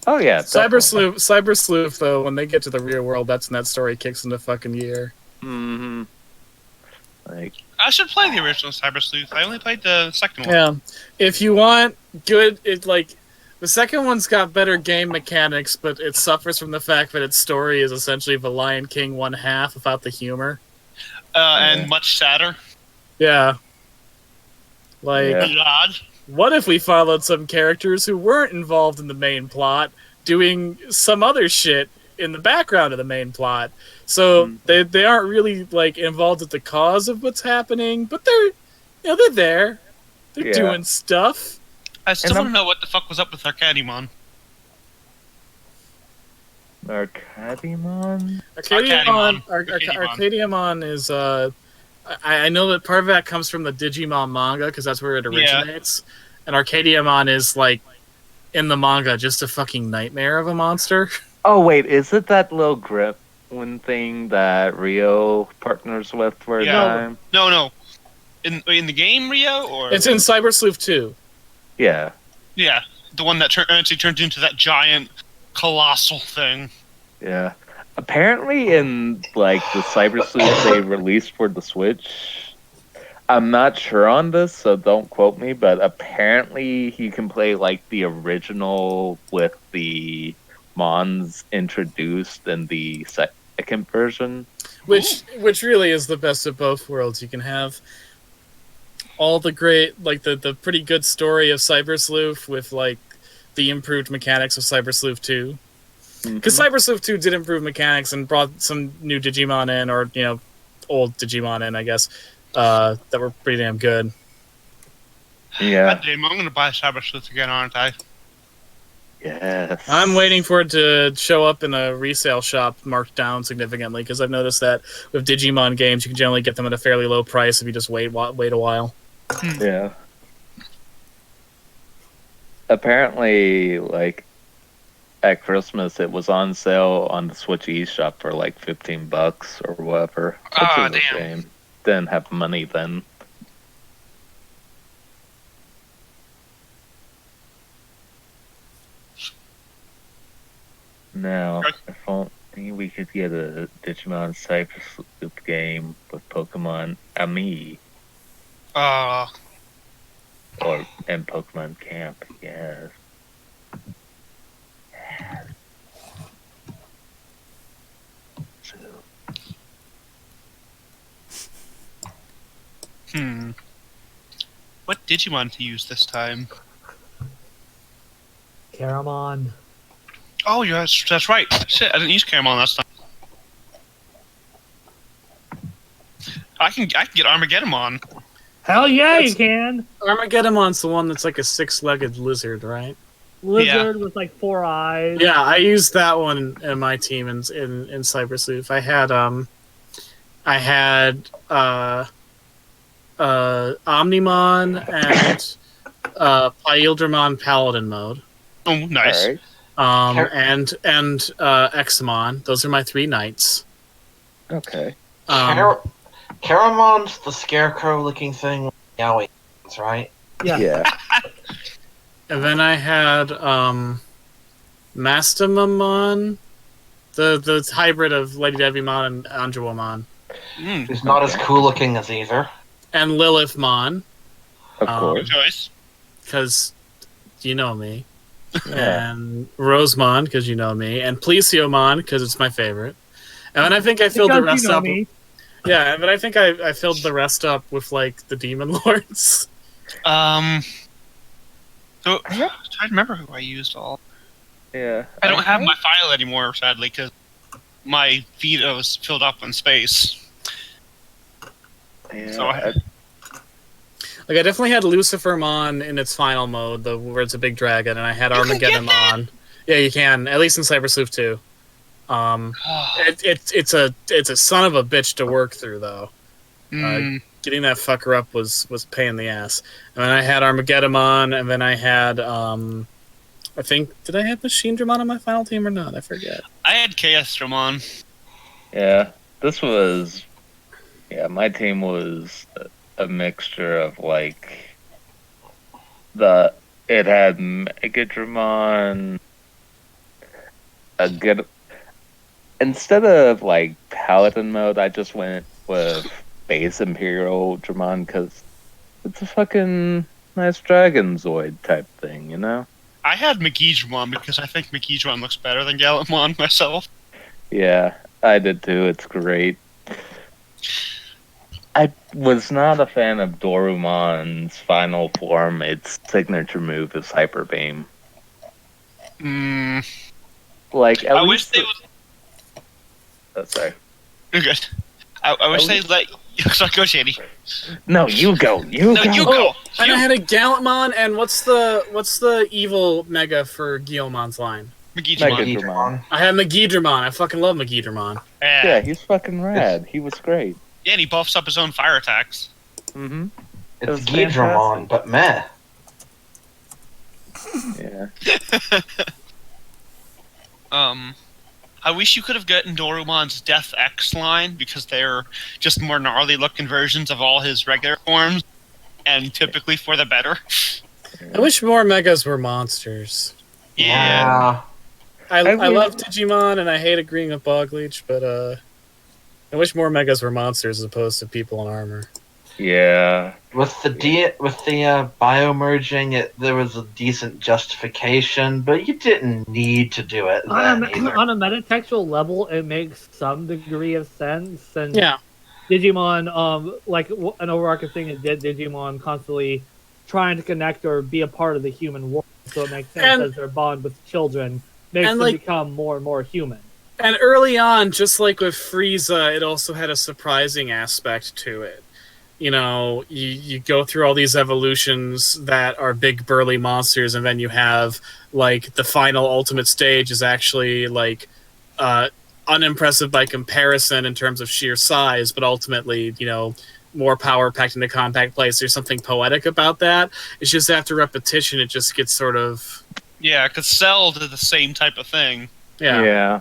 Oh yeah, definitely. Cyber Sleuth, though, when they get to the real world, that's when that story kicks into fucking gear. Mm-hmm. Like, I should play the original Cyber Sleuth. I only played the second one. Yeah, if you want good, the second one's got better game mechanics, but it suffers from the fact that its story is essentially the Lion King 1/2 without the humor. And much sadder. Yeah, like. Yeah. God. What if we followed some characters who weren't involved in the main plot doing some other shit in the background of the main plot? So they aren't really like involved with the cause of what's happening, but they're there. They're doing stuff. I still want to know what the fuck was up with Arcadimon. Arcadimon? Arcadiamon is I know that part of that comes from the Digimon manga because that's where it originates. And Arcadiamon is like in the manga just a fucking nightmare of a monster. Oh wait, is it that little gremlin thing that Rio partners with for a time? No. In the game, Rio? Or It's in Cyber Sleuth 2. Yeah. Yeah, the one that actually turns into that giant, colossal thing. Yeah. Apparently in like the Cyber Sleuth they released for the Switch, I'm not sure on this, so don't quote me, but apparently you can play like the original with the Mons introduced in the second version. Which really is the best of both worlds. You can have all the great, like the pretty good story of Cyber Sleuth with like the improved mechanics of Cyber Sleuth 2. Because Cyber Sleuth 2 did improve mechanics and brought some new Digimon in, or old Digimon in, I guess, that were pretty damn good. Yeah. God damn, I'm gonna buy Cyber Sleuth again, aren't I? Yes. I'm waiting for it to show up in a resale shop marked down significantly, because I've noticed that with Digimon games, you can generally get them at a fairly low price if you just wait a while. Yeah. Apparently, like, at Christmas, it was on sale on the Switch eShop for like $15 or whatever. Which is a shame. Didn't have money then. Now, if only we could get a Digimon Cyber Sleuth game with Pokemon Ami. And Pokemon Camp, yes. What Digimon to use this time? Caramon. Oh, yeah, that's right. Shit, I didn't use Caramon last time. I can get Armageddon. Hell yeah, you can! Armageddon's the one that's like a 6-legged lizard, right? Lizard with like 4 eyes. Yeah, I used that one in my team in Cyber Sleuth. I had Omnimon and Pyildramon Paladin mode. Oh, nice. Right. And Examon. Those are my 3 knights. Okay. Caramon's the scarecrow-looking thing with meowy hands, right? Yeah. And then I had Mastamamon, the hybrid of Lady Devimon and Anjuamon. Who's not as cool-looking as either. And Lilithmon. Of course. Good choice. Because you know me. and Rosemon, because you know me, and Plesiomon, because it's my favorite. And then I think I filled the rest up. Yeah, but I think I filled the rest up with, like, the Demon Lords. So, I'm trying to remember who I used all. Yeah. I don't have my file anymore, sadly, because my Vita was filled up in space. Yeah, So Like, I definitely had Lucifermon in its final mode, where it's a big dragon, and I had Armageddonmon. Yeah, you can, at least in Cyber Sleuth 2. It's a son of a bitch to work through, though. Getting that fucker up was a pain in the ass. And then I had Armageddonmon, and then I had I think, did I have Machine Dramon on my final team or not? I forget. I had Chaos Dramon. Yeah, this was. Yeah, my team was a mixture of, like, it had Mega Dramon, a good. Instead of, like, Paladin mode, I just went with Base Imperial Dramon because it's a fucking nice Dragonzoid type thing, you know? I had Megidramon because I think Megidramon looks better than Gallantmon myself. Yeah, I did too. It's great. I was not a fan of Dorumon's final form. Its signature move is Hyper Beam. Like, I wish they would. Oh, sorry. You're good. I wish they let. So go, Shady. No, you go. You go. Go. And I had a Gallantmon, and what's the evil mega for Guillaumon's line? Megidramon. I had Megidramon. I fucking love Megidramon. Yeah, he's fucking rad. He was great. Yeah, and he buffs up his own fire attacks. Mm-hmm. It's Ghidramon, but meh. Yeah. I wish you could have gotten Dorumon's Death X line because they're just more gnarly looking versions of all his regular forms, and typically for the better. I wish more megas were monsters. Yeah. I love Digimon and I hate agreeing with Bogleach, but I wish more megas were monsters as opposed to people in armor. Yeah. With the bio-merging, there was a decent justification, but you didn't need to do it On a metatextual level, it makes some degree of sense. And yeah. Digimon, like an overarching thing is Digimon constantly trying to connect or be a part of the human world, so it makes sense as their bond with children makes them become more and more human. And early on, just like with Frieza, it also had a surprising aspect to it. You know, you go through all these evolutions that are big burly monsters, and then you have, like, the final ultimate stage is actually, like, unimpressive by comparison in terms of sheer size, but ultimately, you know, more power packed into compact place. There's something poetic about that. It's just after repetition, it just gets sort of... Yeah, because Cell did the same type of thing. Yeah.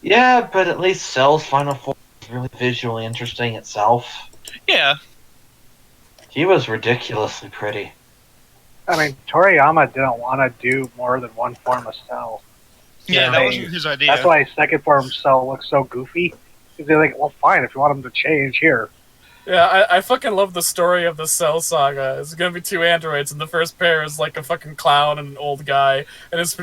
Yeah, but at least Cell's final form is really visually interesting itself. Yeah. He was ridiculously pretty. I mean, Toriyama didn't want to do more than one form of Cell. Yeah, that wasn't his idea. That's why second form Cell looks so goofy. Because they're like, well, fine, if you want him to change, here. Yeah, I fucking love the story of the Cell saga. It's gonna be two androids, and the first pair is like a fucking clown and an old guy, and his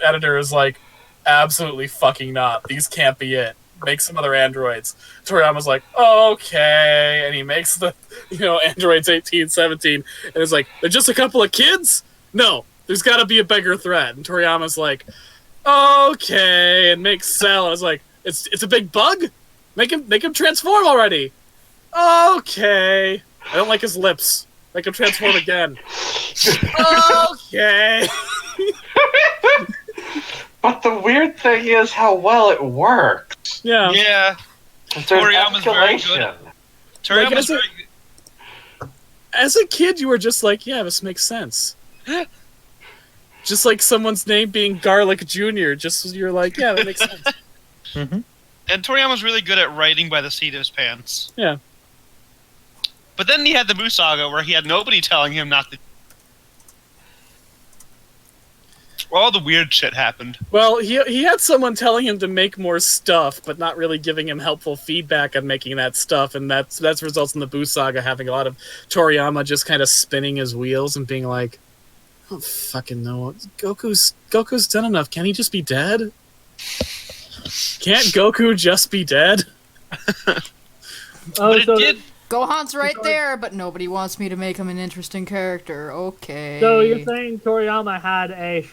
editor is like, absolutely fucking not. These can't be it. Make some other androids. Toriyama's like, okay, and he makes the, androids 18, 17, and it's like, they're just a couple of kids? No, there's got to be a bigger threat. And Toriyama's like, okay, and makes Cell. I was like, it's a big bug. Make him transform already. Okay, I don't like his lips. Make him transform again. Okay. But the weird thing is how well it works. Yeah. Yeah. Toriyama's very good. Toriyama's very good. As a kid, you were just like, yeah, this makes sense. Just like someone's name being Garlic Jr. Just you're like, yeah, that makes sense. Mm-hmm. And Toriyama's really good at writing by the seat of his pants. Yeah. But then he had the Buu Saga where he had nobody telling him not to. All the weird shit happened. Well, he had someone telling him to make more stuff, but not really giving him helpful feedback on making that stuff, and that's results in the Buu Saga having a lot of Toriyama just kind of spinning his wheels and being like, don't fucking know. Goku's done enough. Can he just be dead? Can't Goku just be dead? But it did. Gohan's right there, but nobody wants me to make him an interesting character. Okay. So you're saying Toriyama had a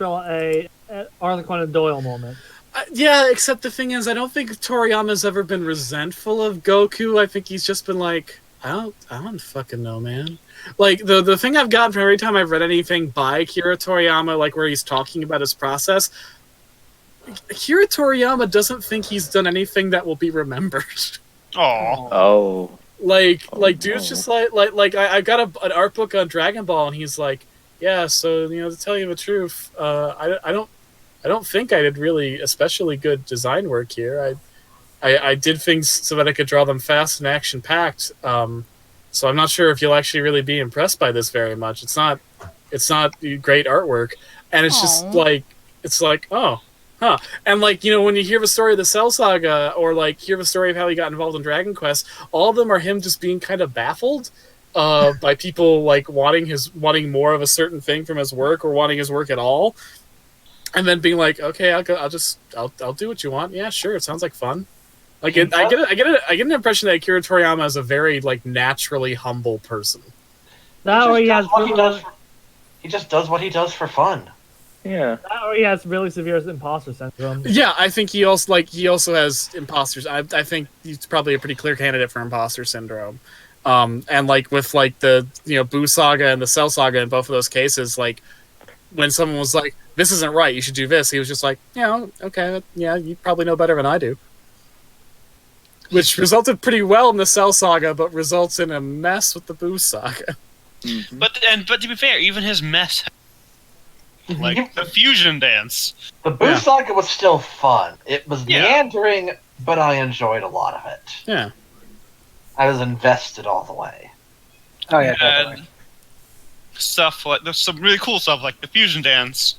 Arthur Conan Doyle moment? Yeah, except the thing is, I don't think Toriyama's ever been resentful of Goku. I think he's just been like, I don't fucking know, man. Like, the thing I've gotten from every time I've read anything by Akira Toriyama, like where he's talking about his process, Akira Toriyama doesn't think he's done anything that will be remembered. Aw. Oh. Dude's just like I got an art book on Dragon Ball, and he's like, yeah, so, to tell you the truth, I don't think I did really especially good design work here. I did things so that I could draw them fast and action-packed, so I'm not sure if you'll actually really be impressed by this very much. It's not great artwork, and it's just oh, huh. And when you hear the story of the Cell Saga, or hear the story of how he got involved in Dragon Quest, all of them are him just being kind of baffled by people wanting more of a certain thing from his work, or wanting his work at all, and then being like, okay, I'll do what you want. Yeah, sure, it sounds like fun. I get an impression that Akira Toriyama is a very naturally humble person. He just does what he does for fun. Yeah. Or he has really severe imposter syndrome. Yeah, I think he also has imposters. I think he's probably a pretty clear candidate for imposter syndrome. And with the Buu Saga and the Cell Saga in both of those cases, when someone was like, "This isn't right, you should do this," he was just like, "Yeah, okay, yeah, you probably know better than I do." Which resulted pretty well in the Cell Saga, but results in a mess with the Buu Saga. Mm-hmm. But to be fair, even his mess, the fusion dance. The Buu Saga was still fun. It was meandering, but I enjoyed a lot of it. Yeah. I was invested all the way. Oh yeah, definitely. Stuff there's some really cool stuff like the fusion dance,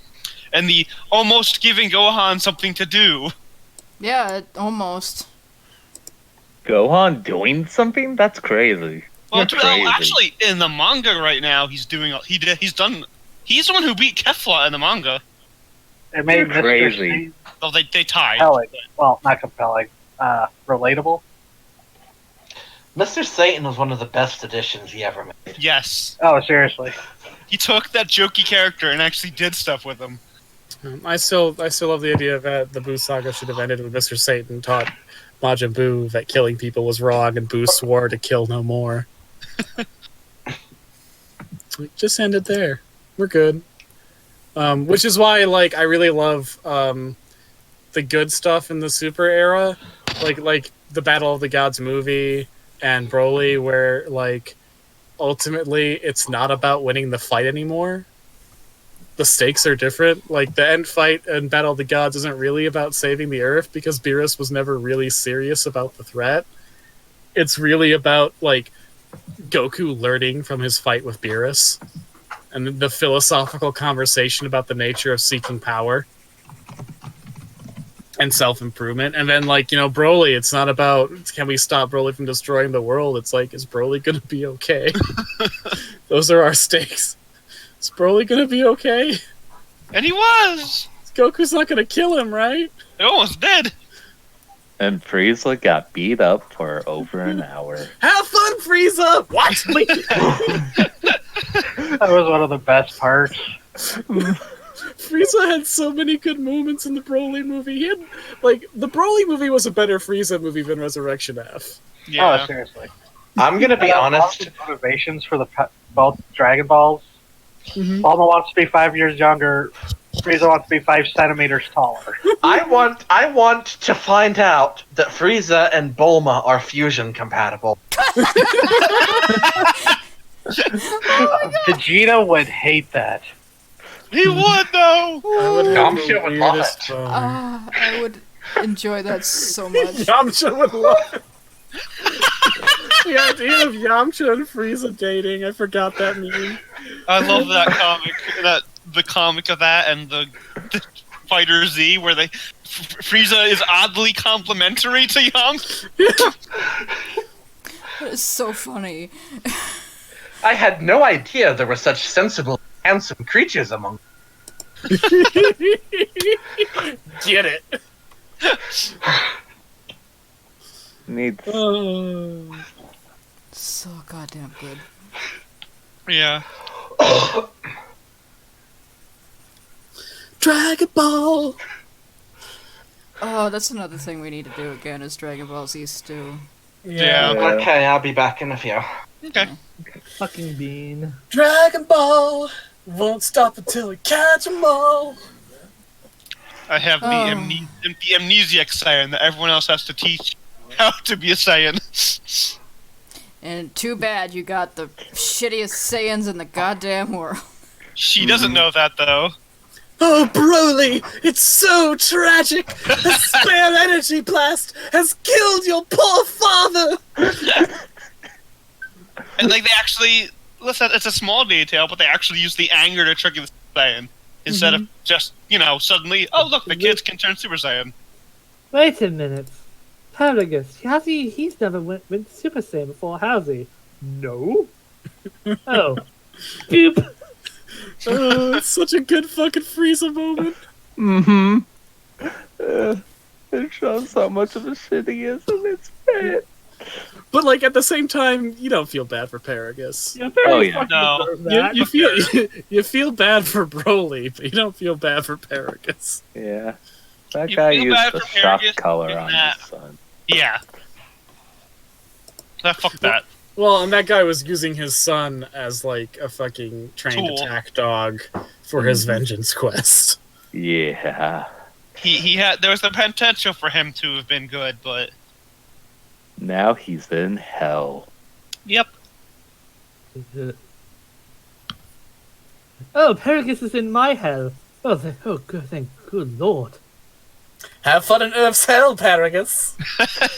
and the almost giving Gohan something to do. Yeah, almost. Gohan doing something? That's crazy. Well, That's crazy. actually, in the manga right now, he's doing. He's the one who beat Kefla in the manga. It made Mr. crazy. Satan Well, they tied. compelling. Well, not compelling. Relatable. Mr. Satan was one of the best additions he ever made. Yes, Oh, seriously. he took that jokey character and actually did stuff with him. I still love the idea that the Buu Saga should have ended with Mr. Satan taught Majin Buu that killing people was wrong, and Buu swore to kill no more. Just end it there. We're good. Which is why, I really love the good stuff in the Super era, like the Battle of the Gods movie and Broly, where ultimately it's not about winning the fight anymore. The stakes are different. The end fight in Battle of the Gods isn't really about saving the Earth, because Beerus was never really serious about the threat. It's really about Goku learning from his fight with Beerus, and the philosophical conversation about the nature of seeking power and self-improvement. And then Broly, it's not about can we stop Broly from destroying the world, it's is Broly gonna be okay? Those are our stakes. Is Broly gonna be okay? And he was! Goku's not gonna kill him, right? He almost did! And Frieza got beat up for over an hour. Have fun, Frieza! What? That was one of the best parts. Frieza had so many good moments in the Broly movie. He had, the Broly movie was a better Frieza movie than Resurrection F. Yeah. Oh, seriously. I'm gonna be honest. The motivations for both Dragon Balls. Mm-hmm. Bulma wants to be 5 years younger. Frieza wants to be 5 centimeters taller. I want to find out that Frieza and Bulma are fusion compatible. Vegeta would hate that. He would, though! I would have Yamcha the would love weirdest it. boner. I would enjoy that so much. Yamcha would love it. The idea of Yamcha and Frieza dating, I forgot that meme. I love that comic. The comic of that and the Fighter Z, where Frieza is oddly complimentary to Yamcha. That is so funny. I had no idea there were such sensible handsome creatures among Get it. Needs So goddamn good. Yeah. Dragon Ball. Oh, that's another thing we need to do again is Dragon Ball Z stew. Yeah. Okay, I'll be back in a few. Okay. Fucking bean. Dragon Ball won't stop until we catch 'em all. I have the amnesiac Saiyan that everyone else has to teach how to be a Saiyan. And too bad you got the shittiest Saiyans in the goddamn world. She doesn't know that, though. Oh, Broly, it's so tragic. A spare energy blast has killed your poor father. And like they actually, listen, it's a small detail, but they actually use the anger to trigger the Saiyan instead of just, suddenly, oh look, the kids can turn Super Saiyan. Wait a minute. Paragus, he's never went Super Saiyan before, has he? No. Oh. Boop. Oh, it's such a good fucking Frieza moment. It shows how much of a shit he is, and it's bad. But like at the same time, you don't feel bad for Paragus. Yeah, Oh, yeah. No. You feel bad for Broly, but you don't feel bad for Paragus. Yeah. That You guy feel used bad the for shock Paragus color in on that- his son. Yeah. Fuck that. Well, and that guy was using his son as like a fucking trained Tool. attack dog for his vengeance quest. Yeah. There was the potential for him to have been good, but Now he's in hell. yep. Oh, Paragus is in my hell. Oh, good, good lord. Have fun in Earth's hell, Paragus.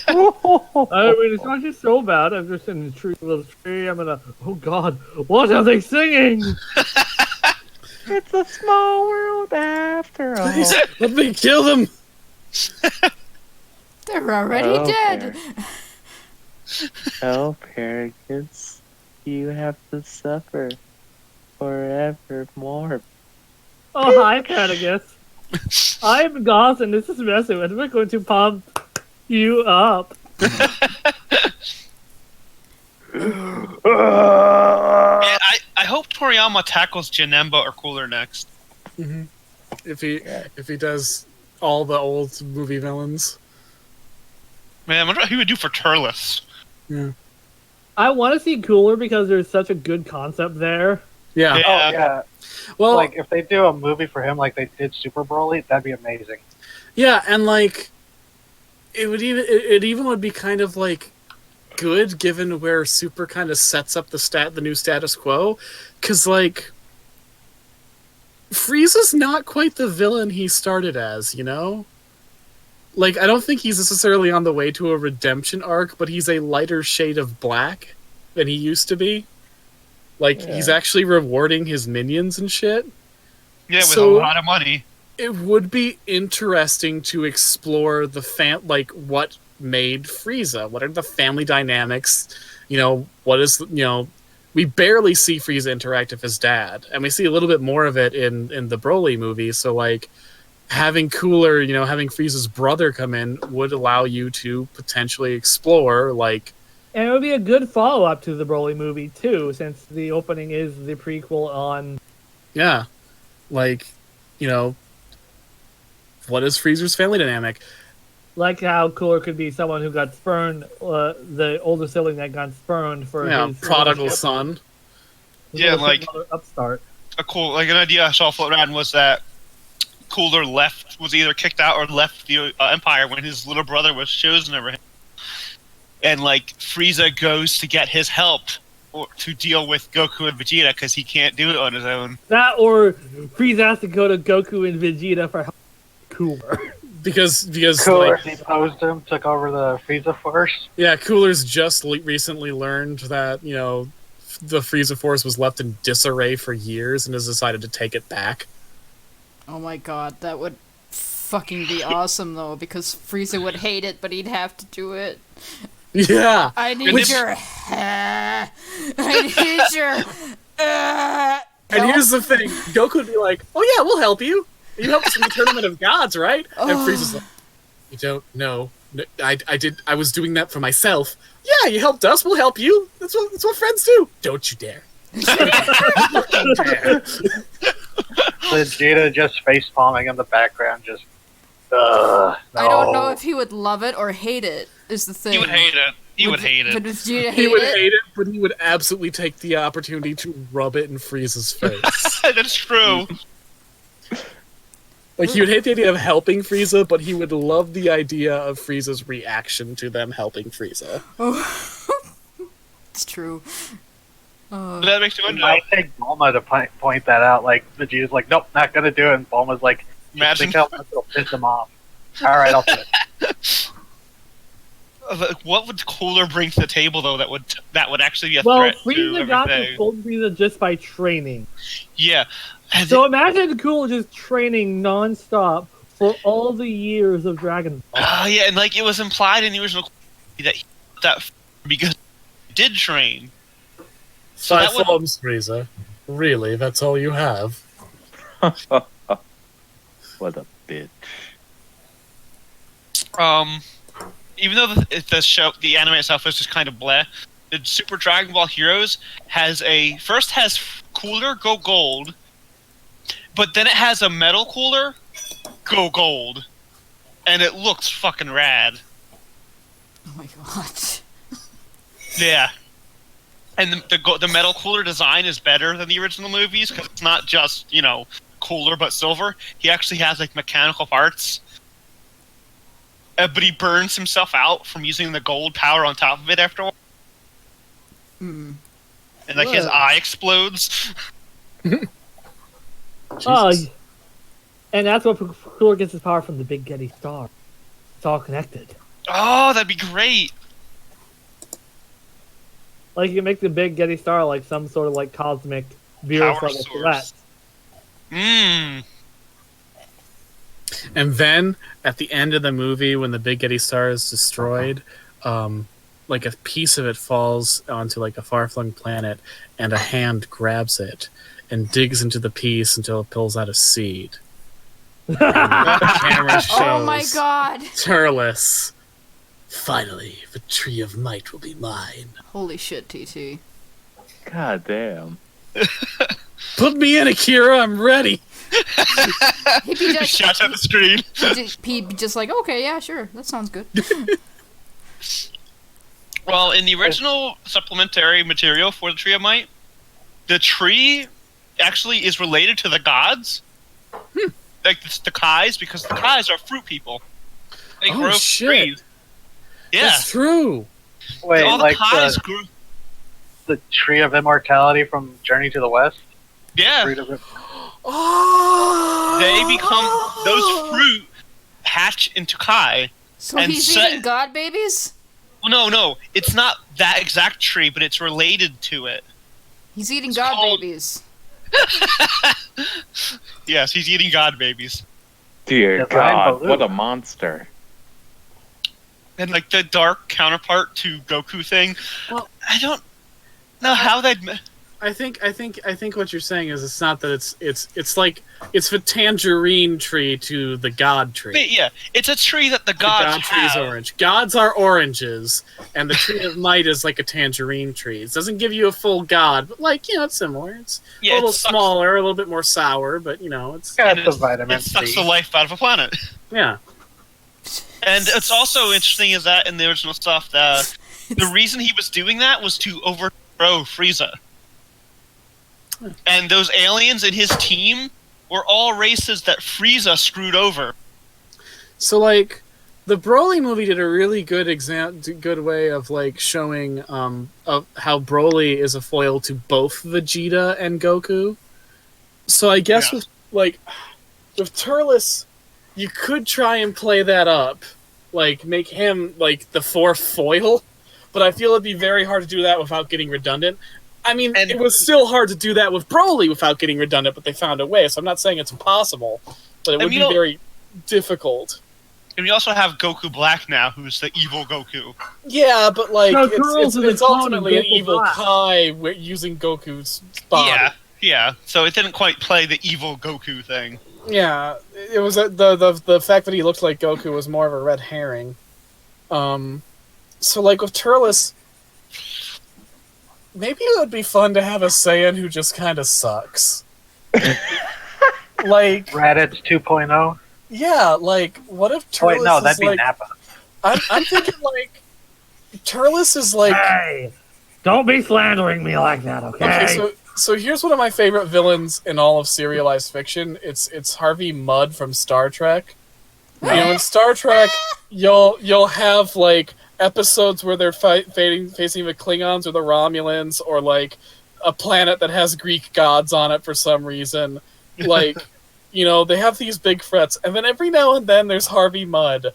I mean, it's not just so bad. I'm just in the little tree. I'm gonna. Oh God, what are they singing? It's a small world after all. Please, let me kill them. They're already Oh, dead. Oh, Paragus, you have to suffer forevermore. Oh, hi, Paragus. I'm Goth, and this is Messi, and we're going to pump you up. And I hope Toriyama tackles Janemba or Cooler next. If he does all the old movie villains. Man, I wonder what he would do for Turles. I want to see Cooler because there's such a good concept there. Yeah. Yeah. Oh yeah. Well, Like if they do a movie for him like they did Super Broly, that'd be amazing. yeah, and like it even would be kind of like good given where Super kind of sets up the new status quo, because like Frieza's not quite the villain he started as, you know? Like, I don't think he's necessarily on the way to a redemption arc, but he's a lighter shade of black than he used to be. Like, he's actually rewarding his minions and shit. Yeah, with So- a lot of money. It would be interesting to explore what made Frieza. What are the family dynamics? We barely see Frieza interact with his dad, and we see a little bit more of it in the Broly movie. So, like, having Cooler, having Frieza's brother come in would allow you to potentially explore, like, And it would be a good follow-up to the Broly movie, too, since the opening is the prequel on... yeah, like, what is Frieza's family dynamic? Like how Cooler could be someone who got spurned, the older sibling that got spurned for his... Prodigal son. his Yeah, little like- stepmother upstart. An idea I saw float around was that Cooler was either kicked out or left the Empire when his little brother was chosen over him. And, like, Frieza goes to get his help to deal with Goku and Vegeta because he can't do it on his own. That or Frieza has to go to Goku and Vegeta for help. Cooler. Because Cooler like, deposed him, took over the Frieza Force. yeah, Cooler's just recently learned that, the Frieza Force was left in disarray for years and has decided to take it back. Oh my god, that would fucking be awesome though, because Frieza would hate it, but he'd have to do it. Yeah. I need your I need your And here's the thing: Goku would be like, "Oh yeah, we'll help you. You helped us in the Tournament of Gods, right?" And Frieza's like, "You don't know. I did. I was doing that for myself. Yeah, you helped us. We'll help you. That's what friends do. Don't you dare." Vegeta just face palming in the background, just. No. I don't know if he would love it or hate it. Is the thing. He would hate it. He would hate it. But does Vegeta hate He would it? hate it, but he would absolutely take the opportunity to rub it in Frieza's face. That's true. Like, he would hate the idea of helping Frieza, but he would love the idea of Frieza's reaction to them helping Frieza. It's true. That makes you wonder. I take Bulma to point that out. Like, Vegeta's like, nope, not gonna do it. And Bulma's like, Imagine. think how much it'll piss him off. Alright, I'll do it. What would Cooler bring to the table, though, that would actually be a Well, threat to Frieza got to everything? Gold Frieza just by training. Yeah. And So imagine Cooler just training non-stop for all the years of Dragon Ball. yeah, and like it was implied in the original that he that because he did train. So Five that would- forms, Frieza. Really, that's all you have? What a bitch. Even though the anime itself is just kind of bleh, the Super Dragon Ball Heroes has Cooler go gold, but then it has a metal Cooler go gold, and it looks fucking rad. Oh my god. Yeah. And the metal Cooler design is better than the original movies because it's not just, cooler but silver. He actually has like mechanical parts. But he burns himself out from using the gold power on top of it after a while. Mm. And like his Whoa. eye explodes. Oh, and that's what Cooler gets his power from the Big Getty Star. It's all connected. Oh, that'd be great. Like you can make the Big Getty Star like some sort of like cosmic virus Power level source. threat. Mmm. And then, at the end of the movie, when the Big Getty Star is destroyed, like a piece of it falls onto like a far-flung planet, and a hand grabs it and digs into the piece until it pulls out a seed. And the camera shows Oh my god. Turles. Finally, the tree of might will be mine. Holy shit, TT. God damn. Put me in, Akira. I'm ready. He'd be just, Shouts at the screen. he'd be just like, okay, yeah, sure, that sounds good. Well, in the original supplementary material for the Tree of Might, the tree actually is related to the gods. Like the Kais, because the Kais are fruit people. They Oh, grow shit. trees. Yeah. That's true. Wait, All the like Kais grew. the Tree of Immortality from Journey to the West? Yeah. Fruit of it. Oh! They become those fruit hatch into Kai. So And he's set- eating god babies? Well, no, it's not that exact tree, but it's related to it. He's eating It's god called- babies. Yes, he's eating god babies. Dear Divine God, Baloo. what a monster. And like the dark counterpart to Goku thing. Well- I don't know how they'd. I think what you're saying is it's not that it's like it's the tangerine tree to the god tree. But yeah, it's a tree that the The gods god tree is have. orange. Gods are oranges, and the tree of might is like a tangerine tree. It doesn't give you a full god, but like it's similar. It's Yeah, a little it sucks- smaller, a little bit more sour, but it's Got and the vitamin it sucks C. the life out of a planet. yeah. And it's also interesting is that in the original stuff, the reason he was doing that was to overthrow Frieza. And those aliens in his team were all races that Frieza screwed over. So like the Broly movie did a really good good way of like showing of how Broly is a foil to both Vegeta and Goku. So I guess Yeah. with Turles, you could try and play that up, like make him like the fourth foil, but I feel it'd be very hard to do that without getting redundant. I mean, And- it was still hard to do that with Broly without getting redundant, but they found a way. So I'm not saying it's impossible, but it would be very difficult. And we also have Goku Black now, who's the evil Goku. Yeah, but like No, Turles it's is a clone of ultimately an Goku evil Black. Kai using Goku's body. Yeah, Yeah, so it didn't quite play the evil Goku thing. Yeah, it was the fact that he looked like Goku was more of a red herring. So like with Turles, maybe it would be fun to have a Saiyan who just kind of sucks. Like Raditz 2.0. Yeah, like what if Turles? Oh, wait, no, is that'd be like, Nappa. I'm thinking like Turles is like. Hey, don't be slandering me like that, okay? Okay, so here's one of my favorite villains in all of serialized fiction. It's Harvey Mudd from Star Trek. You know, in Star Trek, you'll have like episodes where they're facing the Klingons or the Romulans, or like a planet that has Greek gods on it for some reason. Like, you know, they have these big threats, and then every now and then there's Harvey Mudd,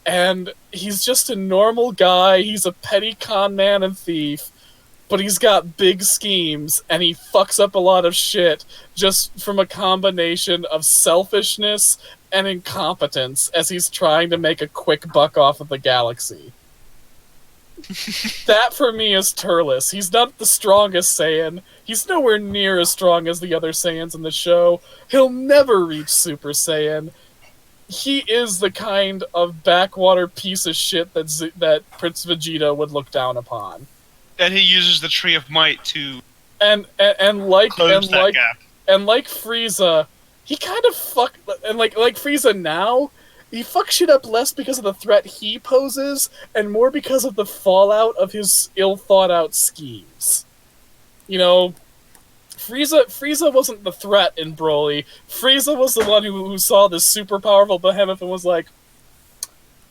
and he's just a normal guy. He's a petty con man and thief. But he's got big schemes, and he fucks up a lot of shit just from a combination of selfishness and incompetence as he's trying to make a quick buck off of the galaxy. That, for me, is Turles. He's not the strongest Saiyan. He's nowhere near as strong as the other Saiyans in the show. He'll never reach Super Saiyan. He is the kind of backwater piece of shit that Prince Vegeta would look down upon. And he uses the Tree of Might to like Frieza, he kind of like Frieza now, he fucks shit up less because of the threat he poses and more because of the fallout of his ill thought out schemes. You know, Frieza wasn't the threat in Broly. Frieza was the one who saw this super powerful behemoth and was like,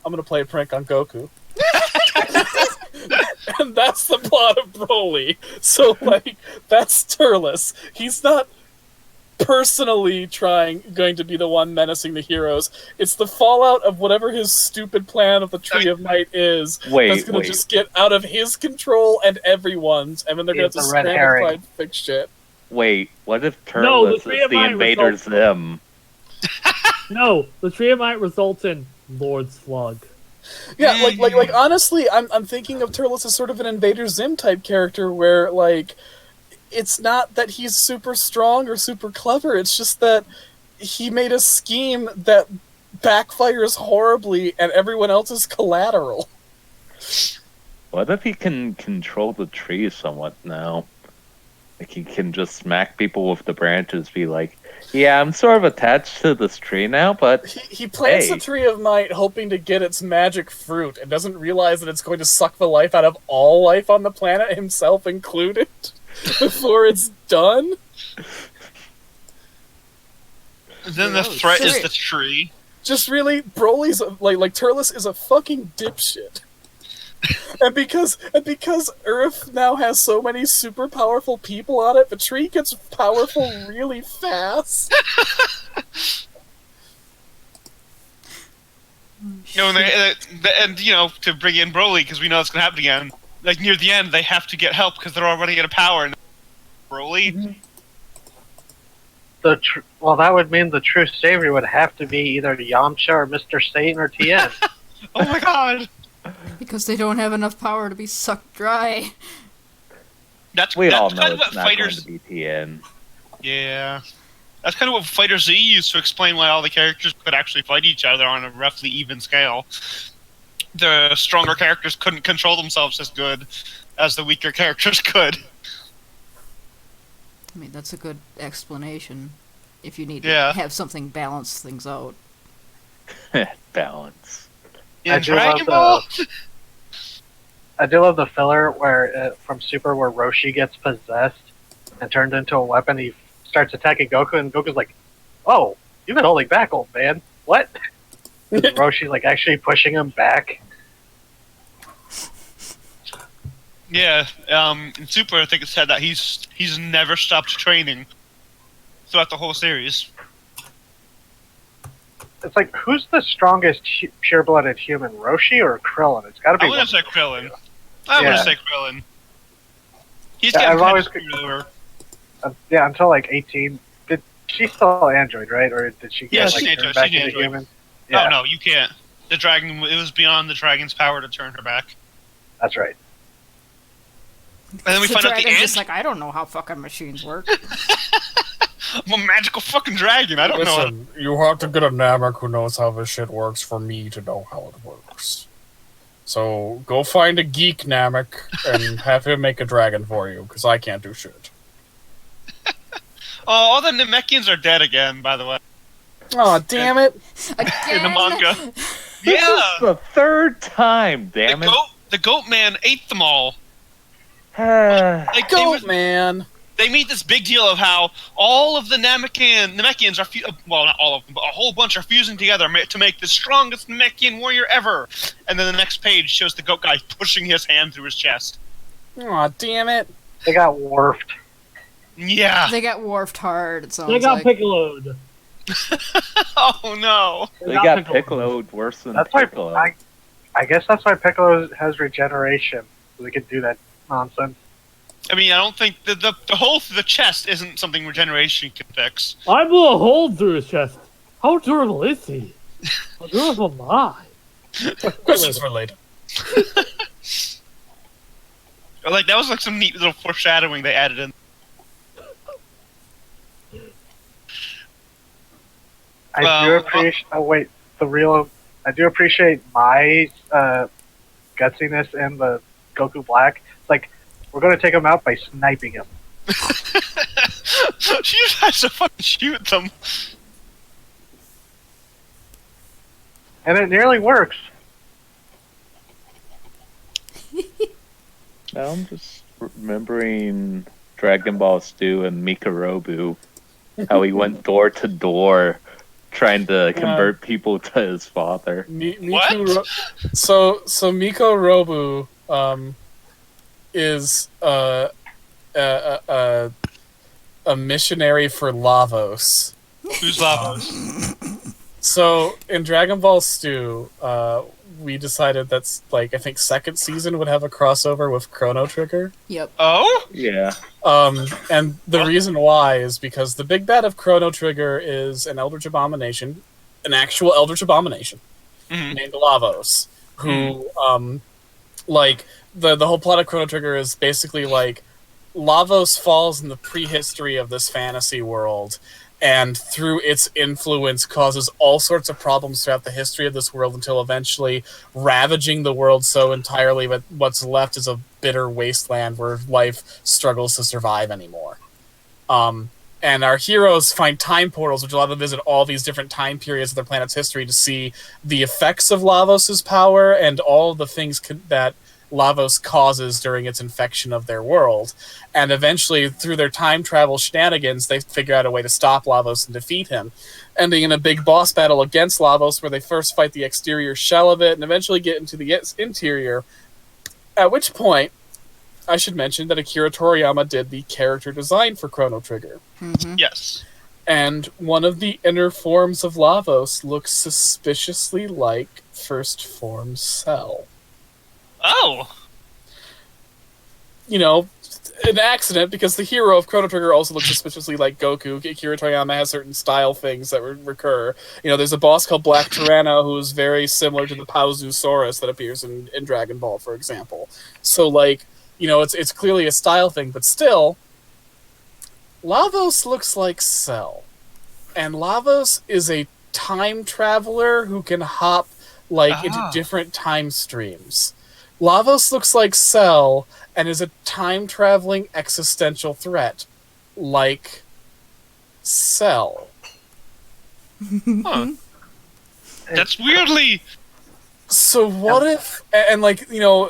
I'm gonna play a prank on Goku. And that's the plot of Broly. So, like, that's Turles. He's not personally going to be the one menacing the heroes. It's the fallout of whatever his stupid plan of the Tree of Might is that's going to just get out of his control and everyone's, and then they're going to have to scramble to try and fix shit. Wait, what if Turles is the Invader Zim? No, the Tree of Might results in Lord Slug. Yeah, like honestly, I'm thinking of Turles as sort of an Invader Zim type character where, like, it's not that he's super strong or super clever, it's just that he made a scheme that backfires horribly and everyone else is collateral. What if he can control the trees somewhat now? Like, he can just smack people with the branches, be like, yeah, I'm sort of attached to this tree now, but... He plants the Tree of Might hoping to get its magic fruit and doesn't realize that it's going to suck the life out of all life on the planet, himself included, before it's done. Then the threat is the tree. Just really, Broly's, like Turles is a fucking dipshit. And because Earth now has so many super powerful people on it, the tree gets powerful really fast. You know, and you know, to bring in Broly, because we know it's going to happen again. Like near the end, they have to get help because they're all running out of power. And Broly. Mm-hmm. Well, that would mean the true savior would have to be either Yamcha or Mr. Satan or Tien. Oh my god! Because they don't have enough power to be sucked dry. That's all know kind of it's what not fighters. going to be Tien. Yeah, that's kind of what Fighter Z used to explain why all the characters could actually fight each other on a roughly even scale. The stronger characters couldn't control themselves as good as the weaker characters could. I mean, that's a good explanation. If you need to Yeah. have something balance things out. Balance. In Dragon Ball. I do love the filler from Super where Roshi gets possessed and turned into a weapon. He starts attacking Goku, and Goku's like, "Oh, you've been holding back, old man. What?" And Roshi's like actually pushing him back. Yeah, in Super, I think it said that he's never stopped training throughout the whole series. It's like, who's the strongest pure-blooded human, Roshi or Krillin? It's got to be. I wouldn't say Krillin. I Yeah. wouldn't say Krillin. He's Yeah, getting I've always- lower. Yeah, until like 18. Did she still Android, right? Or did she Yeah, get she's like Android, turned back she's into Android. human? Yeah, Oh no, you can't. The dragon. It was beyond the dragon's power to turn her back. that's right. then we The find out the dragon's ant. just like, I don't know how fucking machines work. I'm a magical fucking dragon. I don't know. Listen, you have to get a Namek who knows how this shit works for me to know how it works. So go find a geek Namek and have him make a dragon for you, because I can't do shit. Oh, all the Namekians are dead again, by the way, Oh, damn it! in the manga. This Yeah, is the third time, damn it. the goat man ate them all. It. Goat man! They made this big deal of how all of the Namekians are, well, not all of them, but a whole bunch are fusing together to make the strongest Namekian warrior ever. And then the next page shows the goat guy pushing his hand through his chest. Aw, damn it. They got warped. Yeah. They got warped hard, it sounds They got like. piccoloed. Oh no. They got Piccoloed worse than That's why Piccolo. I guess that's why Piccolo has regeneration, so they can do that nonsense. I mean, I don't think the hole through the chest isn't something regeneration can fix. I blew a hole through his chest. How durable is he? How durable am I? Questions for later. Like, that was like some neat little foreshadowing they added in. I do appreciate. Oh wait, I do appreciate my gutsiness in the Goku Black. It's like we're gonna take him out by sniping him. She just has to fucking shoot them. And it nearly works. Now I'm just remembering Dragon Ball Stew and Mikorobu, how he went door to door trying to convert people to his father. What? So Miko Robu is a missionary for Lavos. Who's Lavos? So in Dragon Ball Stew, we decided that's like I think second season would have a crossover with Chrono Trigger. Yep. Oh? Yeah. And the reason why is because the big bad of Chrono Trigger is an Eldritch Abomination, an actual Eldritch Abomination named Lavos, who like the whole plot of Chrono Trigger is basically like Lavos falls in the prehistory of this fantasy world, and through its influence causes all sorts of problems throughout the history of this world until eventually ravaging the world so entirely that what's left is a bitter wasteland where life struggles to survive anymore. And our heroes find time portals which allow them to visit all these different time periods of their planet's history to see the effects of Lavos' power and all the things that Lavos causes during its infection of their world. And eventually, through their time travel shenanigans, they figure out a way to stop Lavos and defeat him, ending in a big boss battle against Lavos where they first fight the exterior shell of it and eventually get into the interior, at which point I should mention that Akira Toriyama did the character design for Chrono Trigger. Mm-hmm. Yes. And one of the inner forms of Lavos looks suspiciously like First Form Cell. Oh. You know, an accident, because the hero of Chrono Trigger also looks suspiciously like Goku. Akira Toriyama has certain style things that recur. You know, there's a boss called Black Tyranno who's very similar to the Pauzusaurus that appears in Dragon Ball, for example. So, like, you know, it's clearly a style thing, but still, Lavos looks like Cell. And Lavos is a time traveler who can hop, like, into different time streams. Lavos looks like Cell and is a time-traveling existential threat, like Cell. Huh. That's weirdly... So what if... And, like, you know,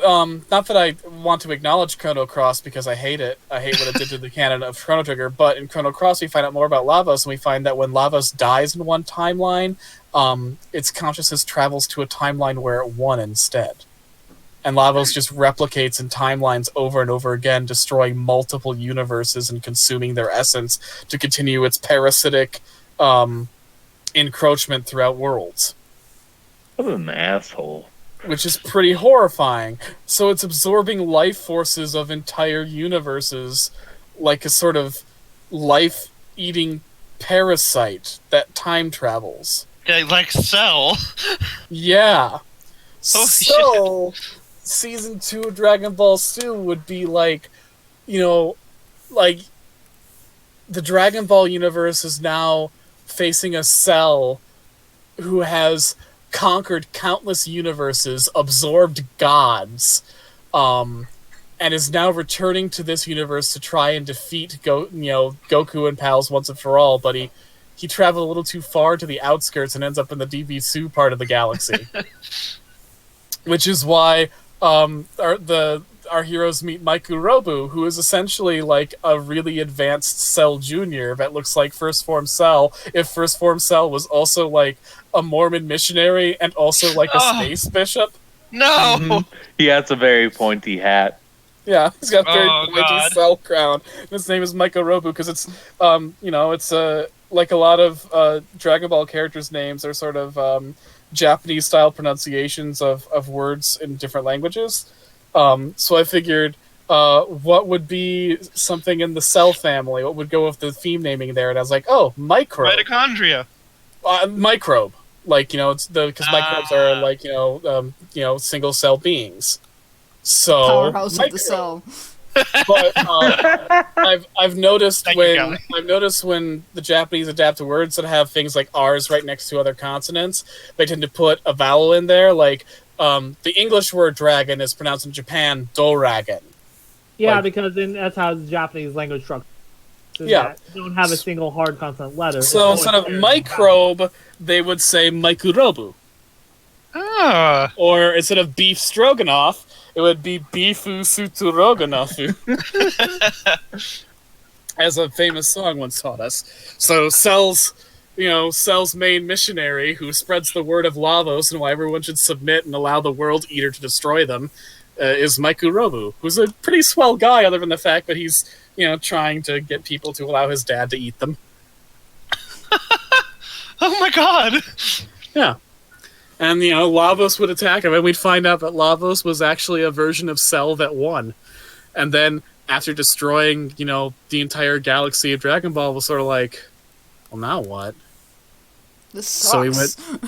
not that I want to acknowledge Chrono Cross because I hate it. I hate what it did to the canon of Chrono Trigger, but in Chrono Cross we find out more about Lavos, and we find that when Lavos dies in one timeline, its consciousness travels to a timeline where it won instead. And Lavos just replicates in timelines over and over again, destroying multiple universes and consuming their essence to continue its parasitic encroachment throughout worlds. What an asshole. Which is pretty horrifying. So it's absorbing life forces of entire universes like a sort of life-eating parasite that time travels. Yeah, like Cell. Yeah. Holy So... Season 2 of Dragon Ball Stew would be like you know, like, the Dragon Ball universe is now facing a Cell who has conquered countless universes, absorbed gods, and is now returning to this universe to try and defeat Goku and pals once and for all, but he traveled a little too far to the outskirts and ends up in the DB Su part of the galaxy. Which is why our heroes meet Maikurobu, who is essentially like a really advanced Cell Junior that looks like First Form Cell, if First Form Cell was also like a Mormon missionary and also like a space bishop. No! He has a very pointy hat. Yeah, he's got a very pointy God. Cell crown. His name is Maikurobu because it's, it's like a lot of Dragon Ball characters' names are sort of Japanese-style pronunciations of words in different languages. So I figured, what would be something in the Cell family? What would go with the theme naming there? And I was like, oh, microbe. Mitochondria. Microbe. Like, it's because microbes are like, single cell beings. So Powerhouse of the Cell. But I've noticed when the Japanese adapt to words that have things like R's right next to other consonants, they tend to put a vowel in there. Like the English word dragon is pronounced in Japan doragon. Yeah, because that's how the Japanese language structure. Yeah, they don't have a single hard consonant letter. So instead of microbe, they would say maikurobu. Ah. Or instead of beef stroganoff, it would be Bifu Suturoganofu. As a famous song once taught us. So Cell's main missionary who spreads the word of Lavos and why everyone should submit and allow the World Eater to destroy them is Maikurobu, who's a pretty swell guy other than the fact that he's, trying to get people to allow his dad to eat them. Oh my god! Yeah. And, Lavos would attack him, and we'd find out that Lavos was actually a version of Cell that won. And then, after destroying, the entire galaxy of Dragon Ball, was sort of like, well, now what? This sucks. So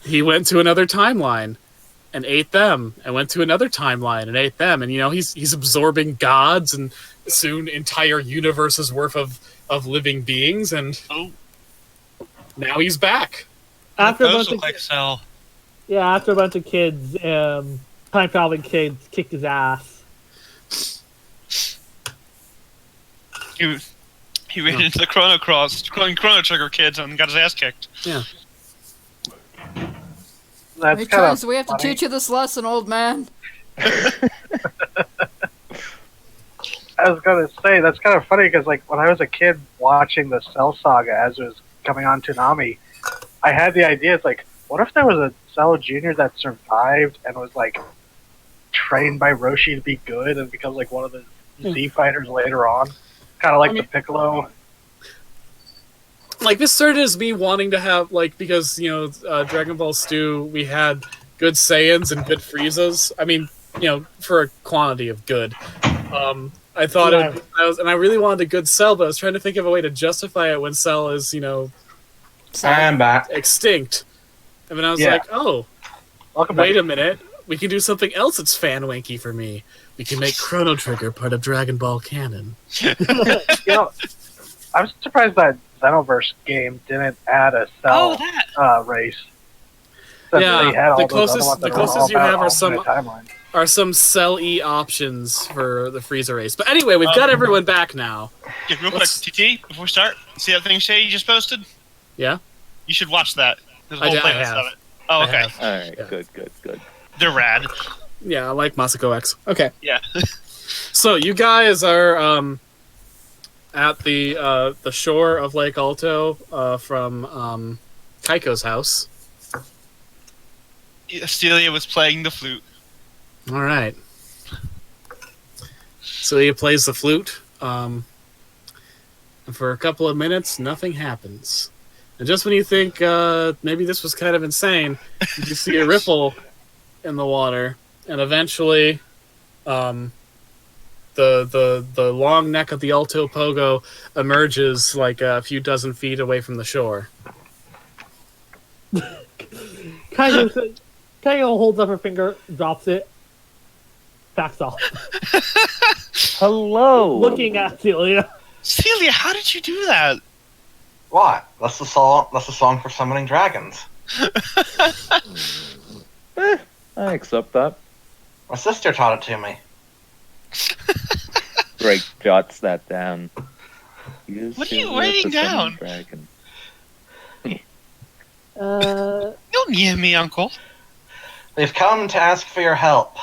he went to another timeline, and ate them, and went to another timeline, and ate them, and, he's absorbing gods, and soon entire universes worth of living beings, and now he's back. After Those look like Cell. Yeah, after a bunch of kids, time traveling kids kicked his ass. He ran into the Chrono Trigger kids and got his ass kicked. Yeah. That's Hey, kind of Trunks, we have to teach you this lesson, old man. I was gonna say that's kind of funny because like when I was a kid watching the Cell Saga as it was coming on Toonami, I had the idea. It's like, what if there was a Cell Junior that survived and was like trained by Roshi to be good and becomes like one of the Z fighters later on, kind of like the Piccolo. Like, this started as me wanting to have, like, because, Dragon Ball Stew, we had good Saiyans and good Friezas. I mean, for a quantity of good. I thought I really wanted a good Cell, but I was trying to think of a way to justify it when Cell is, I'm back. extinct. And then I was like, oh, Welcome wait back. a minute. We can do something else that's fan-wanky for me. We can make Chrono Trigger part of Dragon Ball canon. I'm surprised that Xenoverse game didn't add a Cell race. Since Yeah, they had all the those other closest- ones the that were all closest you about have are some- alternate timelines. Are some Cell-E options for the Frieza race. But anyway, we've got everyone back now. Yeah, real quick, TT, before we start, see that thing Shay just posted? Yeah? You should watch that. There's a I whole have. playlist of it. Oh, I okay. have. Alright, Yeah. good. They're rad. Yeah, I like Masako X. Okay. Yeah. So, you guys are at the shore of Lake Alto from Kaiko's house. Celia was playing the flute. All right. Celia plays the flute. And for a couple of minutes, nothing happens. And just when you think maybe this was kind of insane, you see a ripple in the water, and eventually, the long neck of the Alto Pogo emerges like a few dozen feet away from the shore. Kind of holds up her finger, drops it. backs off, Hello. looking at Celia. Celia, how did you do that? What? That's the song. That's the song for summoning dragons. I accept that. My sister taught it to me. Drake jots that down. What are you writing down? Dragon. Don't hear me, Uncle. They've come to ask for your help.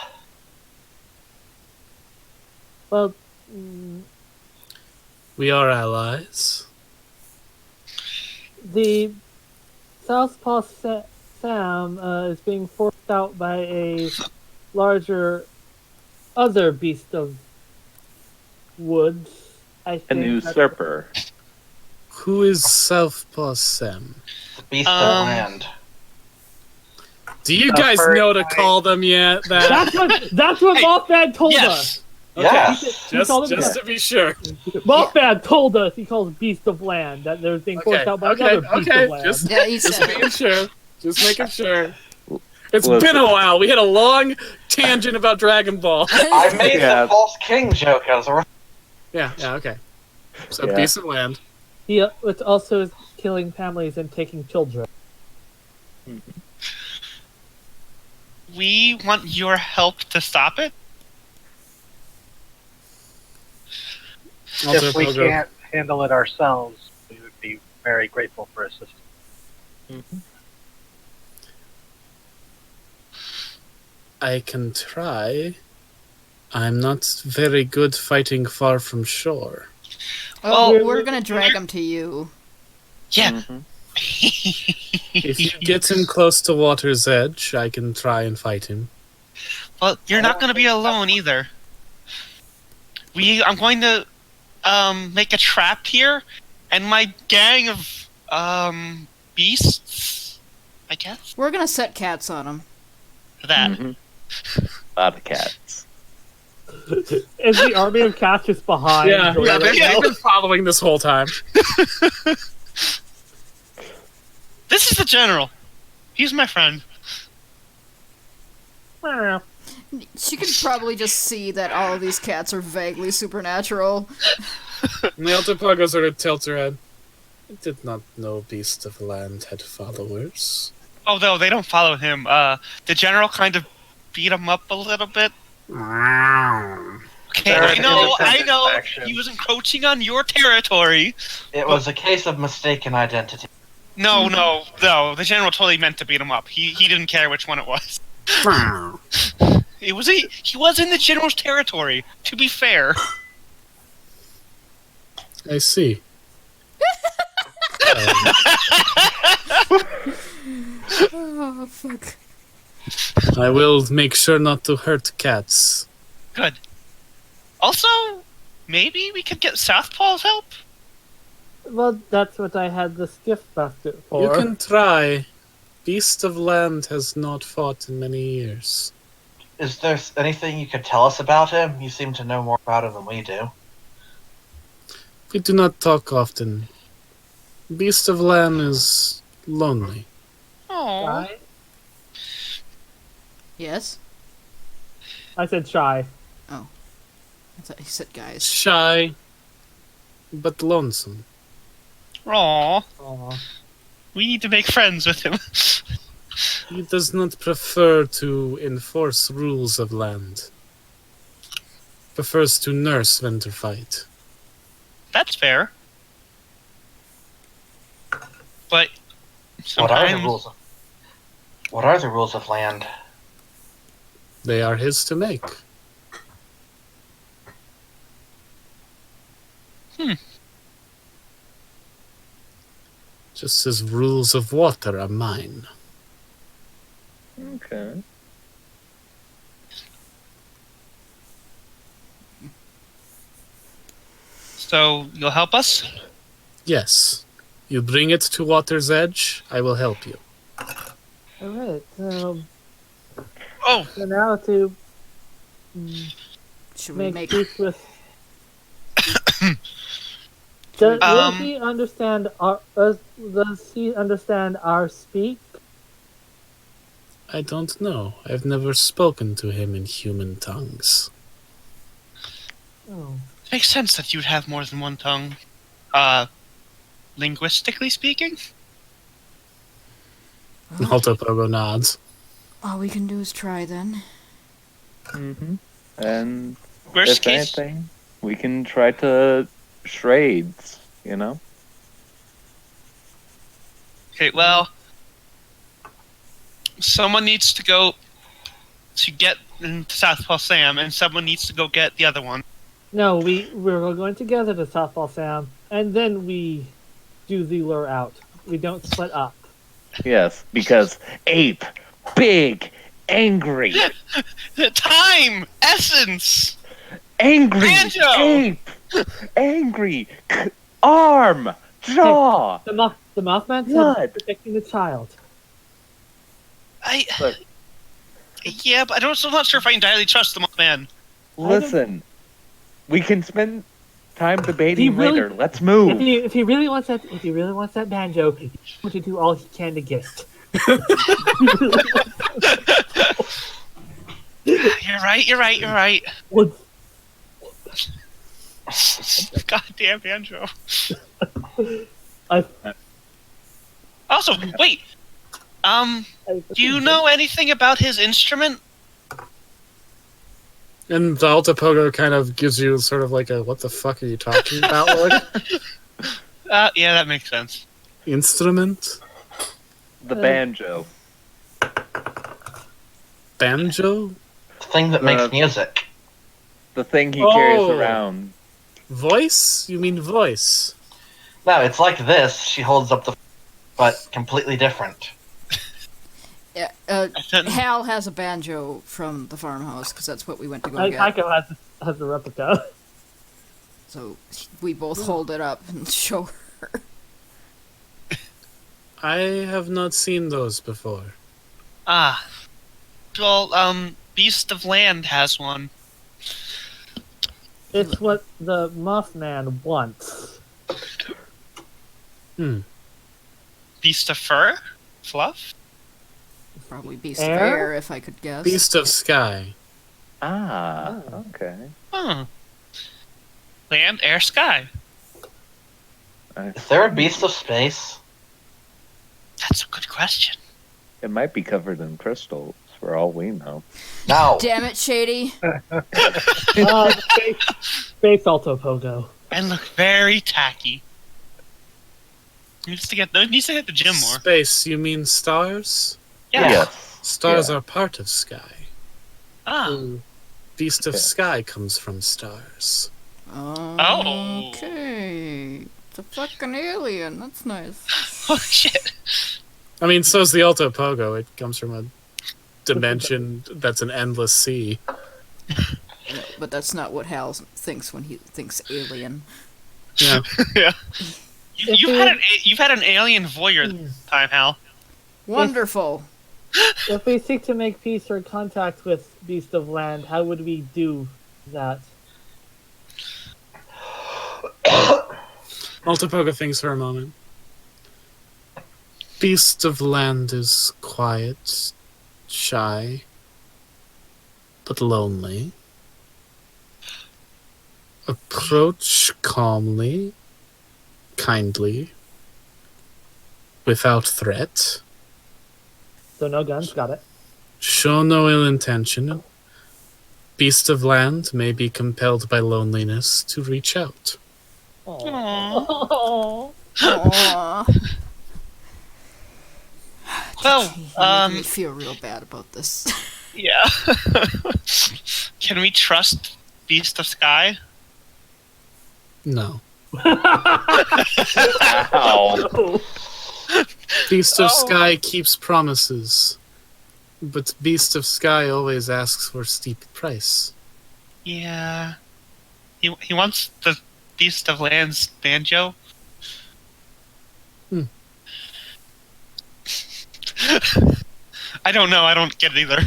Well, We are allies. the Southpaw Sam is being forced out by a larger other beast of woods. I think An usurper. Who is Southpaw Sam? The beast of land. Do you A guys furry know to guy. call them yet? That That's what Hey, Mothman told yes. us. Yes. He called them just to be sure. Mothman told us he calls beast of land that they're being forced out by another beast of land. Just Yeah, he just said making sure. Just making sure. It's Listen. been a while. We had a long tangent about Dragon Ball. I made Yeah. the false king joke as a Yeah, okay. So Yeah. Beast of Land. It also is killing families and taking children. We want your help to stop it. Also, If we Pogo. can't handle it ourselves, we would be very grateful for assistance. I can try. I'm not very good fighting far from shore. Oh, Well, we're gonna drag him to you. Yeah. If you get him close to water's edge, I can try and fight him. Well, you're not going to be alone either. I'm going to make a trap here, and my gang of beasts, I guess, We're gonna set cats on him. that. Mhm. A lot of cats. Is the army of cats just behind? They've been following this whole time. This is the general. He's my friend. She could probably just see that all of these cats are vaguely supernatural. And the Alta Pogo sort of tilts her head. I did not know Beast of Land had followers. Oh, no, they don't follow him. The general kind of beat him up a little bit. Okay, They're I an know. independent faction. He was encroaching on your territory. It was a case of mistaken identity. No. The general totally meant to beat him up. He didn't care which one it was. He was in the general's territory. To be fair. I see. Oh, fuck. I will make sure not to hurt cats. Good. Also, maybe we could get Southpaw's help. Well, that's what I had the gift basket for. You can try. Beast of Land has not fought in many years. Is there anything you could tell us about him? You seem to know more about him than we do. We do not talk often. Beast of Land is lonely. Oh. Shy? Yes? I said shy. I thought he said guys. Shy, but lonesome. Aw. Aw. We need to make friends with him. He does not prefer to enforce rules of land. Prefers to nurse than to fight. That's fair. But What are the sometimes rules? What are the rules of land? They are his to make. Just as rules of water are mine. Okay. So you'll help us? Yes. You bring it to water's edge, I will help you. Alright, Oh, so now to Should we make make... peace with... Does Um, he understand our... does he understand our speak? I don't know. I've never spoken to him in human tongues. Oh. Makes sense that you'd have more than one tongue. Linguistically speaking? Alto Pogo nods. All we can do is try then. Mm-hmm. And Worst if case, anything, we can try to trades, you know? okay, well, someone needs to go to get into Southpaw Sam, and someone needs to go get the other one. No, we're going together to Southpaw Sam, and then we do the lure out. We don't split up. Yes, because ape, big, angry, Time! Essence! angry, Banjo! ape, angry, arm, jaw, The Mothman Blood. said protecting the child. Look. Yeah, but I'm still not sure if I entirely trust the Mothman. Listen, we can spend time He debating really- later. Let's move. If he really wants that banjo, he's going to do all he can to get it. You're right. Well, Goddamn banjo. I- Also, wait. Do you know anything about his instrument? And the Alto Pogo kind of gives you sort of like a "what the fuck are you talking about?" look. Yeah, that makes sense. Instrument? The banjo. Banjo? The thing that makes music. The thing he carries Oh. around. Voice? You mean voice? No, it's like this. She holds up the, but completely different. Yeah, Hal has a banjo from the farmhouse because that's what we went to go get. Taiko has a replica. So we both hold it up and show her. I have not seen those before. Ah. Well, Beast of Land has one. It's what the Mothman wants. Beast of Fur? Fluff? Probably Beast Air? of Air, if I could guess. Beast of Sky. Ah, Oh. okay. Huh. Land, air, sky. Is there a beast of space? That's a good question. It might be covered in crystals, for all we know. No. Damn it, Shady. Space Alto Pogo. And look very tacky. Needs to hit the gym more. Space, you mean stars? Yeah. Yes. Stars Yeah. are part of sky. Ah. Beast of Yeah. Sky comes from stars. Oh. Okay. It's a fucking alien. That's nice. Oh shit. I mean, so's the Alto Pogo. It comes from a dimension that's an endless sea. But that's not what Hal thinks when he thinks alien. Yeah. Yeah. You've had an alien voyeur this time, Hal. Wonderful. If we seek to make peace or contact with Beast of Land, how would we do that? Alto Pogo thinks for a moment. Beast of Land is quiet, shy, but lonely. Approach calmly, kindly, without threat. So no guns, got it. Show no ill intention. Beast of Land may be compelled by loneliness to reach out. Aww. Aww. Well, You're making me feel real bad about this. yeah. Can we trust Beast of Sky? No. Ow. Beast of Oh. Sky keeps promises, but Beast of Sky always asks for steep price. Yeah. He wants the Beast of Land's banjo. I don't know. I don't get it either.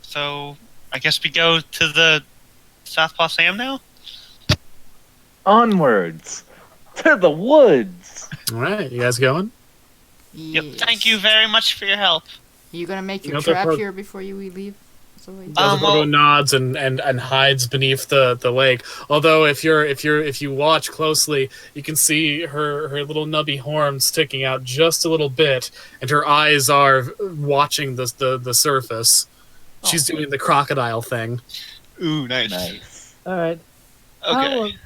So, I guess we go to the Southpaw Sam now? Onwards to the woods. All right, you guys going? Yep. Yes. Thank you very much for your help. You gonna make You your know, the trap pro- here before you leave? Zoe? Dozabogo nods and hides beneath the lake. Although if you watch closely, you can see her little nubby horns sticking out just a little bit, and her eyes are watching the surface. She's doing the crocodile thing. Ooh, nice. Nice. All right. Okay.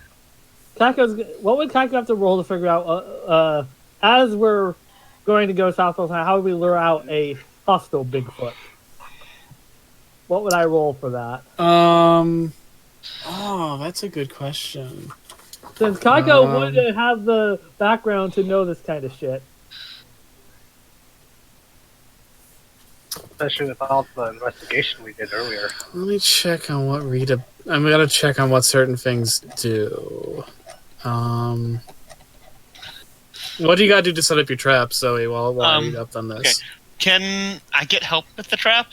What would Kaiko have to roll to figure out? As we're going to go south, how do we lure out a hostile Bigfoot? What would I roll for that? Oh, that's a good question. Since Kaiko would have the background to know this kind of shit. Especially with all the investigation we did earlier. Let me check on what Rita. I'm gonna check on what certain things do. What do you gotta do to set up your trap, Zoe? While I read up on this. Okay. Can I get help with the trap?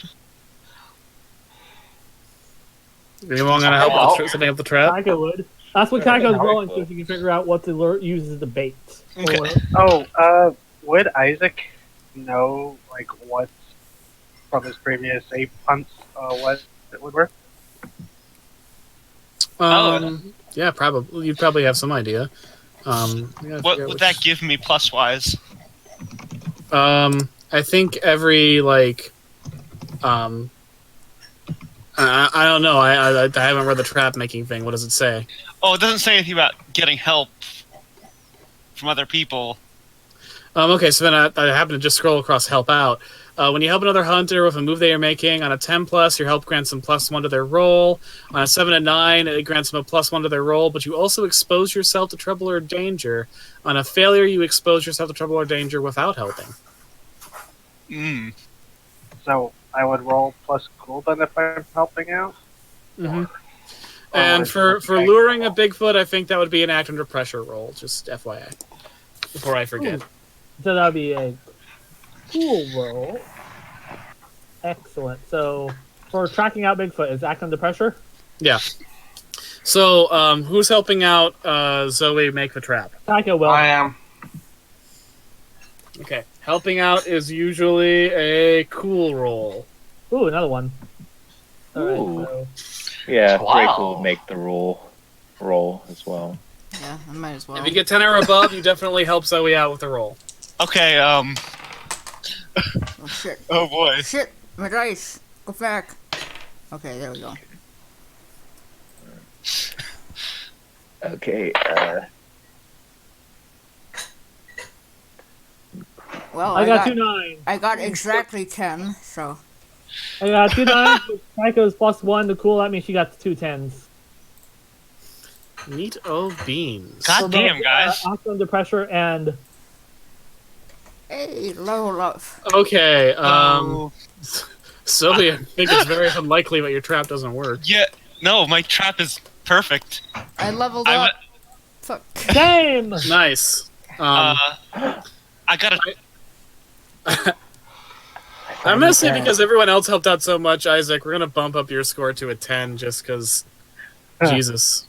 Anyone gonna help with setting up the trap? Kaiko would. That's what Kaiko's Yeah, rolling, I so would. she can figure out what to use as the bait. Okay. Would Isaac know what from his previous ape hunts what it would work? Yeah, probably. You'd probably have some idea. What would that give me plus wise? I think every I don't know. I haven't read the trap making thing. What does it say? Oh, it doesn't say anything about getting help from other people. Okay, so then I happen to just scroll across help out. When you help another hunter with a move they are making, on a 10+, your help grants them +1 to their roll. On a 7 and 9, it grants them a +1 to their roll, but you also expose yourself to trouble or danger. On a failure, you expose yourself to trouble or danger without helping. So I would roll plus cool then if I'm helping out? Mm-hmm. And for luring a Bigfoot, I think that would be an act under pressure roll, just FYI. Before I forget. Ooh. So that would be a cool roll. Excellent. So for tracking out Bigfoot, is act under pressure? Yeah. So, who's helping out Zoe make the trap? Kaiko will. I am. Okay. Helping out is usually a cool roll. Ooh, another one. Ooh. Alright, Yeah, 12. Drake will make the roll as well. Yeah, I might as well. If you get 10 or above, you definitely help Zoe out with the roll. Okay, Oh shit. oh boy. Shit! My dice! Go back! Okay, there we go. Okay, Well, I got 2 9s. I got exactly 10, so... I got 2 9s, with Kaiko's +1 to cool. That means she got 2 10s. Neat beans. God damn, guys. Act under pressure and Hey, low love. Okay, Oh. Zoe, I think it's very unlikely that your trap doesn't work. Yeah, no, my trap is perfect. I leveled I up. went- Fuck. Damn! Nice. I got a. I'm gonna say because everyone else helped out so much, Isaac, we're gonna bump up your score to a 10 just because. Jesus.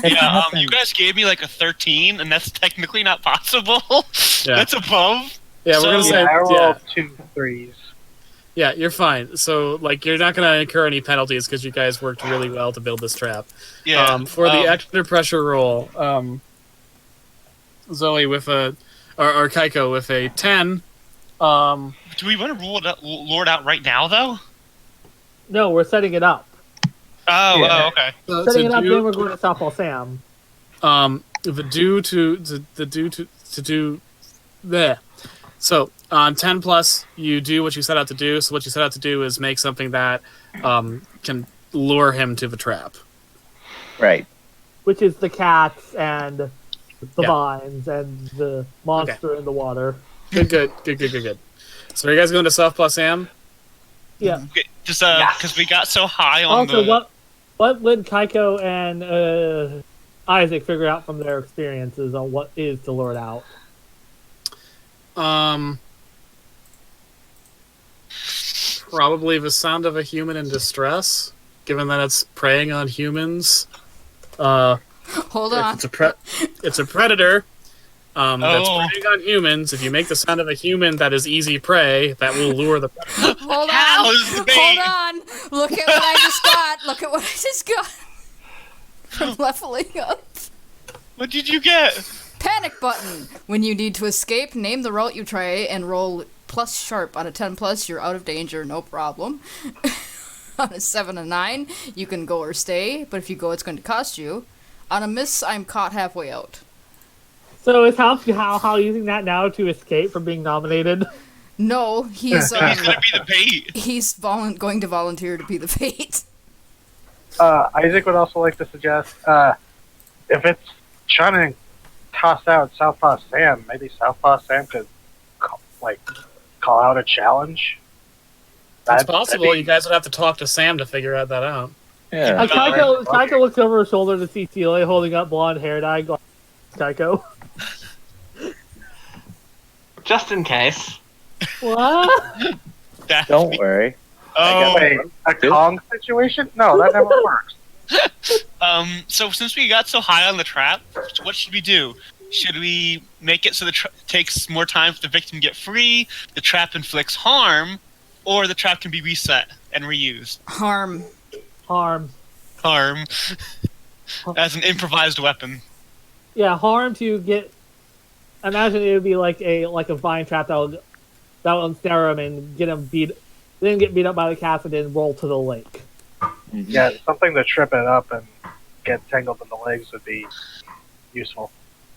Yeah, you guys gave me like a 13, and that's technically not possible. Yeah. That's above. Yeah, we're So- gonna say. I rolled Yeah, 2 3s. yeah, you're fine. So, you're not gonna incur any penalties because you guys worked really well to build this trap. Yeah. For the extra pressure roll, Zoe with a. Or Kaiko with a 10. Do we want to lure it out right now, though? No, we're setting it up. Oh, Yeah. oh okay. Setting it up, then we're going to Southpaw Sam. So on 10+, you do what you set out to do. So what you set out to do is make something that can lure him to the trap. right. Which is the cats and the Yeah. vines and the monster in the water. Good. So are you guys going to Southpaw Sam? Yeah. Okay, just because we got so high on Also, the. what would Kaiko and Isaac figure out from their experiences on what is to lure it out? Probably the sound of a human in distress, given that it's preying on humans. Hold on. It's a predator. that's preying on humans. If you make the sound of a human that is easy prey, that will lure the predator. Hold How on. is the bait? Hold on. Look at what I just got. Look at what I just got. From leveling up. What did you get? Panic button. When you need to escape, name the route you try and roll plus sharp. On a 10 plus, you're out of danger, no problem. On a 7 and 9, you can go or stay, but if you go, it's going to cost you. On a miss, I'm caught halfway out. So is Hal using that now to escape from being nominated? No, he's He's gonna be the bait. he's going to volunteer to be the bait. Isaac would also like to suggest, if it's trying to toss out Southpaw Sam, maybe Southpaw Sam could call out a challenge. It's possible. You guys would have to talk to Sam to figure that out. Yeah. Tycho looks over her shoulder to see Celia holding up blonde hair dye. Tycho. Just in case. What? Don't worry. Oh, Wait, a Kong situation? No, that never works. So since we got so high on the trap, what should we do? Should we make it so it takes more time for the victim to get free, the trap inflicts harm, or the trap can be reset and reused? Harm. Harm. As an improvised weapon. Yeah, harm to get. Imagine it would be like a vine trap that will ensnare him and get him then get beat up by the cats and then roll to the lake. Yeah, something to trip it up and get tangled in the legs would be useful.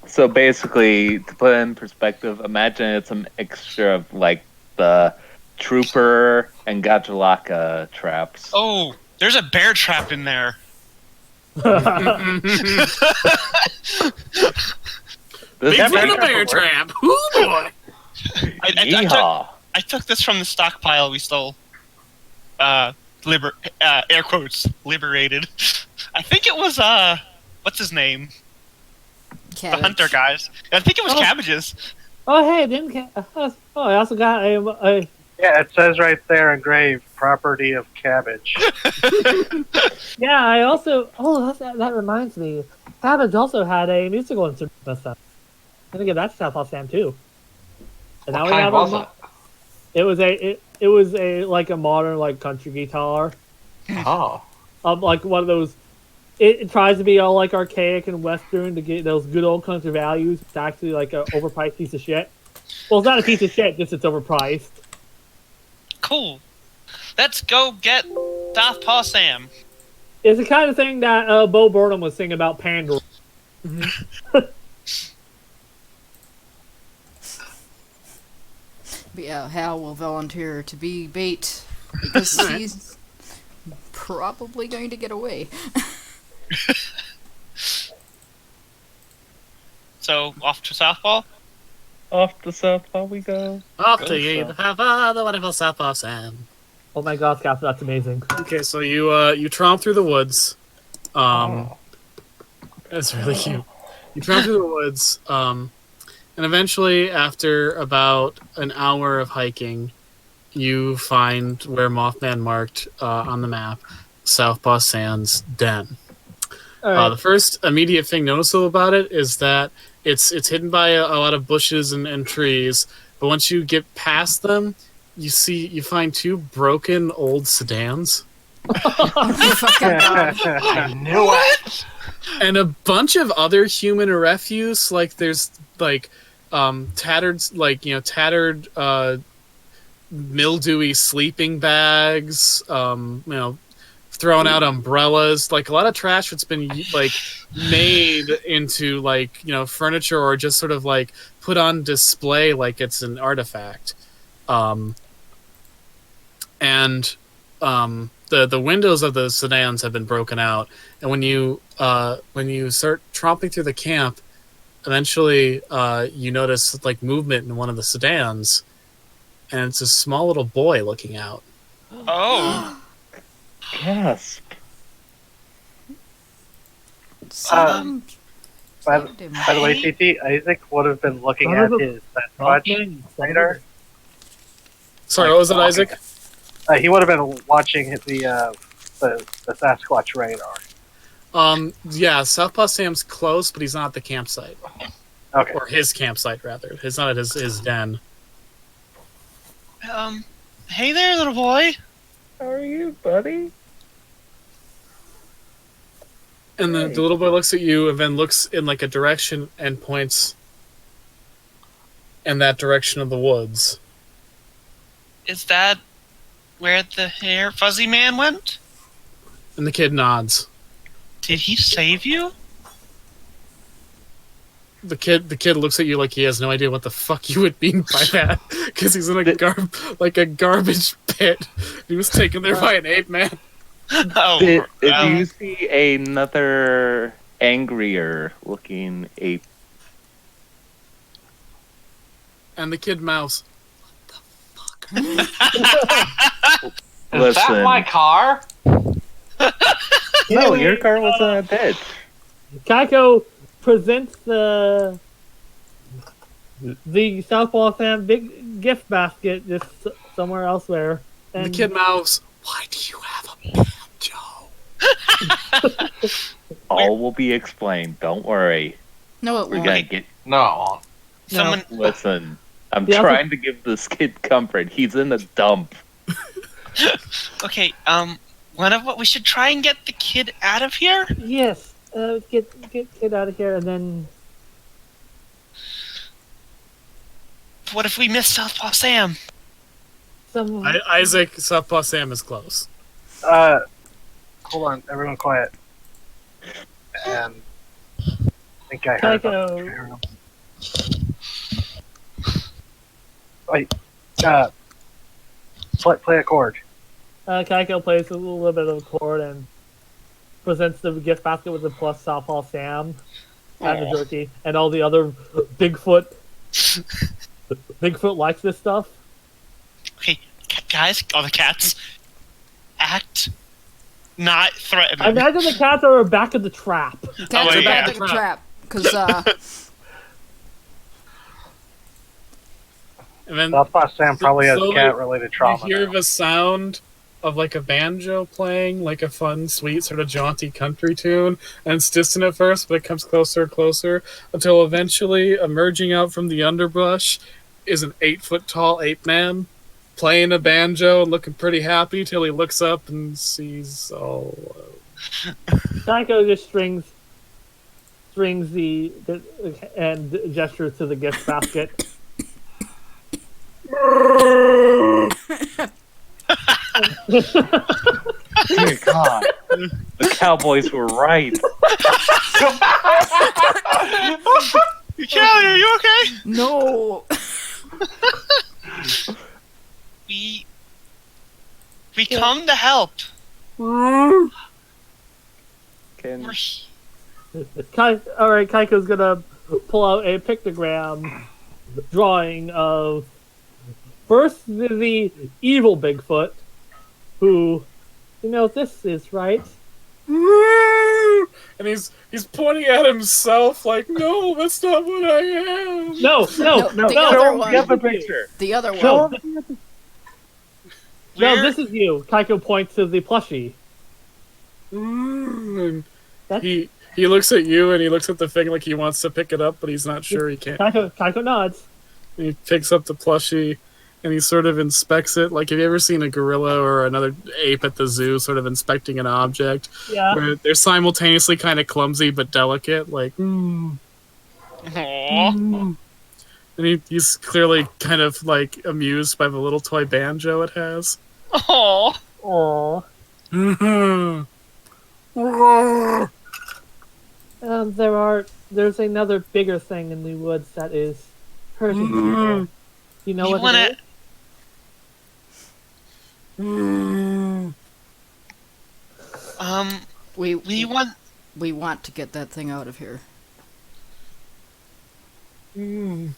So basically, to put it in perspective, imagine it's a mixture of like the Trooper and Gajalaka traps. Oh, there's a bear trap in there. Big fan of bear trap. Ooh boy. I took this from the stockpile we stole. Air quotes, liberated. I think it was, what's his name? Cabbage. The hunter guys. I think it was Cabbages. Oh, hey, I also got a Yeah, it says right there engraved, property of Cabbage. yeah, I also... Oh, that reminds me. Cabbage also had a musical instrument this time. I'm gonna give that to Southpaw Sam, too. And What kind was it? It was a modern country guitar. Oh. Like one of those. It tries to be all archaic and western to get those good old country values. It's actually an overpriced piece of shit. Well, it's not a piece of shit, just it's overpriced. Cool. Let's go get Southpaw Sam. It's the kind of thing that Bo Burnham was singing about pandering. But yeah, Hal will volunteer to be bait because he's probably going to get away. So, off to Southpaw? Off to Southpaw we go. Off to you, have the wonderful Southpaw Sam. Oh my god, Scott, that's amazing. Okay, so you tromp through the woods. That's really cute. You tromp through the woods, and eventually, after about an hour of hiking, you find where Mothman marked on the map Southpaw Sam's den. Right. The first immediate thing noticeable about it is that it's hidden by a lot of bushes and trees, but once you get past them, you find two broken old sedans. I knew it! And a bunch of other human refuse, there's tattered mildewy sleeping bags, thrown out umbrellas, a lot of trash that's been made into furniture or just sort of put on display like it's an artifact. And the windows of the sedans have been broken out, and when you start tromping through the camp, eventually you notice movement in one of the sedans, and it's a small little boy looking out. Oh. Gasp. By the way, CT, Isaac would have been looking at his Sasquatch radar. Sorry, what was that, Isaac? He would have been watching the Sasquatch radar. Yeah, Southpaw Sam's close, but he's not at the campsite. Okay. Or his campsite, rather. It's not at his den. Hey there, little boy. How are you, buddy? And the little boy looks at you and then looks in like a direction and points in that direction of the woods. Is that where the hair fuzzy man went? And the kid nods. Did he save you? The kid looks at you like he has no idea what the fuck you would mean by that, because he's in a garbage pit. He was taken there by an ape man. Oh, Do you see another angrier looking ape? And the kid mouse. Is Listen. that my car? No, your car was in a ditch. Kaiko presents the Southpaw Sam big gift basket just somewhere elsewhere. And the kid mouse. Why do you have a banjo? All will be explained. Don't worry. No, it We're won't. gonna get. No, it won't. Someone. Listen, I'm The trying to give this kid comfort. He's in a dump. Okay. We should try and get the kid out of here. Yes, get kid out of here, and then What if we miss Southpaw Sam? some. Isaac, Southpaw Sam is close. Hold on, everyone quiet. And I think I heard them. Wait, play a chord. Kaiko plays a little bit of a chord and presents the gift basket with the plus Southpaw Sam and the jerky and all the other Bigfoot. Bigfoot likes this stuff. Okay, guys, all the cats, act not threatening. I imagine the cats are back of the trap. Cats Oh, are yeah. back in the trap. Because, And then Southpaw Sam probably has slowly cat-related trauma. you hear now. the sound of like a banjo playing, like a fun, sweet, sort of jaunty country tune, and it's distant at first, but it comes closer and closer until eventually, emerging out from the underbrush, is an 8-foot-tall ape man playing a banjo and looking pretty happy till he looks up and sees all. Kaiko just strings the and gestures to the gift basket. Dear God, the Cowboys were right. Kelly, are you okay? no. We come to help. Can We're Alright, Kaiko's gonna pull out a pictogram drawing of first the evil Bigfoot, who, this is right. And he's pointing at himself like, no, that's not what I am. No, the other one. get the picture. The other No, one. no, this is you. Kaiko points to the plushie. And That's he looks at you and he looks at the thing like he wants to pick it up, but he's not sure he can't. Kaiko nods. And he picks up the plushie and he sort of inspects it. Like, have you ever seen a gorilla or another ape at the zoo sort of inspecting an object? Yeah. Where they're simultaneously kind of clumsy but delicate, like, Aww. And he's clearly kind of like amused by the little toy banjo it has. Aww. Aww. There's another bigger thing in the woods that is hurting people. You know what it is? We want. we want to get that thing out of here. You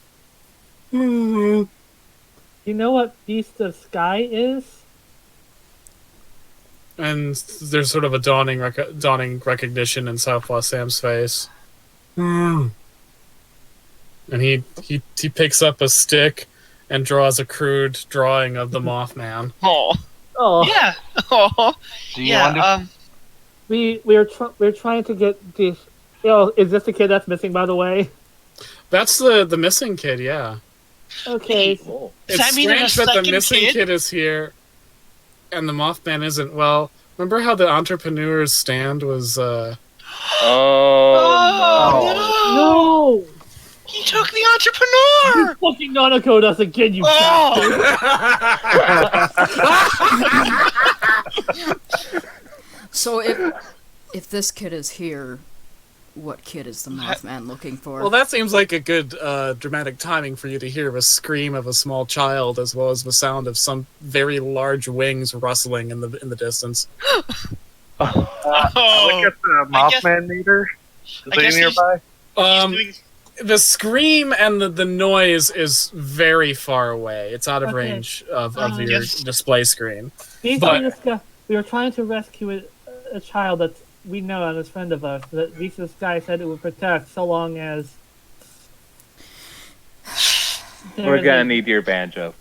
know what Beast of Sky is? And there's sort of a dawning recognition in Southpaw Sam's face. And he picks up a stick and draws a crude drawing of the Mothman. Oh. Oh, Yeah. Oh. Do you Yeah. we're trying to get this. Is this the kid that's missing, by the way? That's the missing kid, yeah. Okay. Does It's that mean there's strange a that the second missing kid? kid is here and the Mothman isn't. Well, remember how the entrepreneur's stand was, Oh, No! He took the entrepreneur! Fucking Nanako us again, you bastard! So if this kid is here, what kid is the Mothman looking for? Well, that seems like a good dramatic timing for you to hear a scream of a small child, as well as the sound of some very large wings rustling in the distance. Look at the Mothman meter. Is I guess he nearby? The scream and the noise is very far away. It's out of Okay. range of your Yes. display screen. We But- were trying to rescue a child that we know and is a friend of ours. That this guy said it would protect so long as. we're gonna need your banjo.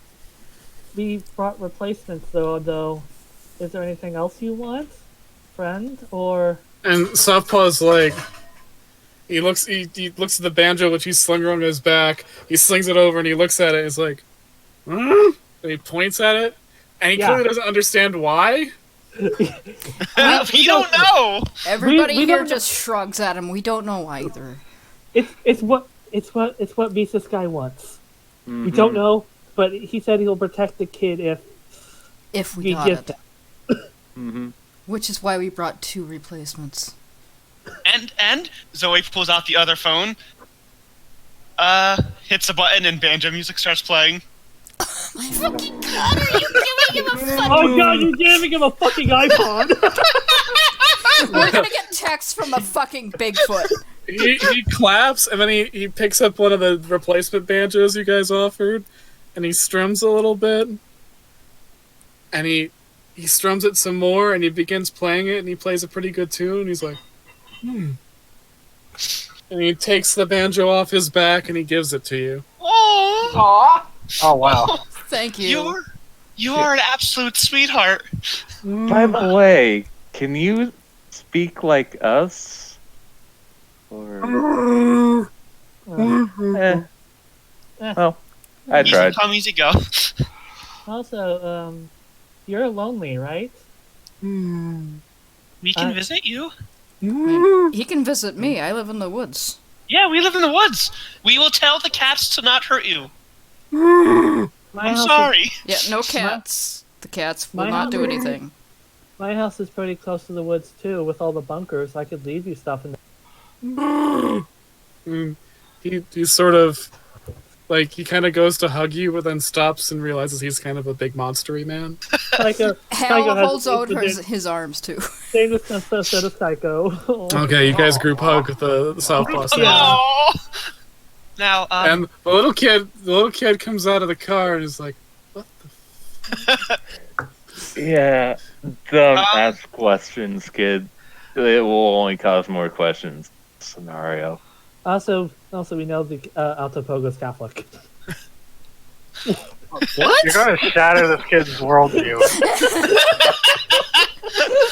We brought replacements though. Is there anything else you want, friend? Or And Southpaw's like, he looks at the banjo which he's slung around his back. He slings it over and he looks at it. And he's like, and he points at it, and he Yeah. clearly doesn't understand why. We don't know! Everybody we here don't know- just shrugs at him. We don't know either. it's what Beast Guy wants. Mm-hmm. We don't know, but he said he'll protect the kid If we he got gives it. it. Mm-hmm. Which is why we brought 2 replacements. And Zoe pulls out the other phone, hits a button, and banjo music starts playing. Oh god, you're giving him a fucking iPod! We're gonna get texts from a fucking Bigfoot. He claps, and then he picks up one of the replacement banjos you guys offered, and he strums a little bit, and he strums it some more, and he begins playing it, and he plays a pretty good tune. He's like, and he takes the banjo off his back, and he gives it to you. Oh, Aw! Oh wow. Thank you. you are an absolute sweetheart. By the way, can you speak like us? Or eh. Well, I Easy tried. come, easy go. Also, you're lonely, right? We can visit you. He can visit me. I live in the woods. Yeah, we live in the woods. We will tell the cats to not hurt you. My I'm house sorry. Yeah, no cats. The cats will My not do house- anything. My house is pretty close to the woods too, with all the bunkers. I could leave you stuff in there. He's sort of like, he kind of goes to hug you, but then stops and realizes he's kind of a big monstery man. Psycho. Hal has holds out the his arms too. same instead of Psycho. Okay, you guys group hug with the Southpaw Sam. Oh. Now, And the little kid comes out of the car and is like, Yeah, don't ask questions, kid. It will only cause more questions. Scenario. Also, we know the Altopogo's Catholic. what? You're going to shatter this kid's worldview.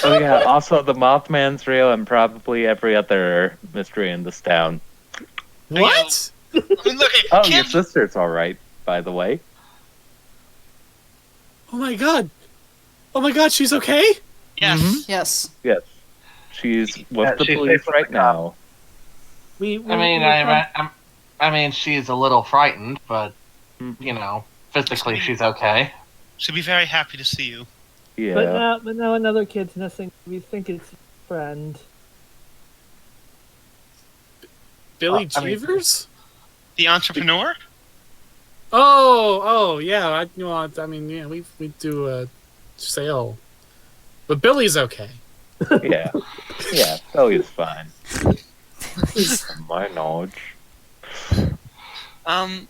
Oh yeah, also the Mothman's real and probably every other mystery in this town. What? I mean, look, Oh, kid, your sister's alright, by the way. Oh my god, she's okay? yes. Yes. Yes. She's with Yeah, the she's police safe with right the cop. now. I mean, she's a little frightened, but you know, physically she's okay. She'll be very happy to see you. Yeah. But now another kid's missing. We think it's his friend. Billy I mean- Jeevers? The entrepreneur? Oh, yeah. I mean, yeah, we do a sale, but Billy's okay. Yeah. Yeah, Billy's fine. From my knowledge.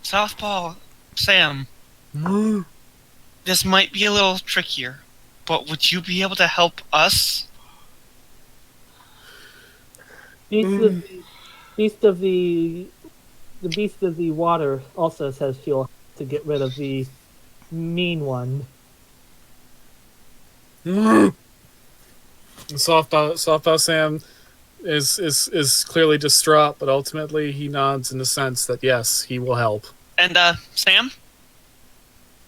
Southpaw, Sam, this might be a little trickier, but would you be able to help us? Beast of the beast of the water also says she'll have to get rid of the mean one. Softball Sam is clearly distraught, but ultimately he nods in the sense that yes, he will help. And Sam?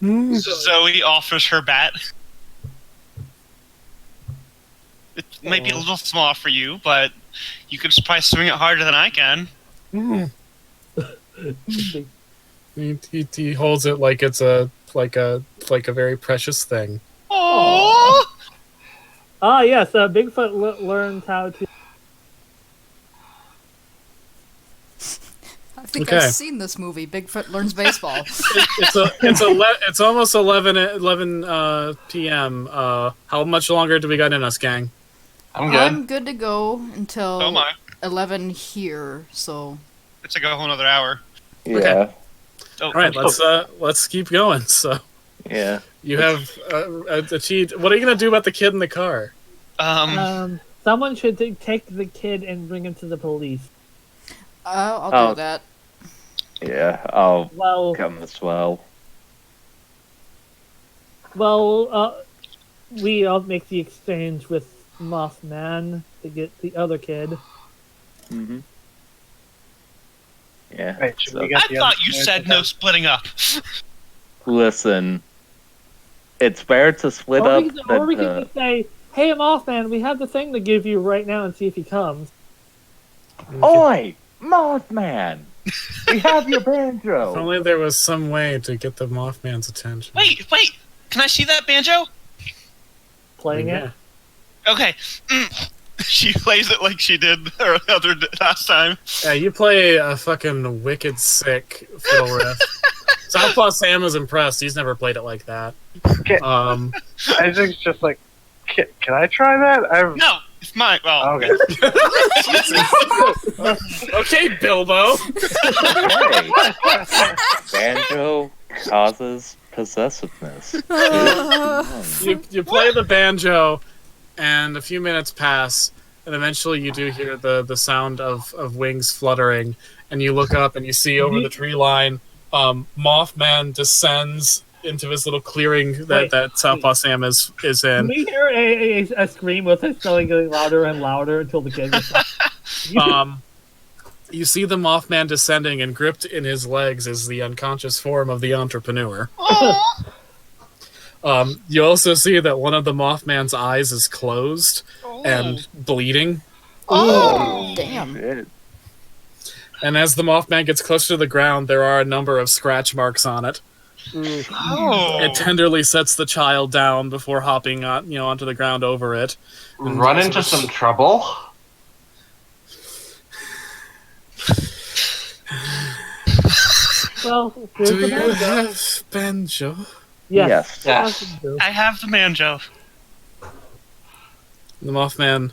Zoe offers her bat. It might be a little small for you, but you could probably swing it harder than I can. He holds it like it's a very precious thing. Aww. Ah, yes. Bigfoot learns how to. I think Okay. I've seen this movie, Bigfoot Learns Baseball. It's almost 11 p.m. How much longer do we got in us, gang? I'm good. I'm good to go until Oh my. 11 here, so... It's like a whole other hour. Yeah. Oh, All right, let's keep going. So Yeah. you have achieved. What are you gonna do about the kid in the car? Someone should take the kid and bring him to the police. I'll do that. Yeah, I'll Well, come as well. we'll make the exchange with Mothman to get the other kid. Mm-hmm. Yeah. Right, should so- we get I the thought other you kid said to no come? splitting up. Listen, it's better to split Or up we than can just say, "Hey, Mothman, we have the thing to give you right now," and see if he comes. Oi! Mothman! We have your If banjo! only there was some way to get the Mothman's attention. Wait, can I see that banjo? Playing it. Okay. She plays it like she did her other last time. Yeah, you play a fucking wicked sick fiddle riff. Southpaw Sam is impressed. He's never played it like that. Okay. Isaac's just like, can I try that? No, it's mine. Well, Okay. Okay, Bilbo. Hey. Banjo causes possessiveness. You play the banjo, and a few minutes pass, and eventually you do hear the sound of wings fluttering, and you look up and you see over the tree line, Mothman descends into his little clearing that Southpaw Sam is in. We hear a scream with it getting louder and louder until the kid gets You see the Mothman descending, and gripped in his legs is the unconscious form of the entrepreneur. You also see that one of the Mothman's eyes is closed and bleeding. Oh, damn. Shit. And as the Mothman gets closer to the ground, there are a number of scratch marks on it. It tenderly sets the child down before hopping onto the ground over it. Run into some trouble? Well, here's Do the you banjo. have banjo? Yes. Yes. I have the banjo. The Mothman,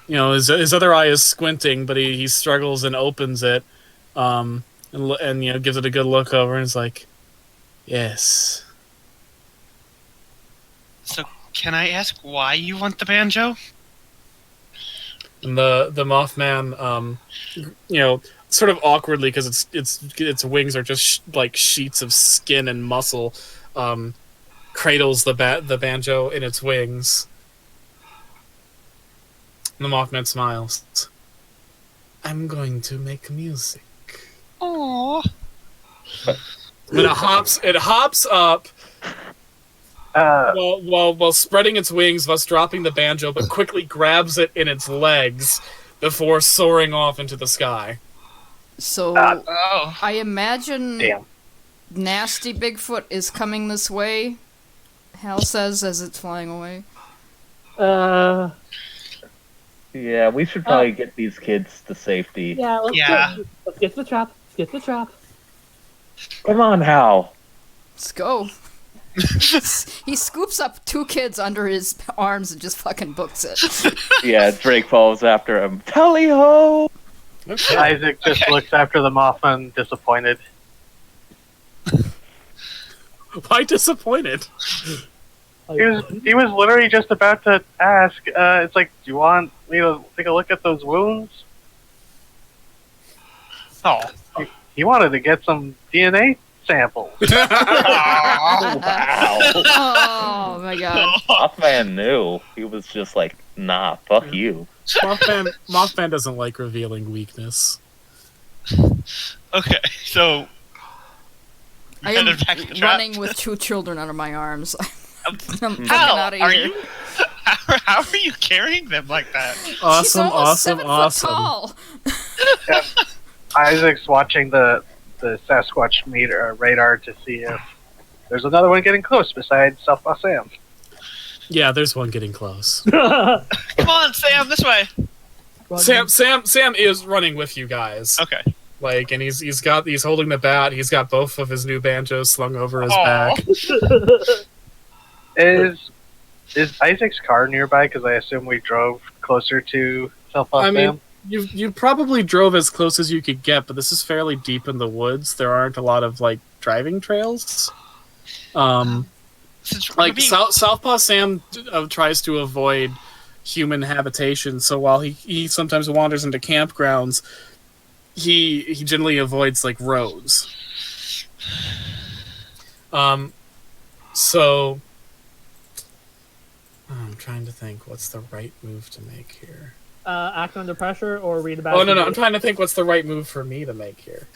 his other eye is squinting, but he struggles and opens it, and gives it a good look over, and is like, "Yes." So, can I ask why you want the banjo? And the Mothman, sort of awkwardly, because its wings are just like sheets of skin and muscle, cradles the banjo in its wings. And the Mothman smiles. I'm going to make music. Aww. And it hops up while spreading its wings, thus dropping the banjo, but quickly grabs it in its legs before soaring off into the sky. So, Oh. I imagine Damn. Nasty Bigfoot is coming this way, Hal says as it's flying away. Yeah, we should probably get these kids to safety. Yeah, let's get to the trap. Let's get to the trap. Come on, Hal. Let's go. He scoops up 2 kids under his arms and just fucking books it. Yeah, Drake follows after him. Tally-ho! Okay. Isaac just looks after the Mothman, disappointed. Why disappointed? He was literally just about to ask. It's like, do you want me to take a look at those wounds? Oh. He wanted to get some DNA samples. Wow. Oh my god. Mothman knew. He was just like, nah, fuck you. Mothman doesn't like revealing weakness. Okay, so I headed am back to the trap. running with 2 children under my arms. I'm getting How out of are here. you? How are you carrying them like that? She's Awesome, almost awesome, 7 awesome. foot tall. Isaac's watching the Sasquatch meter radar to see if there's another one getting close besides Southpaw Sam. Yeah, there's one getting close. Come on, Sam, this way. Sam is running with you guys. Okay. Like, and he's holding the bat. He's got both of his new banjos slung over his Aw. back. Is Isaac's car nearby? Because I assume we drove closer to Southpaw I Sam. mean, you probably drove as close as you could get, but this is fairly deep in the woods. There aren't a lot of like driving trails. Since we're Like being- Southpaw Sam tries to avoid human habitation, so while he sometimes wanders into campgrounds, he generally avoids like roads. So I'm trying to think what's the right move to make here. Act under pressure or read about. Oh no, I'm trying to think what's the right move for me to make here.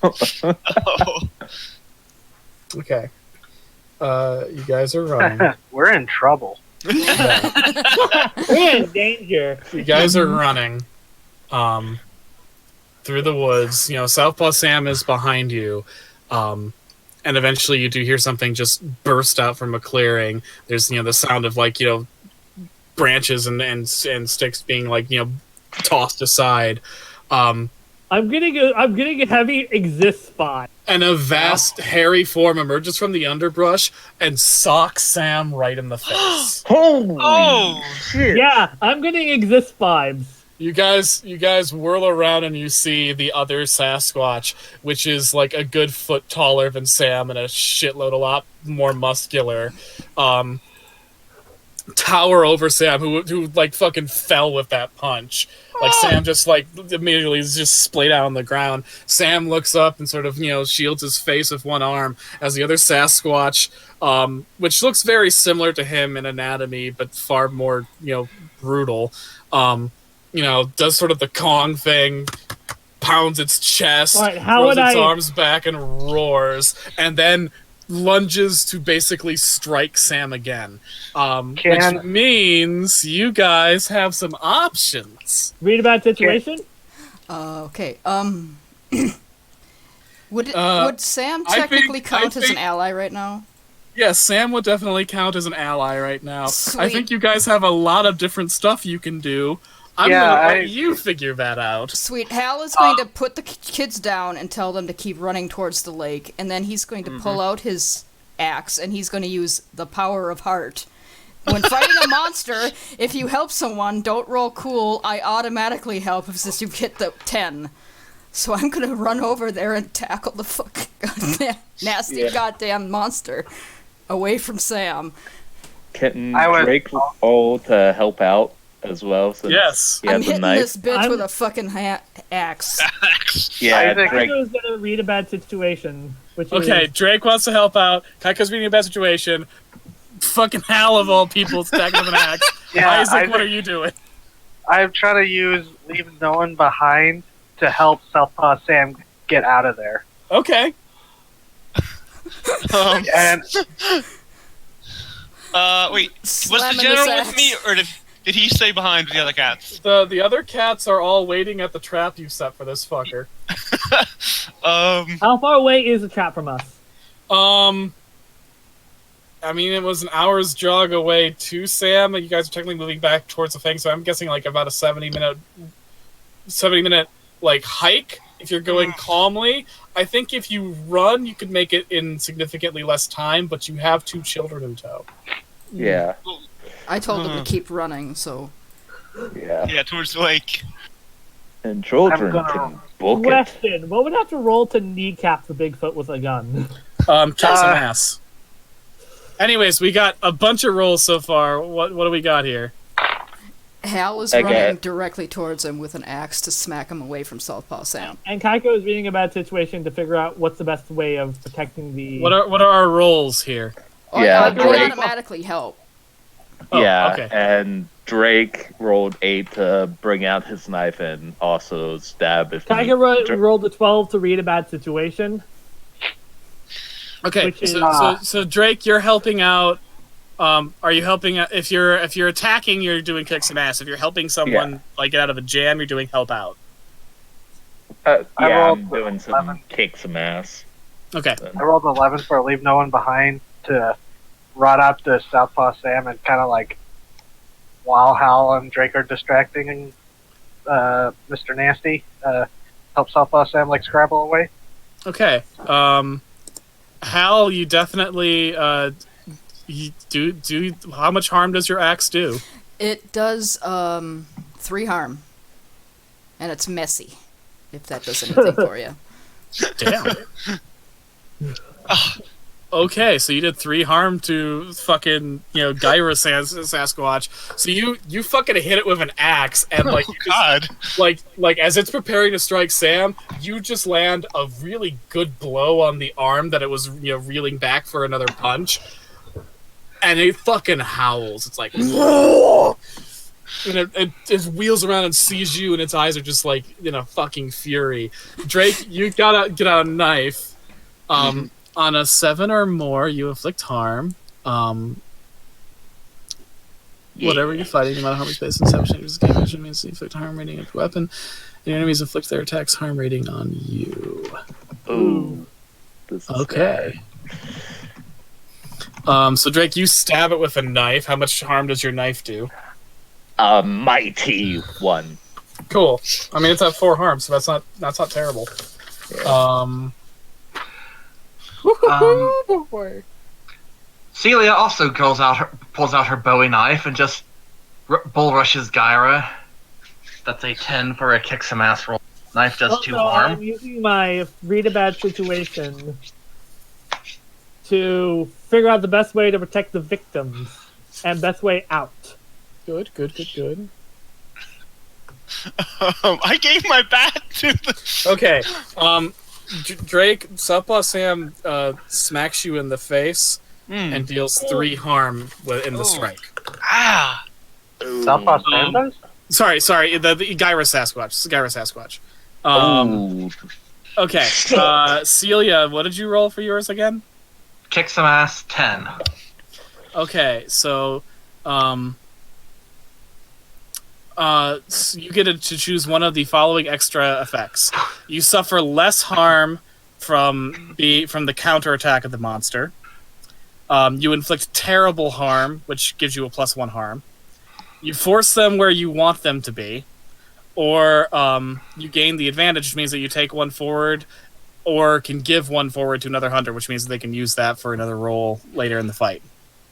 Oh. Okay. You guys are running. We're in trouble. We're in danger. You guys are running through the woods. You know, Southpaw Sam is behind you. And eventually you do hear something just burst out from a clearing. There's, the sound of like, branches and sticks being like, tossed aside. I'm getting a heavy exist spot. And a vast hairy form emerges from the underbrush and socks Sam right in the face. Holy Oh. shit! Yeah, I'm getting exist vibes. You guys whirl around and you see the other Sasquatch, which is like a good foot taller than Sam and a shitload a lot more muscular. Tower over Sam, who like fucking fell with that punch. Like Sam just like immediately is just splayed out on the ground. Sam looks up and sort of shields his face with one arm as the other Sasquatch, which looks very similar to him in anatomy but far more brutal. Does sort of the Kong thing, pounds its chest, Right, how throws would its I- arms back and roars, and then lunges to basically strike Sam again. Which means you guys have some options. Read about situation. Okay. Would Sam I technically think- count as an ally right now? Yes, Sam would definitely count as an ally right now. I Sweet. think you guys have a lot of different stuff you can do. I'm Yeah, gonna let you figure that out. Sweet. Hal is going to put the kids down and tell them to keep running towards the lake, and then he's going to pull out his axe and he's going to use the power of heart. When fighting a monster, if you help someone, don't roll cool. I automatically help since you hit the 10. So I'm going to run over there and tackle the fucking nasty goddamn monster away from Sam. Can I would- Drake roll to help out as well? Since Yes. he has I'm a hitting knife? this bitch I'm- with a fucking axe. Yeah, I think- Drake. Kaiko's gonna read a bad situation. Which Okay, is, Drake wants to help out. Kaiko's reading a bad situation. Fucking Hal of all people attacking with an axe. Yeah, Isaac, what are you doing? I'm trying to use leave no one behind to help Southpaw Sam get out of there. Okay. And Wait, was the Slamming general this with me, or did he stay behind with the other cats? The other cats are all waiting at the trap you set for this fucker. how far away is the trap from us? I mean, it was an hour's jog away to Sam, and you guys are technically moving back towards the thing, so I'm guessing like about a 70 minute like hike if you're going calmly. I think if you run, you could make it in significantly less time, but you have 2 children in tow. Yeah, I told them to keep running, so... yeah. Yeah, towards the lake. And children I'm gonna- can book it. Question: what would I have to roll to kneecap the Bigfoot with a gun? Kick some ass. Anyways, we got a bunch of rolls so far. What do we got here? Hal is Okay. running directly towards him with an axe to smack him away from Southpaw Sam. And Kaiko is reading a bad situation to figure out what's the best way of protecting the. What are our rolls here? Oh, Yeah, I Drake- automatically help. Oh, Yeah, okay. and Drake rolled 8 to bring out his knife and also stab if Tiger rolled a 12 to read a bad situation. Okay, Which is- so Drake, you're helping out. Are you helping out if you're attacking? You're doing kick some ass. If you're helping someone like get out of a jam, you're doing help out. I'm doing some kick some ass. Okay. I rolled 11 for leave no one behind to run up to Southpaw Sam and kind of like while Hal and Drake are distracting and Mr. Nasty help Southpaw Sam like scrabble away. Okay. Hal, you definitely you do. How much harm does your axe do? It does 3 harm, and it's messy. If that does anything for you. Damn. Okay, so you did 3 harm to fucking Gyra Sasquatch. So you fucking hit it with an axe and like like as it's preparing to strike Sam, you just land a really good blow on the arm that it was reeling back for another punch, and it fucking howls. It's like. And it just wheels around and sees you, and its eyes are just like fucking fury. Drake, you gotta get out a knife. On a 7 or more, you inflict harm. Whatever you're fighting, no matter how much base and 7 changes the game, it means you inflict harm rating of the weapon. And your enemies inflict their attacks harm rating on you. Ooh. This is okay. So Drake, you stab it with a knife. How much harm does your knife do? A mighty 1. Cool. I mean, it's at 4 harm, so that's not terrible. Yeah. Celia also pulls out her Bowie knife and just bull rushes Gyra. That's a 10 for a kick some ass roll. Knife does 2 harm. I'm using my read a bad situation to figure out the best way to protect the victims and best way out. Good. I gave my bat to the... Okay. Drake, Southpaw Sam smacks you in the face and deals 3 harm in the strike. Ah! Southpaw Sam does? Sorry, the Gyra Sasquatch. Okay, Celia, what did you roll for yours again? Kick some ass, 10. Okay, so you get to choose one of the following extra effects. You suffer less harm from the counterattack of the monster. You inflict terrible harm, which gives you a +1 harm. You force them where you want them to be, or you gain the advantage, which means that you take 1 forward, or can give 1 forward to another hunter, which means that they can use that for another roll later in the fight.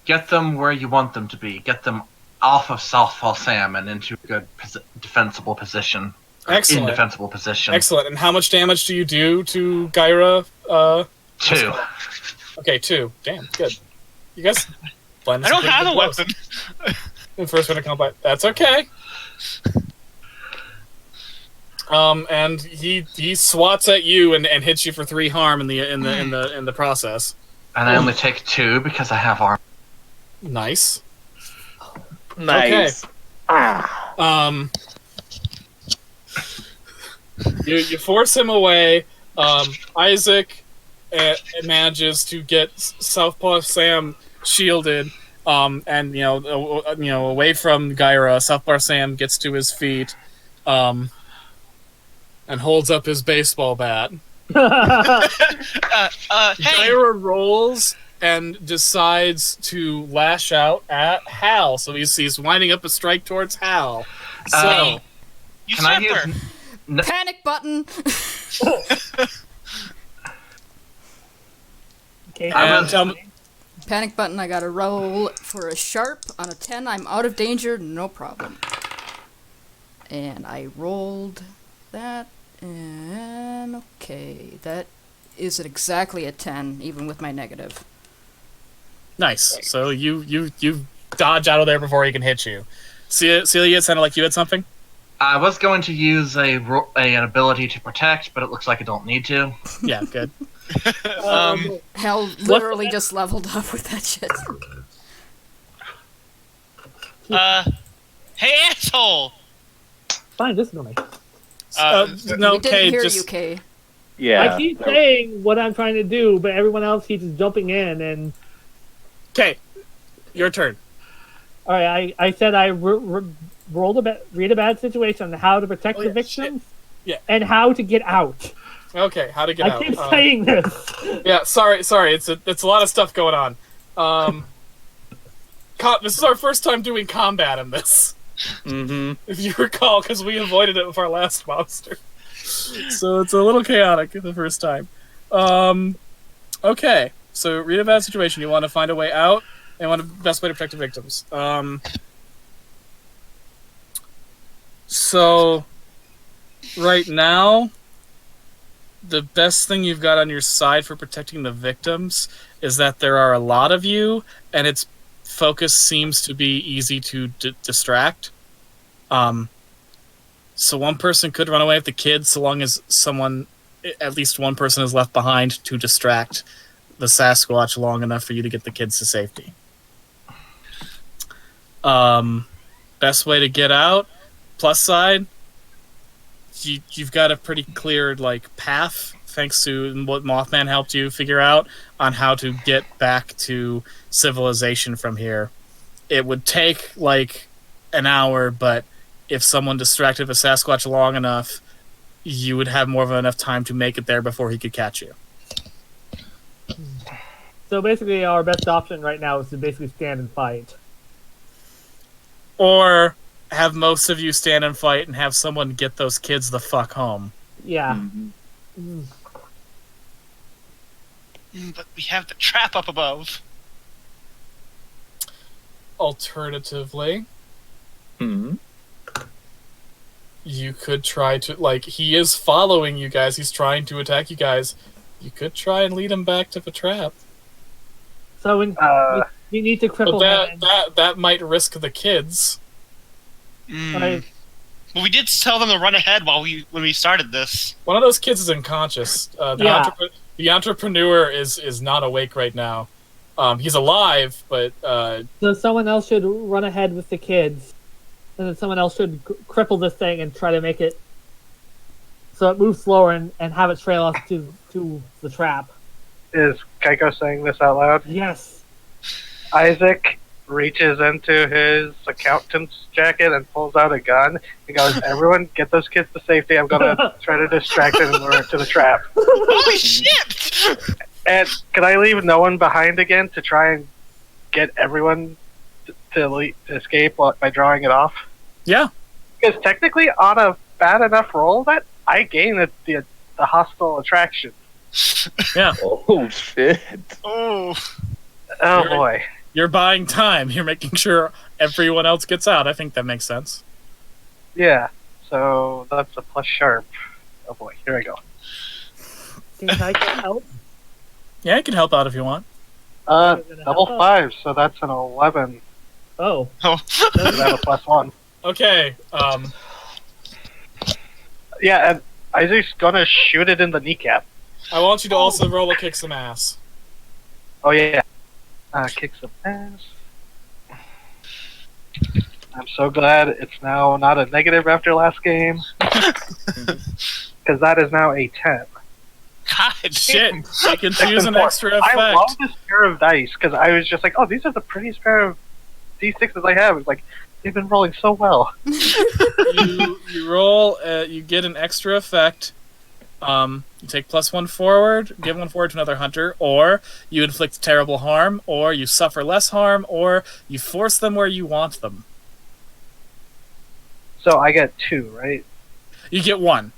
Get them where you want them to be. Get them off of Southpaw Sam and into a good defensible position. Excellent. Indefensible position. Excellent. And how much damage do you do to Gyra? 2. Okay, 2. Damn, good. You guys... I don't have a weapon. In first one to combat. That's okay. And he swats at you and hits you for 3 harm in the process. And I only take 2 because I have armor. Nice. Nice. Okay. You force him away. Isaac manages to get Southpaw Sam shielded, and away from Gyra. Southpaw Sam gets to his feet, and holds up his baseball bat. Hey. Gyra rolls and decides to lash out at Hal. So he's winding up a strike towards Hal. So You Can I slap use her. Panic button! Okay. Panic button, I gotta roll for a sharp. On a 10, I'm out of danger, no problem. And I rolled that, and okay, that is exactly a 10, even with my negative. nice. So you dodge out of there before he can hit you. Celia, it sounded like you had something? I was going to use an ability to protect, but it looks like I don't need to. Yeah, good. Hell literally just leveled up with that shit. Hey, asshole! Fine, just ignore me. No, We didn't Kay, hear just you, Kay. Yeah. I keep saying what I'm trying to do, but everyone else keeps jumping in. And Kay, your turn. all right, I said I read a bad situation on how to protect the victims, and how to get out. Okay, how to get out? I keep saying this. Yeah, sorry. It's a lot of stuff going on. This is our first time doing combat in this. Mm-hmm. If you recall, because we avoided it with our last monster. So it's a little chaotic the first time. Okay, so read a bad situation. You want to find a way out, and want the best way to protect the victims. So right now, the best thing you've got on your side for protecting the victims is that there are a lot of you, and its focus seems to be easy to distract. So one person could run away with the kids, so long as at least one person is left behind to distract the Sasquatch long enough for you to get the kids to safety. Best way to get out, plus side, you've got a pretty clear path, thanks to what Mothman helped you figure out on how to get back to civilization from here. It would take an hour, but if someone distracted the Sasquatch long enough, you would have more of enough time to make it there before he could catch you. So basically, our best option right now is to basically stand and fight. Or have most of you stand and fight and have someone get those kids the fuck home. Yeah. Mm-hmm. But we have the trap up above. Alternatively, Mm-hmm. you could try to, he is following you guys, he's trying to attack you guys. You could try and lead him back to the trap. So we need to cripple him. That might risk the kids. Right. Well, we did tell them to run ahead when we started this. One of those kids is unconscious. The entrepreneur is not awake right now. He's alive, but So someone else should run ahead with the kids, and then someone else should cripple this thing and try to make it so it moves slower and have it trail us to the trap. Is Keiko saying this out loud? Yes. Isaac reaches into his accountant's jacket and pulls out a gun and goes, "Everyone, get those kids to safety. I'm gonna try to distract them and lure it to the trap." Holy shit! And can I leave no one behind again to try and get everyone to escape by drawing it off? yeah. Because technically, on a bad enough roll, that I gain the hostile attraction. Yeah. Oh shit! Oh, Boy. You're buying time. You're making sure everyone else gets out. I think that makes sense. Yeah. So that's a plus sharp. Oh boy, here I go. Can I get help? Yeah, I can help out if you want. Double 5, so that's an 11. Oh. oh. So that's a +1. Okay. Yeah, and Isaac's gonna shoot it in the kneecap. I want you to also roll a kick some ass. Oh yeah. Kick some ass. I'm so glad it's now not a negative after last game. Because that is now a 10. God Shit. damn. I can choose an extra I effect. love this pair of dice because I was just like, oh, these are the prettiest pair of D6s I have. It's like, they've been rolling so well. You roll, you get an extra effect. You take +1 forward, give 1 forward to another hunter, or you inflict terrible harm, or you suffer less harm, or you force them where you want them. So I get 2, right? You get 1.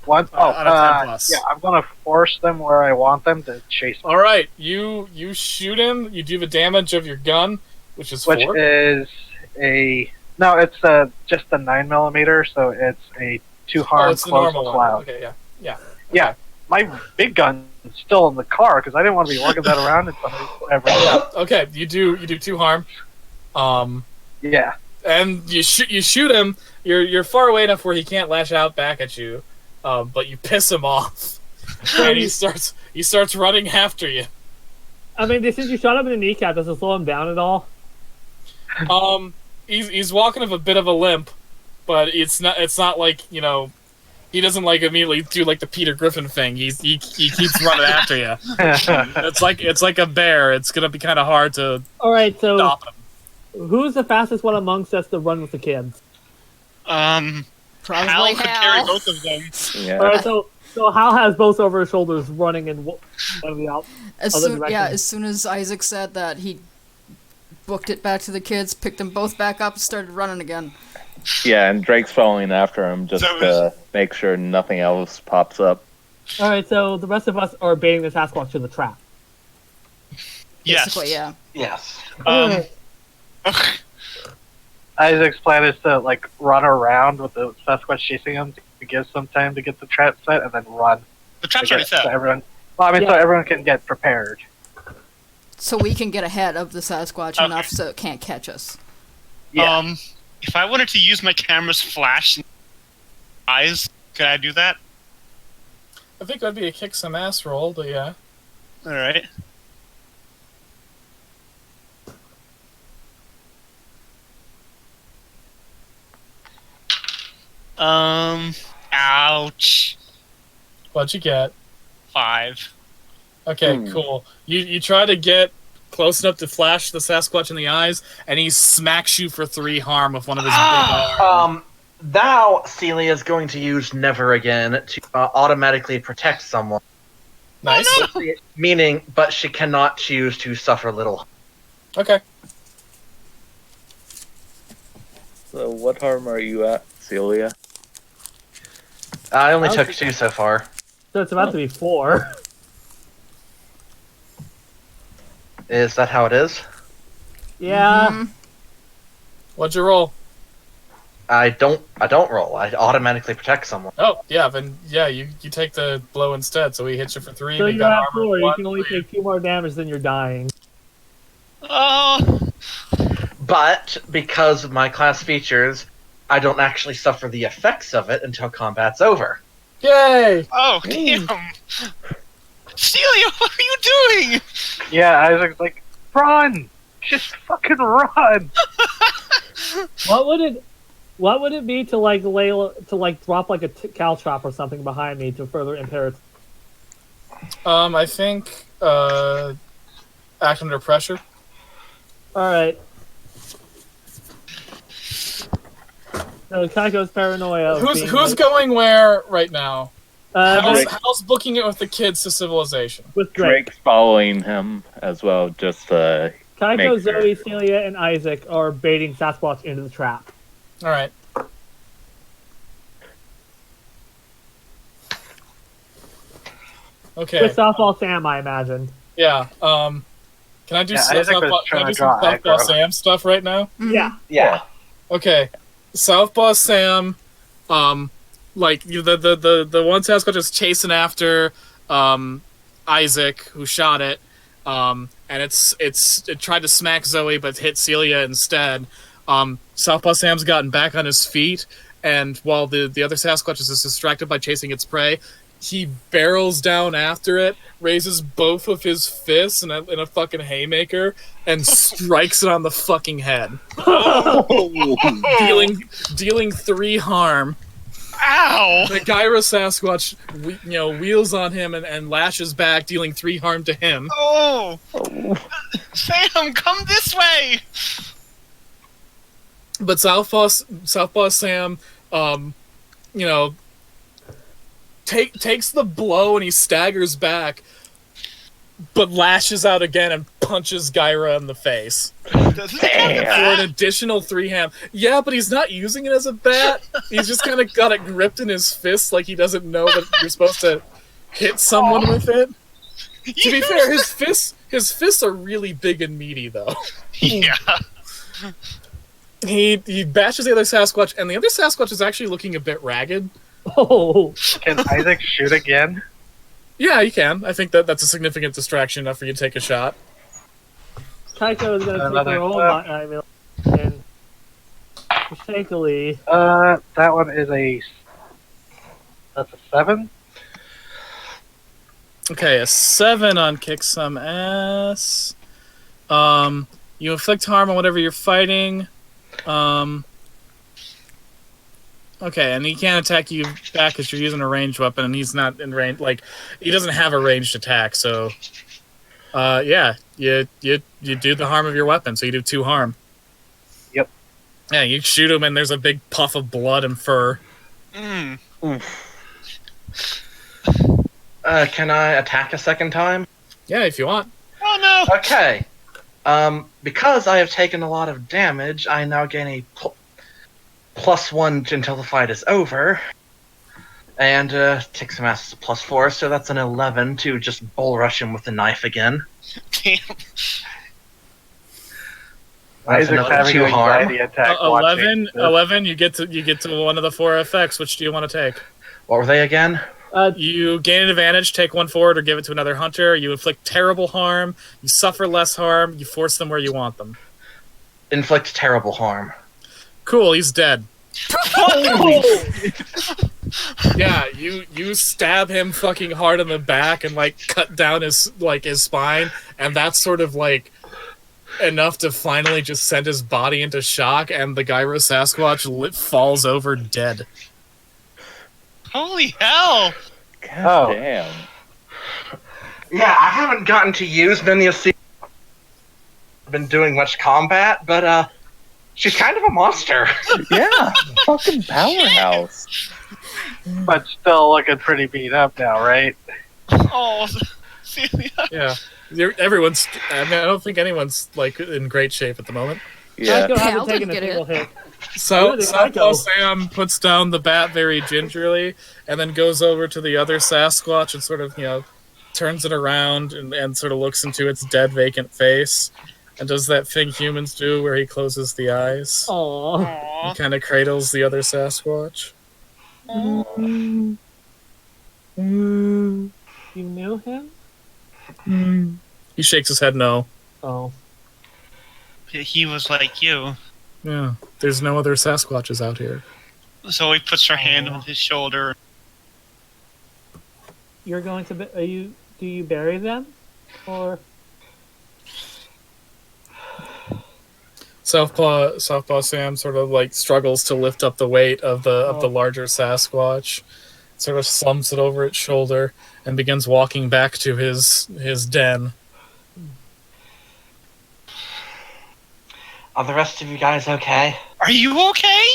1? Out of 10 plus. Yeah, I'm gonna force them where I want them to chase me. Alright, you shoot him, you do the damage of your gun, which is 4. Which is a... No, it's just a 9mm, so it's a 2 harm it's the close normal one. cloud. Okay, yeah. Yeah, my big gun's still in the car because I didn't want to be lugging that around. It's whatever. Yeah, okay, you do 2 harm. Yeah. And you shoot him, you're far away enough where he can't lash out back at you, but you piss him off. And he starts running after you. I mean, since you shot him in the kneecap, does it slow him down at all? he's walking with a bit of a limp, but it's not like, you know, he doesn't like immediately do like the Peter Griffin thing. He keeps running after you. It's like a bear. It's gonna be kind of hard to All right, so stop him. who's the fastest one amongst us to run with the kids? Probably Hal could carry Hal. both of them. Yeah. All right, so Hal has both over his shoulders, running in one of the out. As other soon, direction. yeah, as soon as Isaac said that, he booked it back to the kids, picked them both back up, and started running again. Yeah, and Drake's following after him just So to make sure nothing else pops up. All right, so the rest of us are baiting the Sasquatch in the trap. Yes. Basically, yeah. Yes. Isaac's plan is to like run around with the Sasquatch chasing him to give some time to get the trap set, and then run. The trap's to already get- set. So everyone, well, I mean, so everyone can get prepared. So we can get ahead of the Sasquatch Okay. enough so it can't catch us. Yeah. If I wanted to use my camera's flash eyes, could I do that? I think that'd be a kick some ass roll, but yeah. All right. Ouch. What'd you get? 5. Okay, cool. You try to get close enough to flash the Sasquatch in the eyes, and he smacks you for 3 harm with one of his big arms. Now Celia is going to use Never Again to automatically protect someone. Nice. Meaning, but she cannot choose to suffer little. Okay. So what harm are you at, Celia? I only took 2 so far. So it's about to be 4. Is that how it is? Yeah. Mhm. What'd you roll? I don't roll. I automatically protect someone. Oh, yeah, then, yeah, you take the blow instead, so he hits you for 3, So and you you're got at armor 4. You 1, can only so you- take 2 more damage, then you're dying. Oh. But because of my class features, I don't actually suffer the effects of it until combat's over. Yay! Oh, damn. Celia, what are you doing? Yeah, Isaac's like, run! Just fucking run! What would it be to like drop like a cow trap or something behind me to further impair its... I think, act under pressure. All right. So Kaiko's paranoia. of being, Who's like, going where right now? Drake How's booking it with the kids to civilization? with Drake. Drake's following him as well, just Kaiko, make sure. Zoe, Celia, and Isaac are baiting Sasquatch into the trap. All right. Okay. With softball Sam, I imagine. Yeah. Can I do Yeah, some Isaac was Southpaw, can I trying do to some draw Southpaw aggro. Sam stuff right now? Yeah. Yeah. Okay. Southpaw Sam, like the one Sasquatch is chasing after Isaac, who shot it, and it tried to smack Zoe but hit Celia instead. Southpaw Sam's gotten back on his feet, and while the other Sasquatch is distracted by chasing its prey, he barrels down after it, raises both of his fists in a fucking haymaker, and strikes it on the fucking head, dealing 3 harm. Ow! The Gyro Sasquatch, wheels on him and lashes back, dealing 3 harm to him. Oh! Sam, come this way! But Southpaw Sam, takes the blow and he staggers back, but lashes out again and punches Gyra in the face Does it have a for bat? an additional 3 ham. Yeah, but he's not using it as a bat. He's just kind of got it gripped in his fist like he doesn't know that you're supposed to hit someone with it. To be fair, his fists are really big and meaty, though. Yeah. He bashes the other Sasquatch, and the other Sasquatch is actually looking a bit ragged. Oh. Can Isaac shoot again? Yeah, you can. I think that's a significant distraction enough for you to take a shot. Kaiko is going to take Another her own clap. and shakily. That one is that's a 7? Okay, a 7 on Kick Some Ass. You inflict harm on whatever you're fighting. Okay, and he can't attack you back because you're using a ranged weapon, and he's not in range. Like, he doesn't have a ranged attack, so. Yeah, you do the harm of your weapon, so you do 2 harm. Yep. Yeah, you shoot him, and there's a big puff of blood and fur. Mm. Can I attack a second time? Yeah, if you want. Oh no! Okay. Because I have taken a lot of damage, I now gain a +1 until the fight is over. And kick some ass is a +4, so that's an 11 to just bull rush him with the knife again. Damn. That's Isaac's another having 2 an harm. anxiety attack. 11, watching this. 11, you get to one of the 4 effects. Which do you want to take? What were they again? You gain an advantage, take 1 forward, or give it to another hunter. You inflict terrible harm. You suffer less harm. You force them where you want them. Inflict terrible harm. Cool, he's dead. Yeah, you stab him fucking hard in the back and like cut down his spine, and that's sort of like enough to finally just send his body into shock, and the Gyro Sasquatch falls over dead. Holy hell! God damn. Yeah, I haven't gotten to use many of the. Been doing much combat, but she's kind of a monster. Yeah, fucking powerhouse. But still looking pretty beat up now, right? Oh, Celia. Yeah, everyone's. I mean, I don't think anyone's like in great shape at the moment. Yeah. Tycho Hal hasn't taken a didn't get single hit. So Really, Tycho. Sam puts down the bat very gingerly, and then goes over to the other Sasquatch and sort of turns it around and sort of looks into its dead, vacant face, and does that thing humans do where he closes the eyes. Aww. Aw. He kind of cradles the other Sasquatch. You knew him? He shakes his head no. Oh. He was like you. Yeah, there's no other Sasquatches out here. So he puts her hand on his shoulder. You're going to do you bury them? Or Southpaw Sam sort of like struggles to lift up the weight of the larger Sasquatch, sort of slumps it over its shoulder, and begins walking back to his den. Are the rest of you guys okay? Are you okay?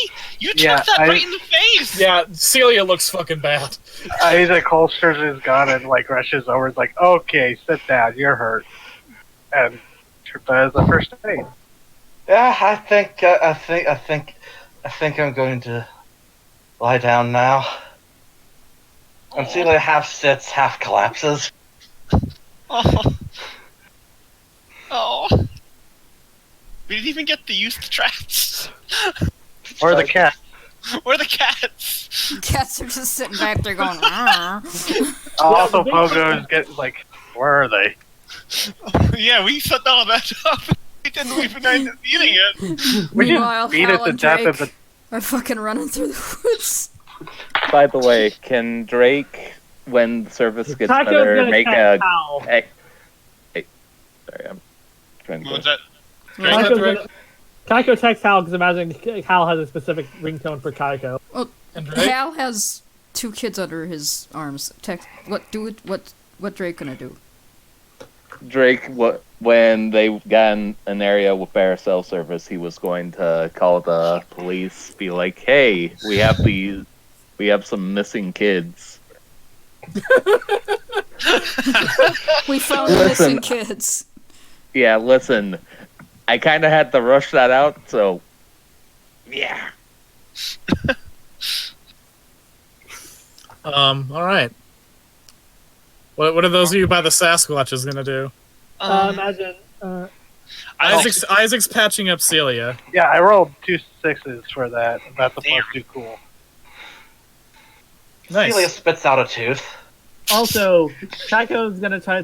You took Yeah, that right in the face! Yeah, Celia looks fucking bad. Isaac holsters his gun and like rushes over. It's like, okay, sit down, you're hurt, and does the first aid. Yeah, I think I'm going to lie down now. And Celia half sits, half collapses. Oh. Oh. We didn't even get to use the traps. Or the cat. Or the cats. Cats are just sitting back there going, "Arr." Also, Pogo's get like, where are they? Yeah, we set all that up. We didn't even end up eating it. We Meanwhile, just beat Hal it to and death at Drake the. are fucking running through the woods. By the way, can Drake, when the service gets Tycho's better, gonna make attack a... Hal. Hey, sorry, I'm trying What was to... that? Kaiko attacks Hal because imagine Hal has a specific ringtone for Kaiko. And Drake? Hal has 2 kids under his arms. What Drake gonna do? Drake, when they got in an area with better cell service, he was going to call the police, be like, "Hey, we have some missing kids." We found missing kids. Yeah, listen, I kind of had to rush that out, so yeah. All right. What are those of you by the Sasquatches gonna do? Imagine. Isaac's patching up Celia. Yeah, I rolled 2 6s for that. That's a Damn. +2 cool. Nice. Celia spits out a tooth. Also, Kaiko's gonna try.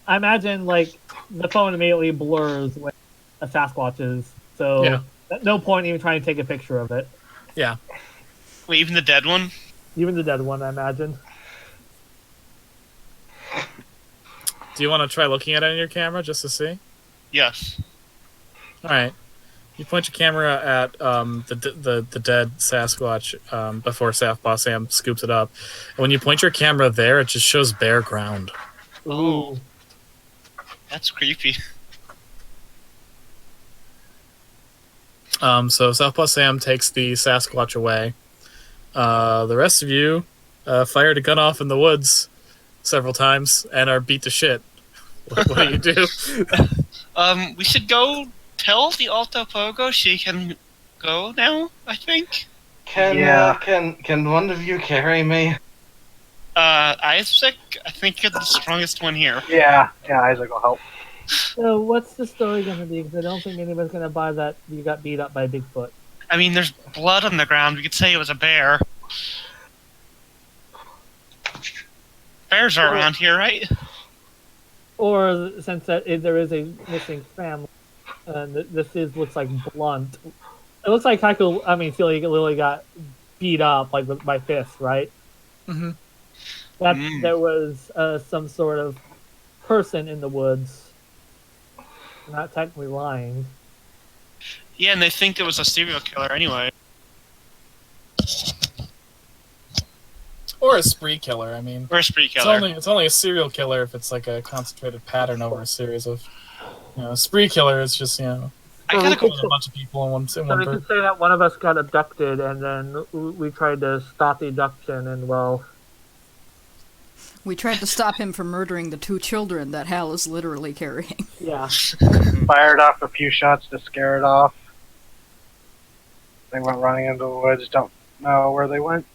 I imagine like the phone immediately blurs when a Sasquatch is, so Yeah. at no point even trying to take a picture of it. Yeah. Wait, even the dead one? Even the dead one, I imagine. Do you want to try looking at it in your camera just to see? Yes. All right. You point your camera at the dead Sasquatch before Boss Sam scoops it up. And when you point your camera there, it just shows bare ground. Oh. That's creepy. So Boss Sam takes the Sasquatch away. The rest of you fired a gun off in the woods several times and are beat to shit. What do you do? We should go tell the Alto Pogo she can go now, I think. Can one of you carry me? Isaac, I think you're the strongest one here. Yeah, Isaac will help. So what's the story going to be? Because I don't think anybody's going to buy that you got beat up by Bigfoot. I mean, there's blood on the ground. We could say it was a bear. Bears are around here, right? Or since that there is a missing family, and looks like blunt. It looks like Celia literally got beat up like by fists, right? Mm-hmm. There was some sort of person in the woods. Not technically lying. Yeah, and they think it was a serial killer anyway. Or a spree killer, I mean. Or a spree killer. It's only a serial killer if it's like a concentrated pattern over a series of... a spree killer is just, I gotta go with a bunch of people in one So we person. could say that one of us got abducted, and then we tried to stop the abduction, and well... We tried to stop him from murdering the 2 children that Hal is literally carrying. Yeah. Fired off a few shots to scare it off. They went running into the woods. Don't know where they went.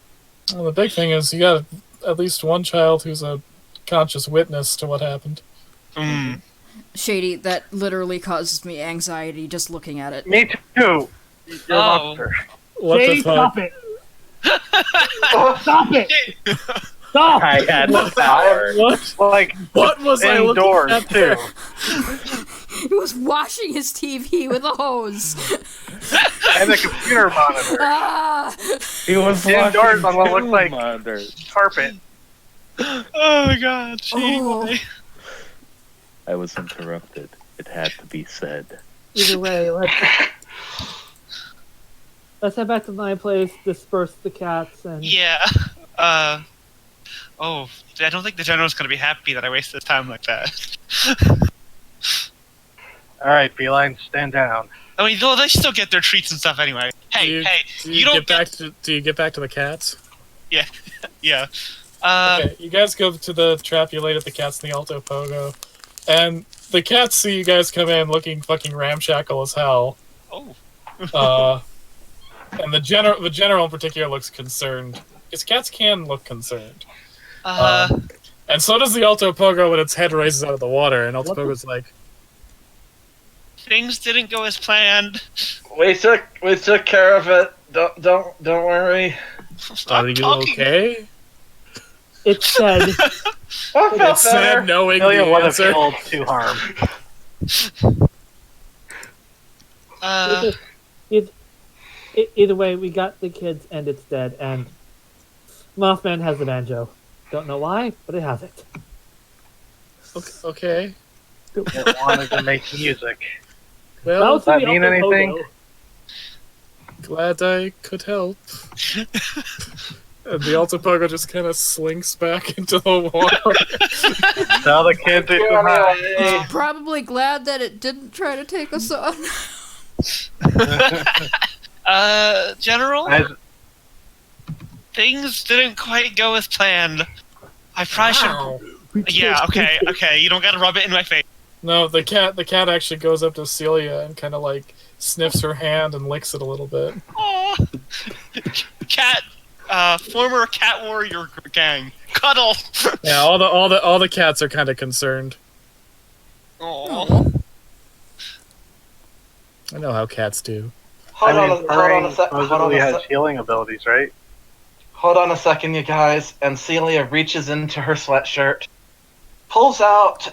Well, the big thing is you got at least one child who's a conscious witness to what happened. Shady, that literally causes me anxiety just looking at it. Me too. You're a monster. What Shady, the fuck? stop it! Stop it! Stop! I had the power. What was I looking Indoors at too. He was washing his TV with a hose. And the computer monitor. Ah! He was Indoors on what watching looks like Mother. carpet. Oh my god, Oh. I was interrupted. It had to be said. Either way, let's head back to my place, disperse the cats, and... Yeah. I don't think the general's gonna be happy that I wasted his time like that. Alright, feline, stand down. I mean, they still get their treats and stuff anyway. Hey, Do you don't do you get back to the cats? Yeah. Okay, you guys go to the trap you laid at the cats in the Alto Pogo, and the cats see you guys come in looking fucking ramshackle as hell. Oh. And the general in particular looks concerned, because cats can look concerned. And so does the Alto Pogo when its head raises out of the water, and Alto Pogo's like, Things didn't go as planned. We took care of it. Don't worry. Stop "Are you talking. okay?" It said... I felt It said, better. knowing Celia the would have answer. killed to harm. Either way, we got the kids, and it's dead, and... Mothman has the banjo. Don't know why, but it has it. Okay. It wanted to make music. Well, Does that mean anything? glad I could help. And the Alto Pogo just kind of slinks back into the water. Tell the kids to come out. Probably glad that it didn't try to take us on. General? Things didn't quite go as planned. I probably should... Yeah, okay, you don't gotta rub it in my face. No, the cat actually goes up to Celia and kind of like sniffs her hand and licks it a little bit. Aww. Cat, former cat warrior gang. Cuddle! Yeah, all the cats are kind of concerned. Aww. I know how cats do. Hold on Purring a second. supposedly has healing abilities, right? Hold on a second, you guys. And Celia reaches into her sweatshirt, pulls out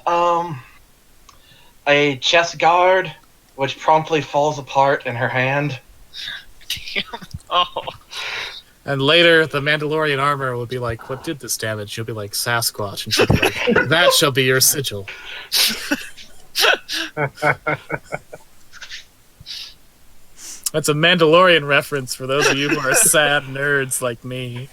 a chest guard, which promptly falls apart in her hand. Damn. Oh. And later, the Mandalorian armor would be like, "What did this damage?" She'll be like, "Sasquatch," and she'll be like, "That shall be your sigil." That's a Mandalorian reference for those of you who are sad nerds like me.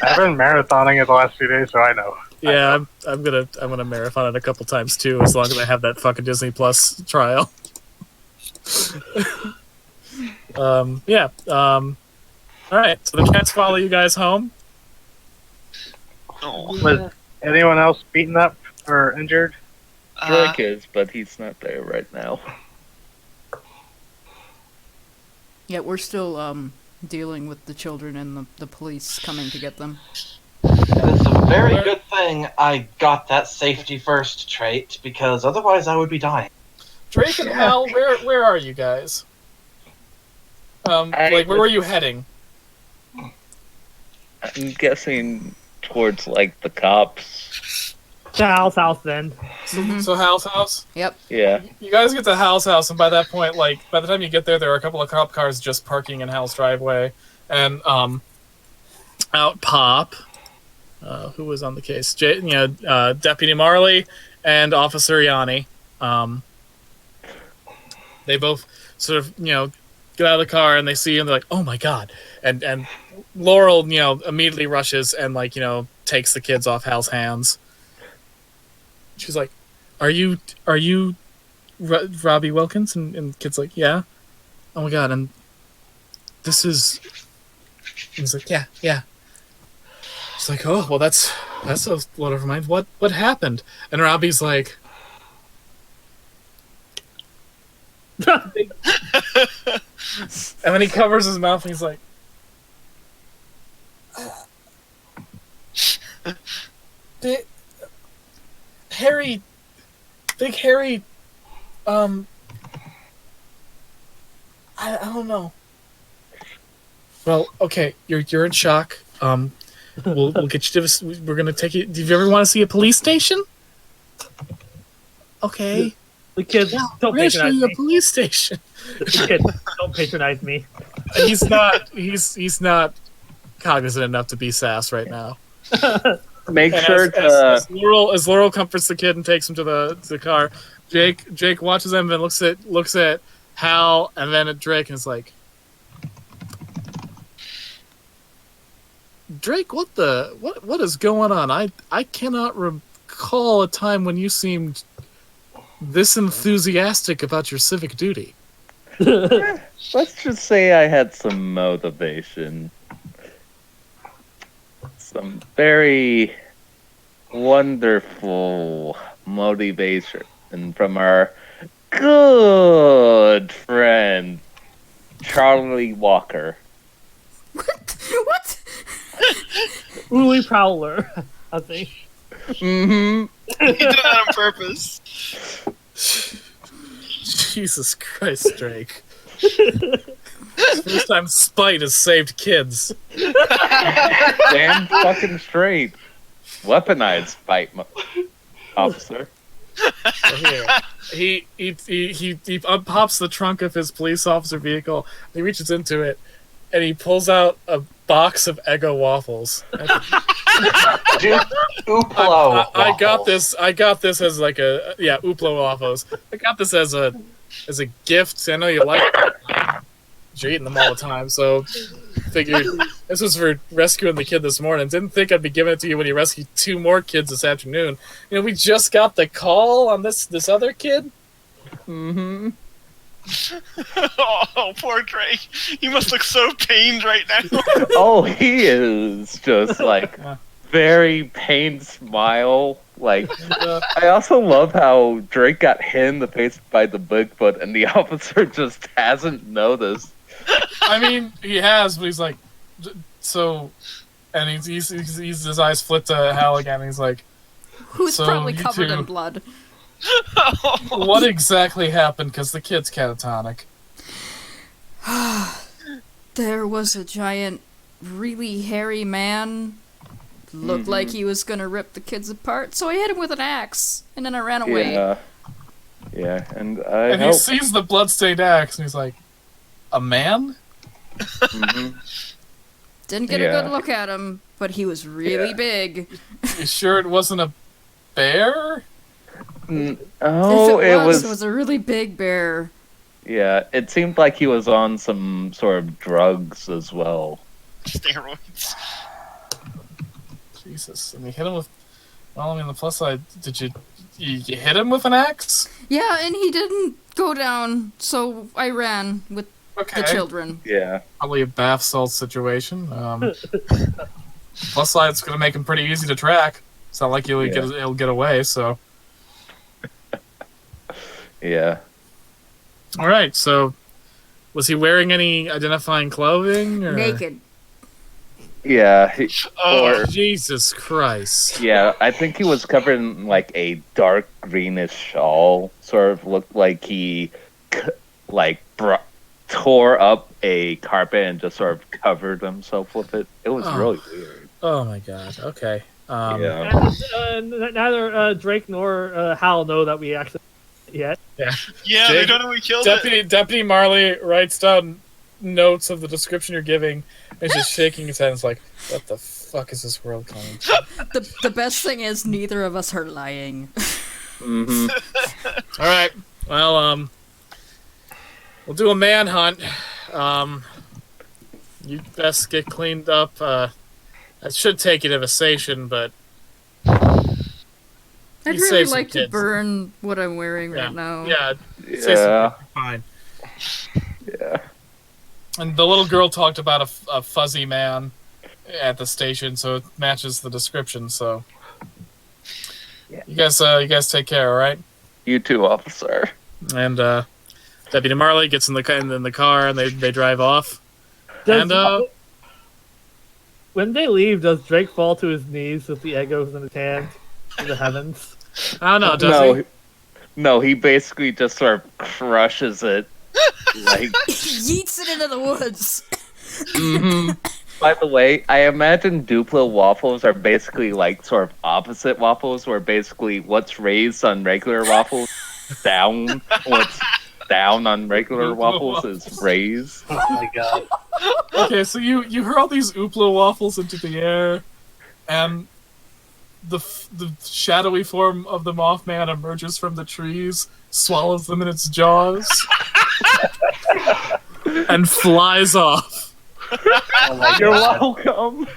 I've been marathoning it the last few days, so I know. Yeah, I'm gonna marathon it a couple times too, as long as I have that fucking Disney Plus trial. Yeah. All right. So the cats follow you guys home. Oh. Was anyone else beaten up or injured? Drake is, but he's not there right now. Yeah, we're still dealing with the children and the police coming to get them. It's a very good thing I got that safety first trait, because otherwise I would be dying. Drake and Hal, where are you guys? Where were you heading? I'm guessing towards like the cops. To Hal's house then. So Hal's house? Yep. Yeah. You guys get to Hal's house, and by that point, like, by the time you get there, there are a couple of cop cars just parking in Hal's driveway. And, out pop, who was on the case? Deputy Marley and Officer Yanni. They both sort of, get out of the car, and they see you, and they're like, oh my god. And Laurel, immediately rushes and, takes the kids off Hal's hands. She's like, "Are you Robbie Wilkins?" And kid's like, "Yeah." Oh my god! And this is. He's like, "Yeah." She's like, "Oh well, that's a lot of mind. What happened?" And Robbie's like, and then he covers his mouth and he's like, Big Harry, I don't know. Well, okay, you're in shock. We'll get you to. We're gonna take you. Do you ever want to see a police station? Okay. The kids don't We're gonna show patronize you a me. police station. The kids don't patronize me. He's not. He's not cognizant enough to be sass right now. Make And sure as Laurel comforts the kid and takes him to the car, Jake watches him and looks at Hal and then at Drake and is like, Drake, what is going on? I cannot recall a time when you seemed this enthusiastic about your civic duty. let's just say I had some motivation. Some very wonderful motivation from our good friend Charlie Walker. What? Uli Prowler, I think. Mm-hmm. He did that on purpose. Jesus Christ, Drake. First time spite has saved kids. Damn fucking straight. Weaponized fight, officer. So here, he unpops the trunk of his police officer vehicle. He reaches into it, and he pulls out a box of Eggo waffles. Uplo. I got this as like Uplo waffles. I got this as a gift. I know you like it. You're eating them all the time, so figured this was for rescuing the kid this morning. Didn't think I'd be giving it to you when you rescued 2 more kids this afternoon. We just got the call on this other kid. Mm-hmm. Oh, poor Drake. He must look so pained right now. Oh, he is just like very pained smile. Like, I also love how Drake got hit in the face by the Bigfoot and the officer just hasn't noticed. I mean, he has, but he's like, so, and he's his eyes flit to Hal again, and he's like, Who's So, probably you covered two- in blood. what exactly happened? Because the kid's catatonic. There was a giant, really hairy man. Looked like he was gonna rip the kids apart, so I hit him with an axe, and then I ran away. Yeah, and And he sees the bloodstained axe, and he's like, a man? Mhm. Didn't get a good look at him, but he was really big. You sure it wasn't a bear? Oh, If it it was was. a really big bear. Yeah, it seemed like he was on some sort of drugs as well. Steroids. Jesus. And you hit him with... Well, I mean, the plus side, did you hit him with an axe? Yeah, and he didn't go down, so I ran with Okay. the children. Yeah. Probably a bath salt situation. Plus side's going to make him pretty easy to track. It's not like he'll get away, so... Yeah. All right, so was he wearing any identifying clothing? Or? Naked. Yeah. Oh. Jesus Christ. Yeah, I think he was covered in like a dark greenish shawl. Sort of looked like he tore up a carpet and just sort of covered himself with it. It was really weird. Oh my god. Okay. Yeah. And neither Drake nor Hal know that we actually yet. Yeah, they don't know we killed it. Deputy Marley writes down notes of the description you're giving and just shaking his head. It's like, what the fuck is this world coming to? The best thing is neither of us are lying. Mm-hmm. All right. Well, we'll do a manhunt. You best get cleaned up. That should take you to Visation, but I'd You really save some like to kids. burn what I'm wearing right now. yeah, Yeah. fine. Yeah. And the little girl talked about a fuzzy man at the station, so it matches the description. So, you guys take care, all right? You too, officer. And Deputy Marley gets in the car, and they drive off. When they leave, does Drake fall to his knees with the egos in his hand to the heavens? I don't know, does he? No, he basically just sort of crushes it. Like, Yeets it into the woods. by the way, I imagine Duplo waffles are basically like sort of opposite waffles, where basically what's raised on regular waffles down, what's down on regular waffles is raised. Oh my god. Okay, so you hurl these Ooplo waffles into the air, and the shadowy form of the Mothman emerges from the trees, swallows them in its jaws, and flies off. Oh my You're god. welcome.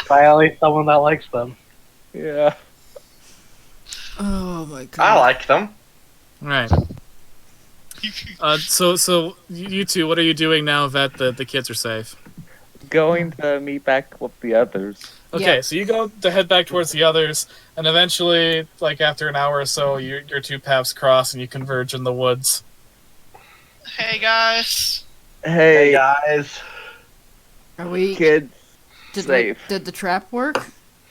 Finally, someone that likes them. Yeah. Oh my god. I like them. All right. So you two, what are you doing now that the kids are safe? Going to meet back with the others. Okay, Yeah. so you go to head back towards the others, and eventually, like after an hour or so, your two paths cross and you converge in the woods. Hey guys. Hey Hey, guys. Are we? kids, Did safe. the trap work?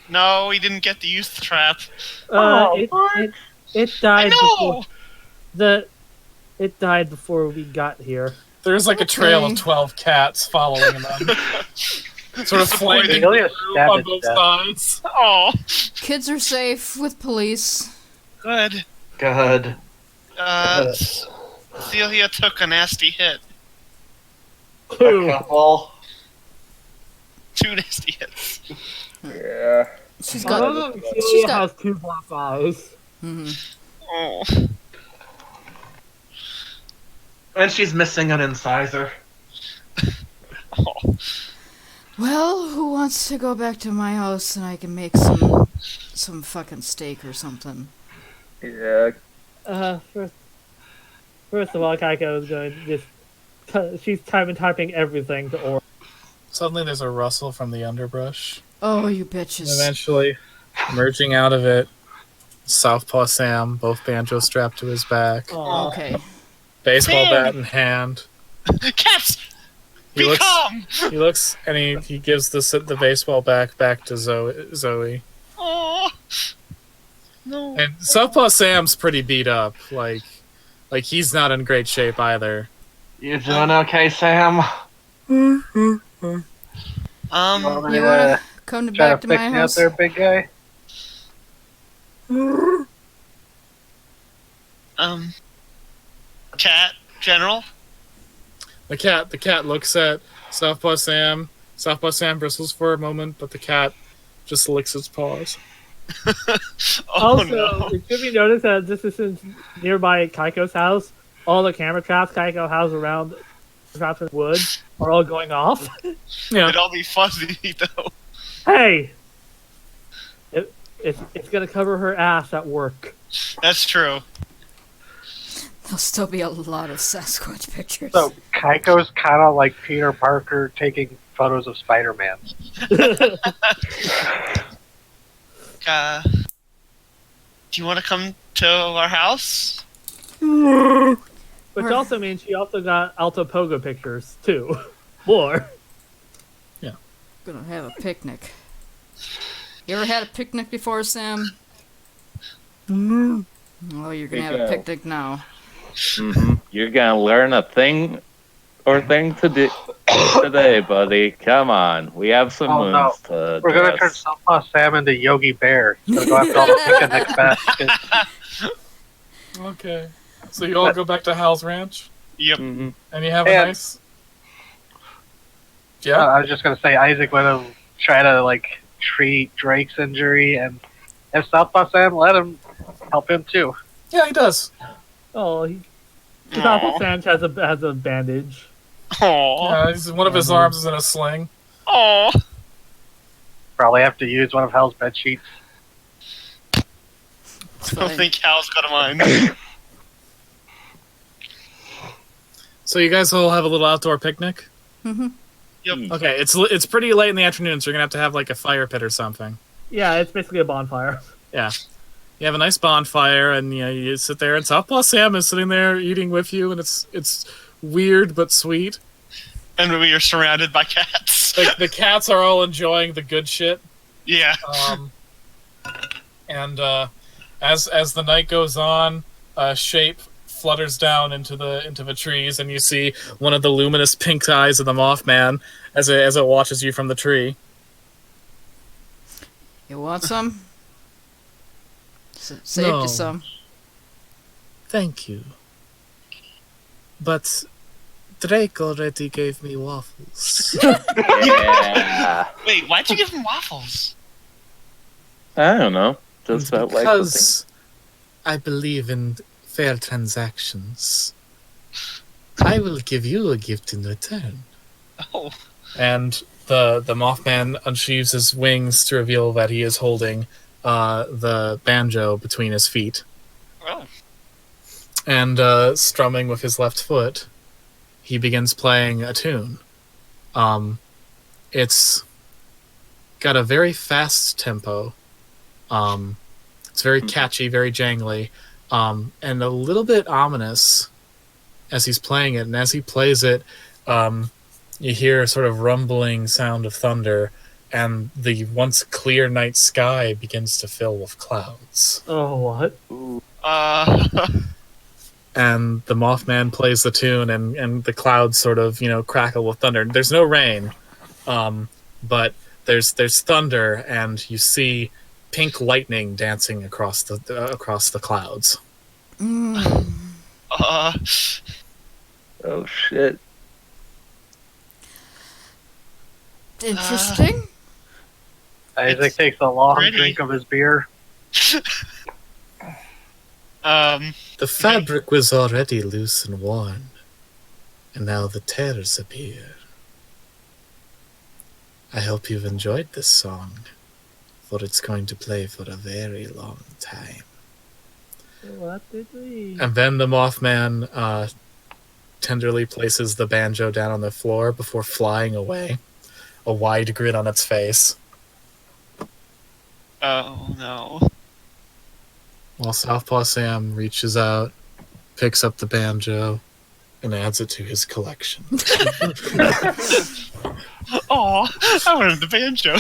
No, we didn't get to use the trap. It died I know. It died before we got here. There's like a trail Okay. of 12 cats following them, sort of flanking Really a through stab on at both death. sides. Oh, Kids are safe with police. good. Good. Celia took a nasty hit. A couple. 2 nasty hits. Yeah. She's Celia got. has 2 black eyes. Mhm. Oh. And she's missing an incisor. Oh. Well, who wants to go back to my house and I can make some fucking steak or something? Yeah. First of all, Kaiko is going to just... she's typing everything to Or. Suddenly there's a rustle from the underbrush. Oh, you And bitches. eventually, emerging out of it, Southpaw Sam, both banjos strapped to his back, Aw. Okay. baseball Sam! bat in hand. Cats, He be looks, calm. he looks, and he gives the baseball back to Zoe. Oh. No. And Southpaw Sam's pretty beat up. Like he's not in great shape either. You doing okay, Sam? Um, You want me You to wanna come try back to to fix my me up house? there, big guy? Cat, General. The cat looks at Southpaw Sam. Southpaw Sam bristles for a moment, but the cat just licks its paws. Also, no. it should be noticed that this is nearby Kaiko's house. All the camera traps Kaiko has around traps in the woods are all going off. Yeah. It'd all be fuzzy though. Hey, it's gonna cover her ass at work. That's true. There'll still be a lot of Sasquatch pictures. So Kaiko's kind of like Peter Parker taking photos of Spider-Man. Do you want to come to our house? Which also means she also got Alto Pogo pictures too. More. Gonna have a picnic. You ever had a picnic before, Sam? Well, you're gonna have a picnic now. You're gonna learn a thing or thing to do today, buddy. Come on, we have some moons to. We're gonna turn Southpaw Sam into Yogi Bear. He's gonna go after all the picnic baskets. Okay. So you all go back to Hal's ranch, Yep. and you have a nice. Yeah. I was just gonna say Isaac would have tried to like treat Drake's injury, and if Southpaw Sam let him help him too. Yeah, he does. Oh, Southpaw Sam has a bandage. Aww. One of his arms is in a sling. Aww. Probably have to use one of Hell's bed sheets. I don't think Hal's got a mind. So you guys all have a little outdoor picnic? Yep. Okay, it's pretty late in the afternoon, so you're gonna have like a fire pit or something. Yeah, it's basically a bonfire. Yeah. You have a nice bonfire, and you sit there, and Southpaw Sam is sitting there eating with you, and it's weird but sweet. And we are surrounded by cats. Like the cats are all enjoying the good shit. Yeah. And as the night goes on, a shape flutters down into the trees, and you see one of the luminous pink eyes of the Mothman as it watches you from the tree. You want some? Saved No. you some. Thank you. But Drake already gave me waffles. Yeah. Wait, why'd you give him waffles? I don't know. Just felt like the thing. Because I believe in fair transactions. I will give you a gift in return. Oh. And the Mothman unsheaves his wings to reveal that he is holding the banjo between his feet. Oh. And strumming with his left foot, he begins playing a tune. It's got a very fast tempo. It's very catchy, very jangly, and a little bit ominous as he's playing it. And as he plays it, you hear a sort of rumbling sound of thunder, and the once clear night sky begins to fill with clouds. Oh, what? And the Mothman plays the tune, and the clouds sort of crackle with thunder. There's no rain, but there's thunder, and you see pink lightning dancing across the clouds. Oh shit. Interesting. Isaac takes a long pretty. drink of his beer. The fabric was already loose and worn, and now the tears appear. I hope you've enjoyed this song, for it's going to play for a very long time. What did we? And then the Mothman tenderly places the banjo down on the floor before flying away, a wide grin on its face, Oh no. while Southpaw Sam reaches out, picks up the banjo, and adds it to his collection. Aw, I wanted the banjo.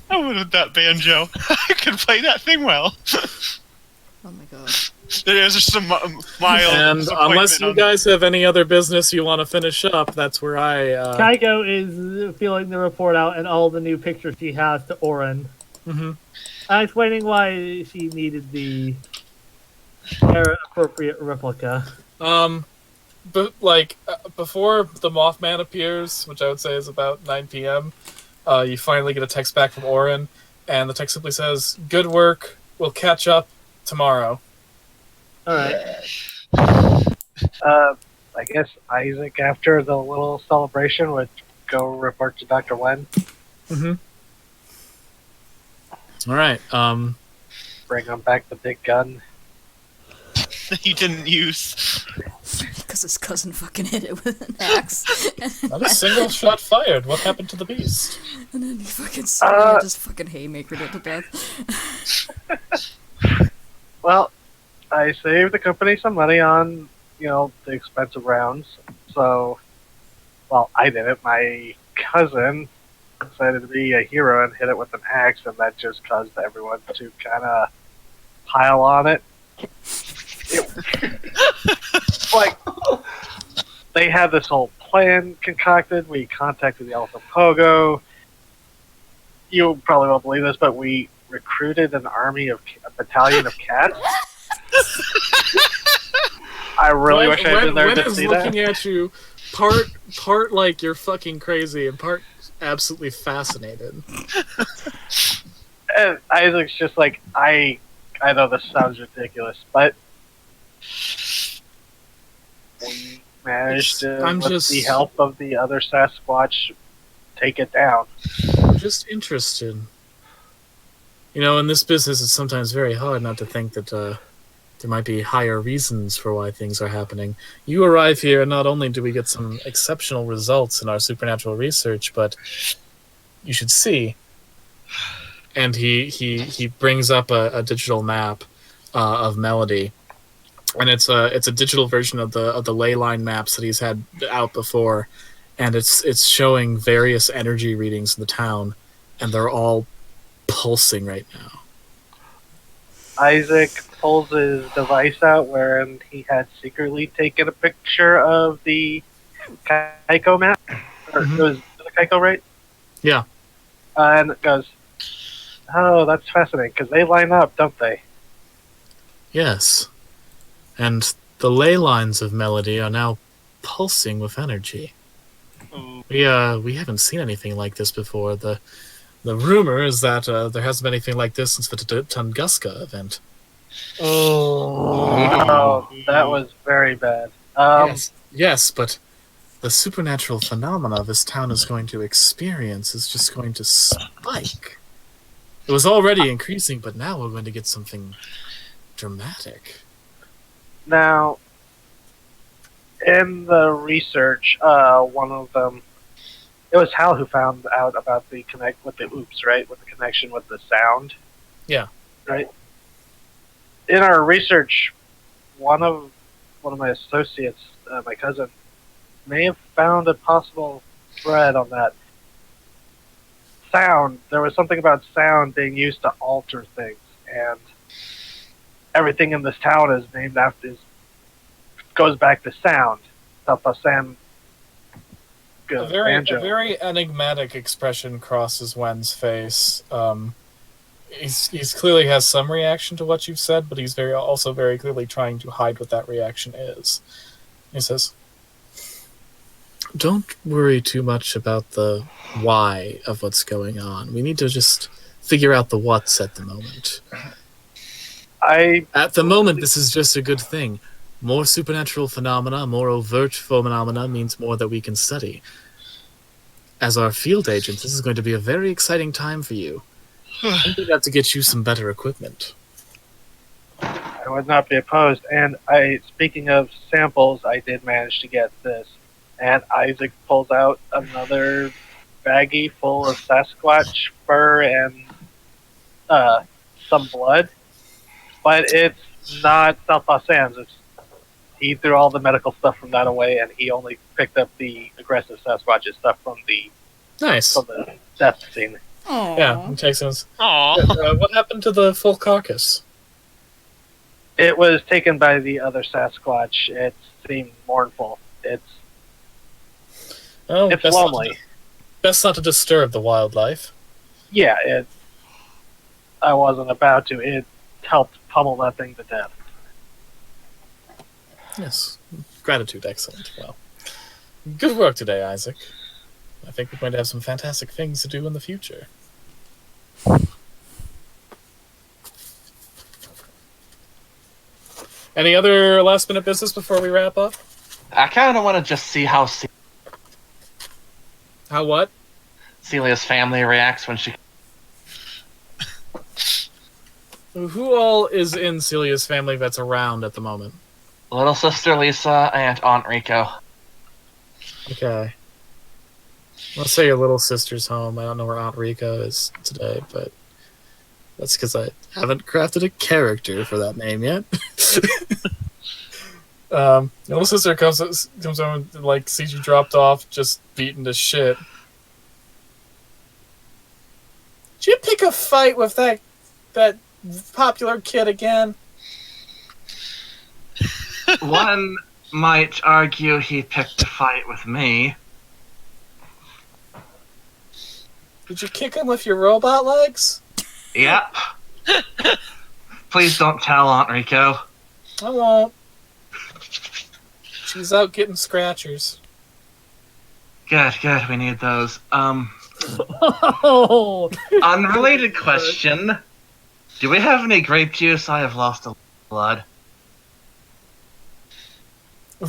I wanted that banjo. I could play that thing well. Oh my god. There's just some mild And disappointment unless you on- guys have any other business you want to finish up, that's where I... Kaiko is filling the report out and all the new pictures she has to Oren. Mhm. Explaining why she needed the appropriate replica. But before the Mothman appears, which I would say is about 9 p.m., you finally get a text back from Oren, And the text simply says, "Good work. We'll catch up tomorrow." Alright. I guess Isaac, after the little celebration, would go report to Dr. Wen. Mm-hmm. All right. Bring him back the big gun. You didn't use. Because his cousin fucking hit it with an axe. Not a single shot fired. What happened to the beast? And then he fucking just fucking haymakered it to death. Well, I saved the company some money on, the expensive rounds. So, well, I did it. My cousin decided to be a hero and hit it with an axe, and that just caused everyone to kind of pile on it. Like, they had this whole plan concocted. We contacted the Elephant Pogo. You probably won't believe this, but we recruited a battalion of cats. I really wish I had been there to see that. Looking at you, part like you're fucking crazy, and part absolutely fascinated. And Isaac's just like, I know this sounds ridiculous, but we managed to, with the help of the other Sasquatch, take it down. I'm just interested. In this business, it's sometimes very hard not to think that there might be higher reasons for why things are happening. You arrive here, and not only do we get some exceptional results in our supernatural research, but you should see. And he brings up a digital map of Melody, and it's a digital version of the ley line maps that he's had out before, and it's showing various energy readings in the town, and they're all pulsing right now. Isaac pulls his device out wherein he had secretly taken a picture of the Kaiko map. Or was it Kaiko, right? Yeah. And it goes, oh, that's fascinating, because they line up, don't they? Yes. And the ley lines of Melody are now pulsing with energy. We haven't seen anything like this before. The rumor is that there hasn't been anything like this since the Tunguska event. Oh, that was very bad. Yes, but the supernatural phenomena this town is going to experience is just going to spike. It was already increasing, but now we're going to get something dramatic. Now, in the research, one of them, it was Hal who found out about the connect with the oops, right? With the connection with the sound. Yeah. Right. In our research, one of my associates, my cousin, may have found a possible thread on that. Sound. There was something about sound being used to alter things, and everything in this town is named after. Goes back to sound. Sam. A very enigmatic expression crosses Wen's face. He's clearly has some reaction to what you've said, but he's also very clearly trying to hide what that reaction is. He says, don't worry too much about the why of what's going on. We need to just figure out the what's at the moment. At the moment, this is just a good thing. More supernatural phenomena, more overt phenomena means more that we can study. As our field agent, this is going to be a very exciting time for you. I think we have to get you some better equipment. I would not be opposed. And speaking of samples, I did manage to get this. And Isaac pulls out another baggie full of Sasquatch fur and some blood. But it's not Southpaw Sam's. He threw all the medical stuff from that away, and he only picked up the aggressive Sasquatch stuff from the death scene. Aww. Yeah, he takes his. Aww. What happened to the full carcass? It was taken by the other Sasquatch. It seemed mournful. It's lonely. Best not to disturb the wildlife. Yeah, I wasn't about to. It helped pummel that thing to death. Yes. Gratitude, excellent. Well, good work today, Isaac. I think we're going to have some fantastic things to do in the future. Any other last minute business before we wrap up? I kind of want to just see how How what? Celia's family reacts when she. Who all is in Celia's family that's around at the moment? Little sister Lisa and Aunt Rico. Okay. Let's say your little sister's home. I don't know where Aunt Rico is today, but that's because I haven't crafted a character for that name yet. Your little sister comes home and like sees you dropped off, just beaten to shit. Did you pick a fight with that popular kid again? One might argue he picked a fight with me. Did you kick him with your robot legs? Yep. Please don't tell Aunt Rico. I won't. She's out getting scratchers. Good, we need those. Oh, Unrelated question. Do we have any grape juice? I have lost a little blood.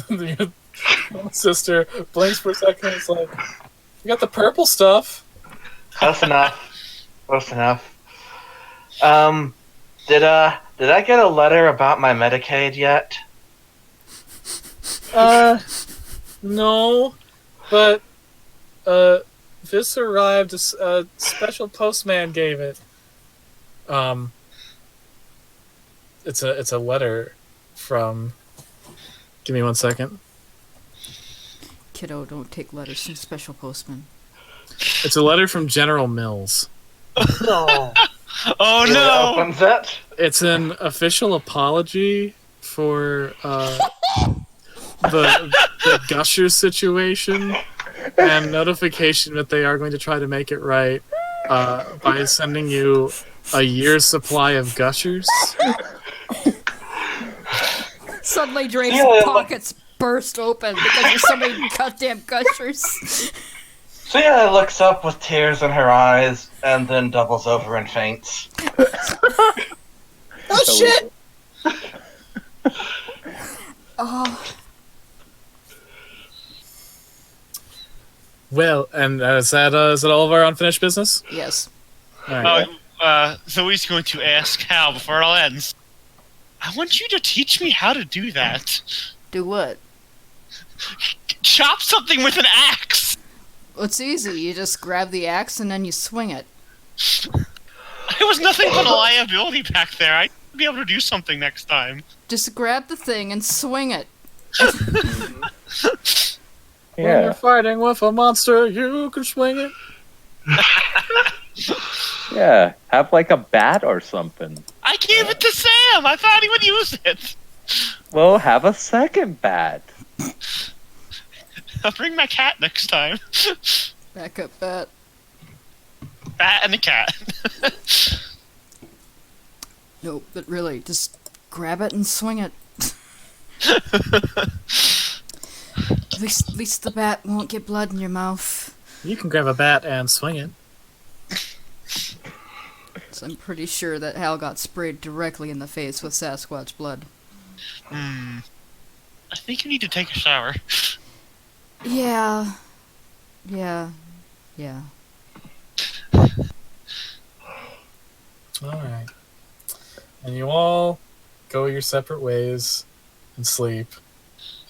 Your sister blinks for a second and is like, you got the purple stuff. Close enough. Did I get a letter about my Medicaid yet? No, but this arrived. A special postman gave it. It's a letter from. Give me 1 second. Kiddo, don't take letters from special postmen. It's a letter from General Mills. no. Oh Really no! opens it? It's an official apology for the Gushers situation and notification that they are going to try to make it right by sending you a year's supply of Gushers. Suddenly Drake's Yeah, pockets burst open because of so many goddamn gushers. Celia looks up with tears in her eyes and then doubles over and faints. Oh shit! Oh, Well, and is that all of our unfinished business? yes. All right. Zoe's going to ask Hal before it all ends. I want you to teach me how to do that. Do what? Chop something with an axe. Well, it's easy. You just grab the axe and then you swing it. I was nothing but a liability back there. I'd be able to do something next time. Just grab the thing and swing it. When you're Yeah, fighting with a monster, you can swing it. yeah. Have like a bat or something. I gave it to Sam. I thought he would use it. Well, have a second bat. I'll bring my cat next time. Back up, bat. Bat and a cat. No, but really, just grab it and swing it. At least the bat won't get blood in your mouth. You can grab a bat and swing it. So I'm pretty sure that Hal got sprayed directly in the face with Sasquatch blood. I think you need to take a shower. Yeah. Alright. And you all go your separate ways and sleep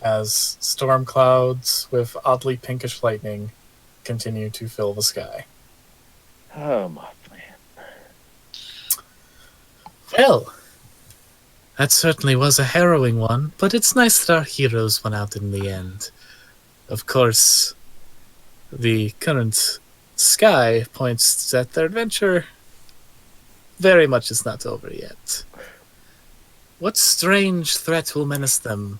as storm clouds with oddly pinkish lightning continue to fill the sky. Oh my man. Well, that certainly was a harrowing one, but it's nice that our heroes won out in the end. Of course, the current sky points that their adventure very much is not over yet. What strange threat will menace them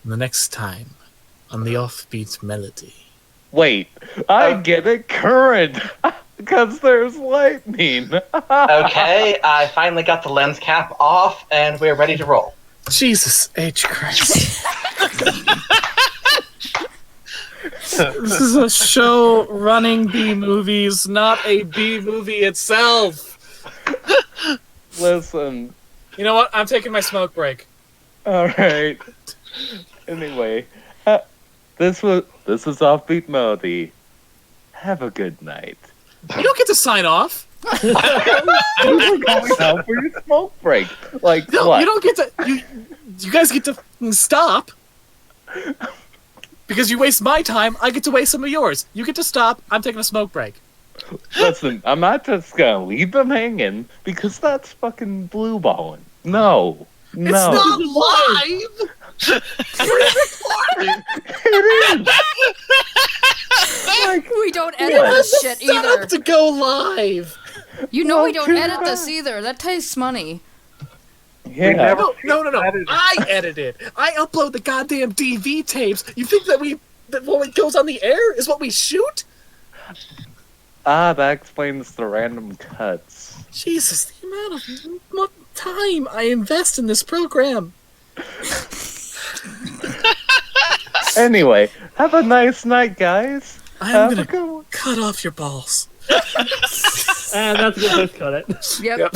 the next time on the Offbeat Melody? Wait, I get it current because there's lightning. Okay, I finally got the lens cap off and we're ready to roll. Jesus H. Christ. This is a show running B movies, not a B movie itself. Listen, You know what? I'm taking my smoke break. All right. Anyway, this is Offbeat Melody. Have a good night. You don't get to sign off. You were going out for your smoke break. Like No, what? you don't get to. You guys get to stop. Because you waste my time, I get to waste some of yours. You get to stop. I'm taking a smoke break. Listen, I'm not just gonna leave them hanging because that's fucking blue balling. No. It's not live. It is. Like, We don't edit this shit Set either. up to go live. You know we don't too edit bad. this either. That tastes money. yeah. never- No. I edit it. I upload the goddamn DV tapes. You think that what goes on the air is what we shoot? That explains the random cuts. Jesus, the amount of time I invest in this program. Anyway, have a nice night, guys. I'm Have a gonna good one. cut off your balls. And that's a good place to cut it. Yep. Yep.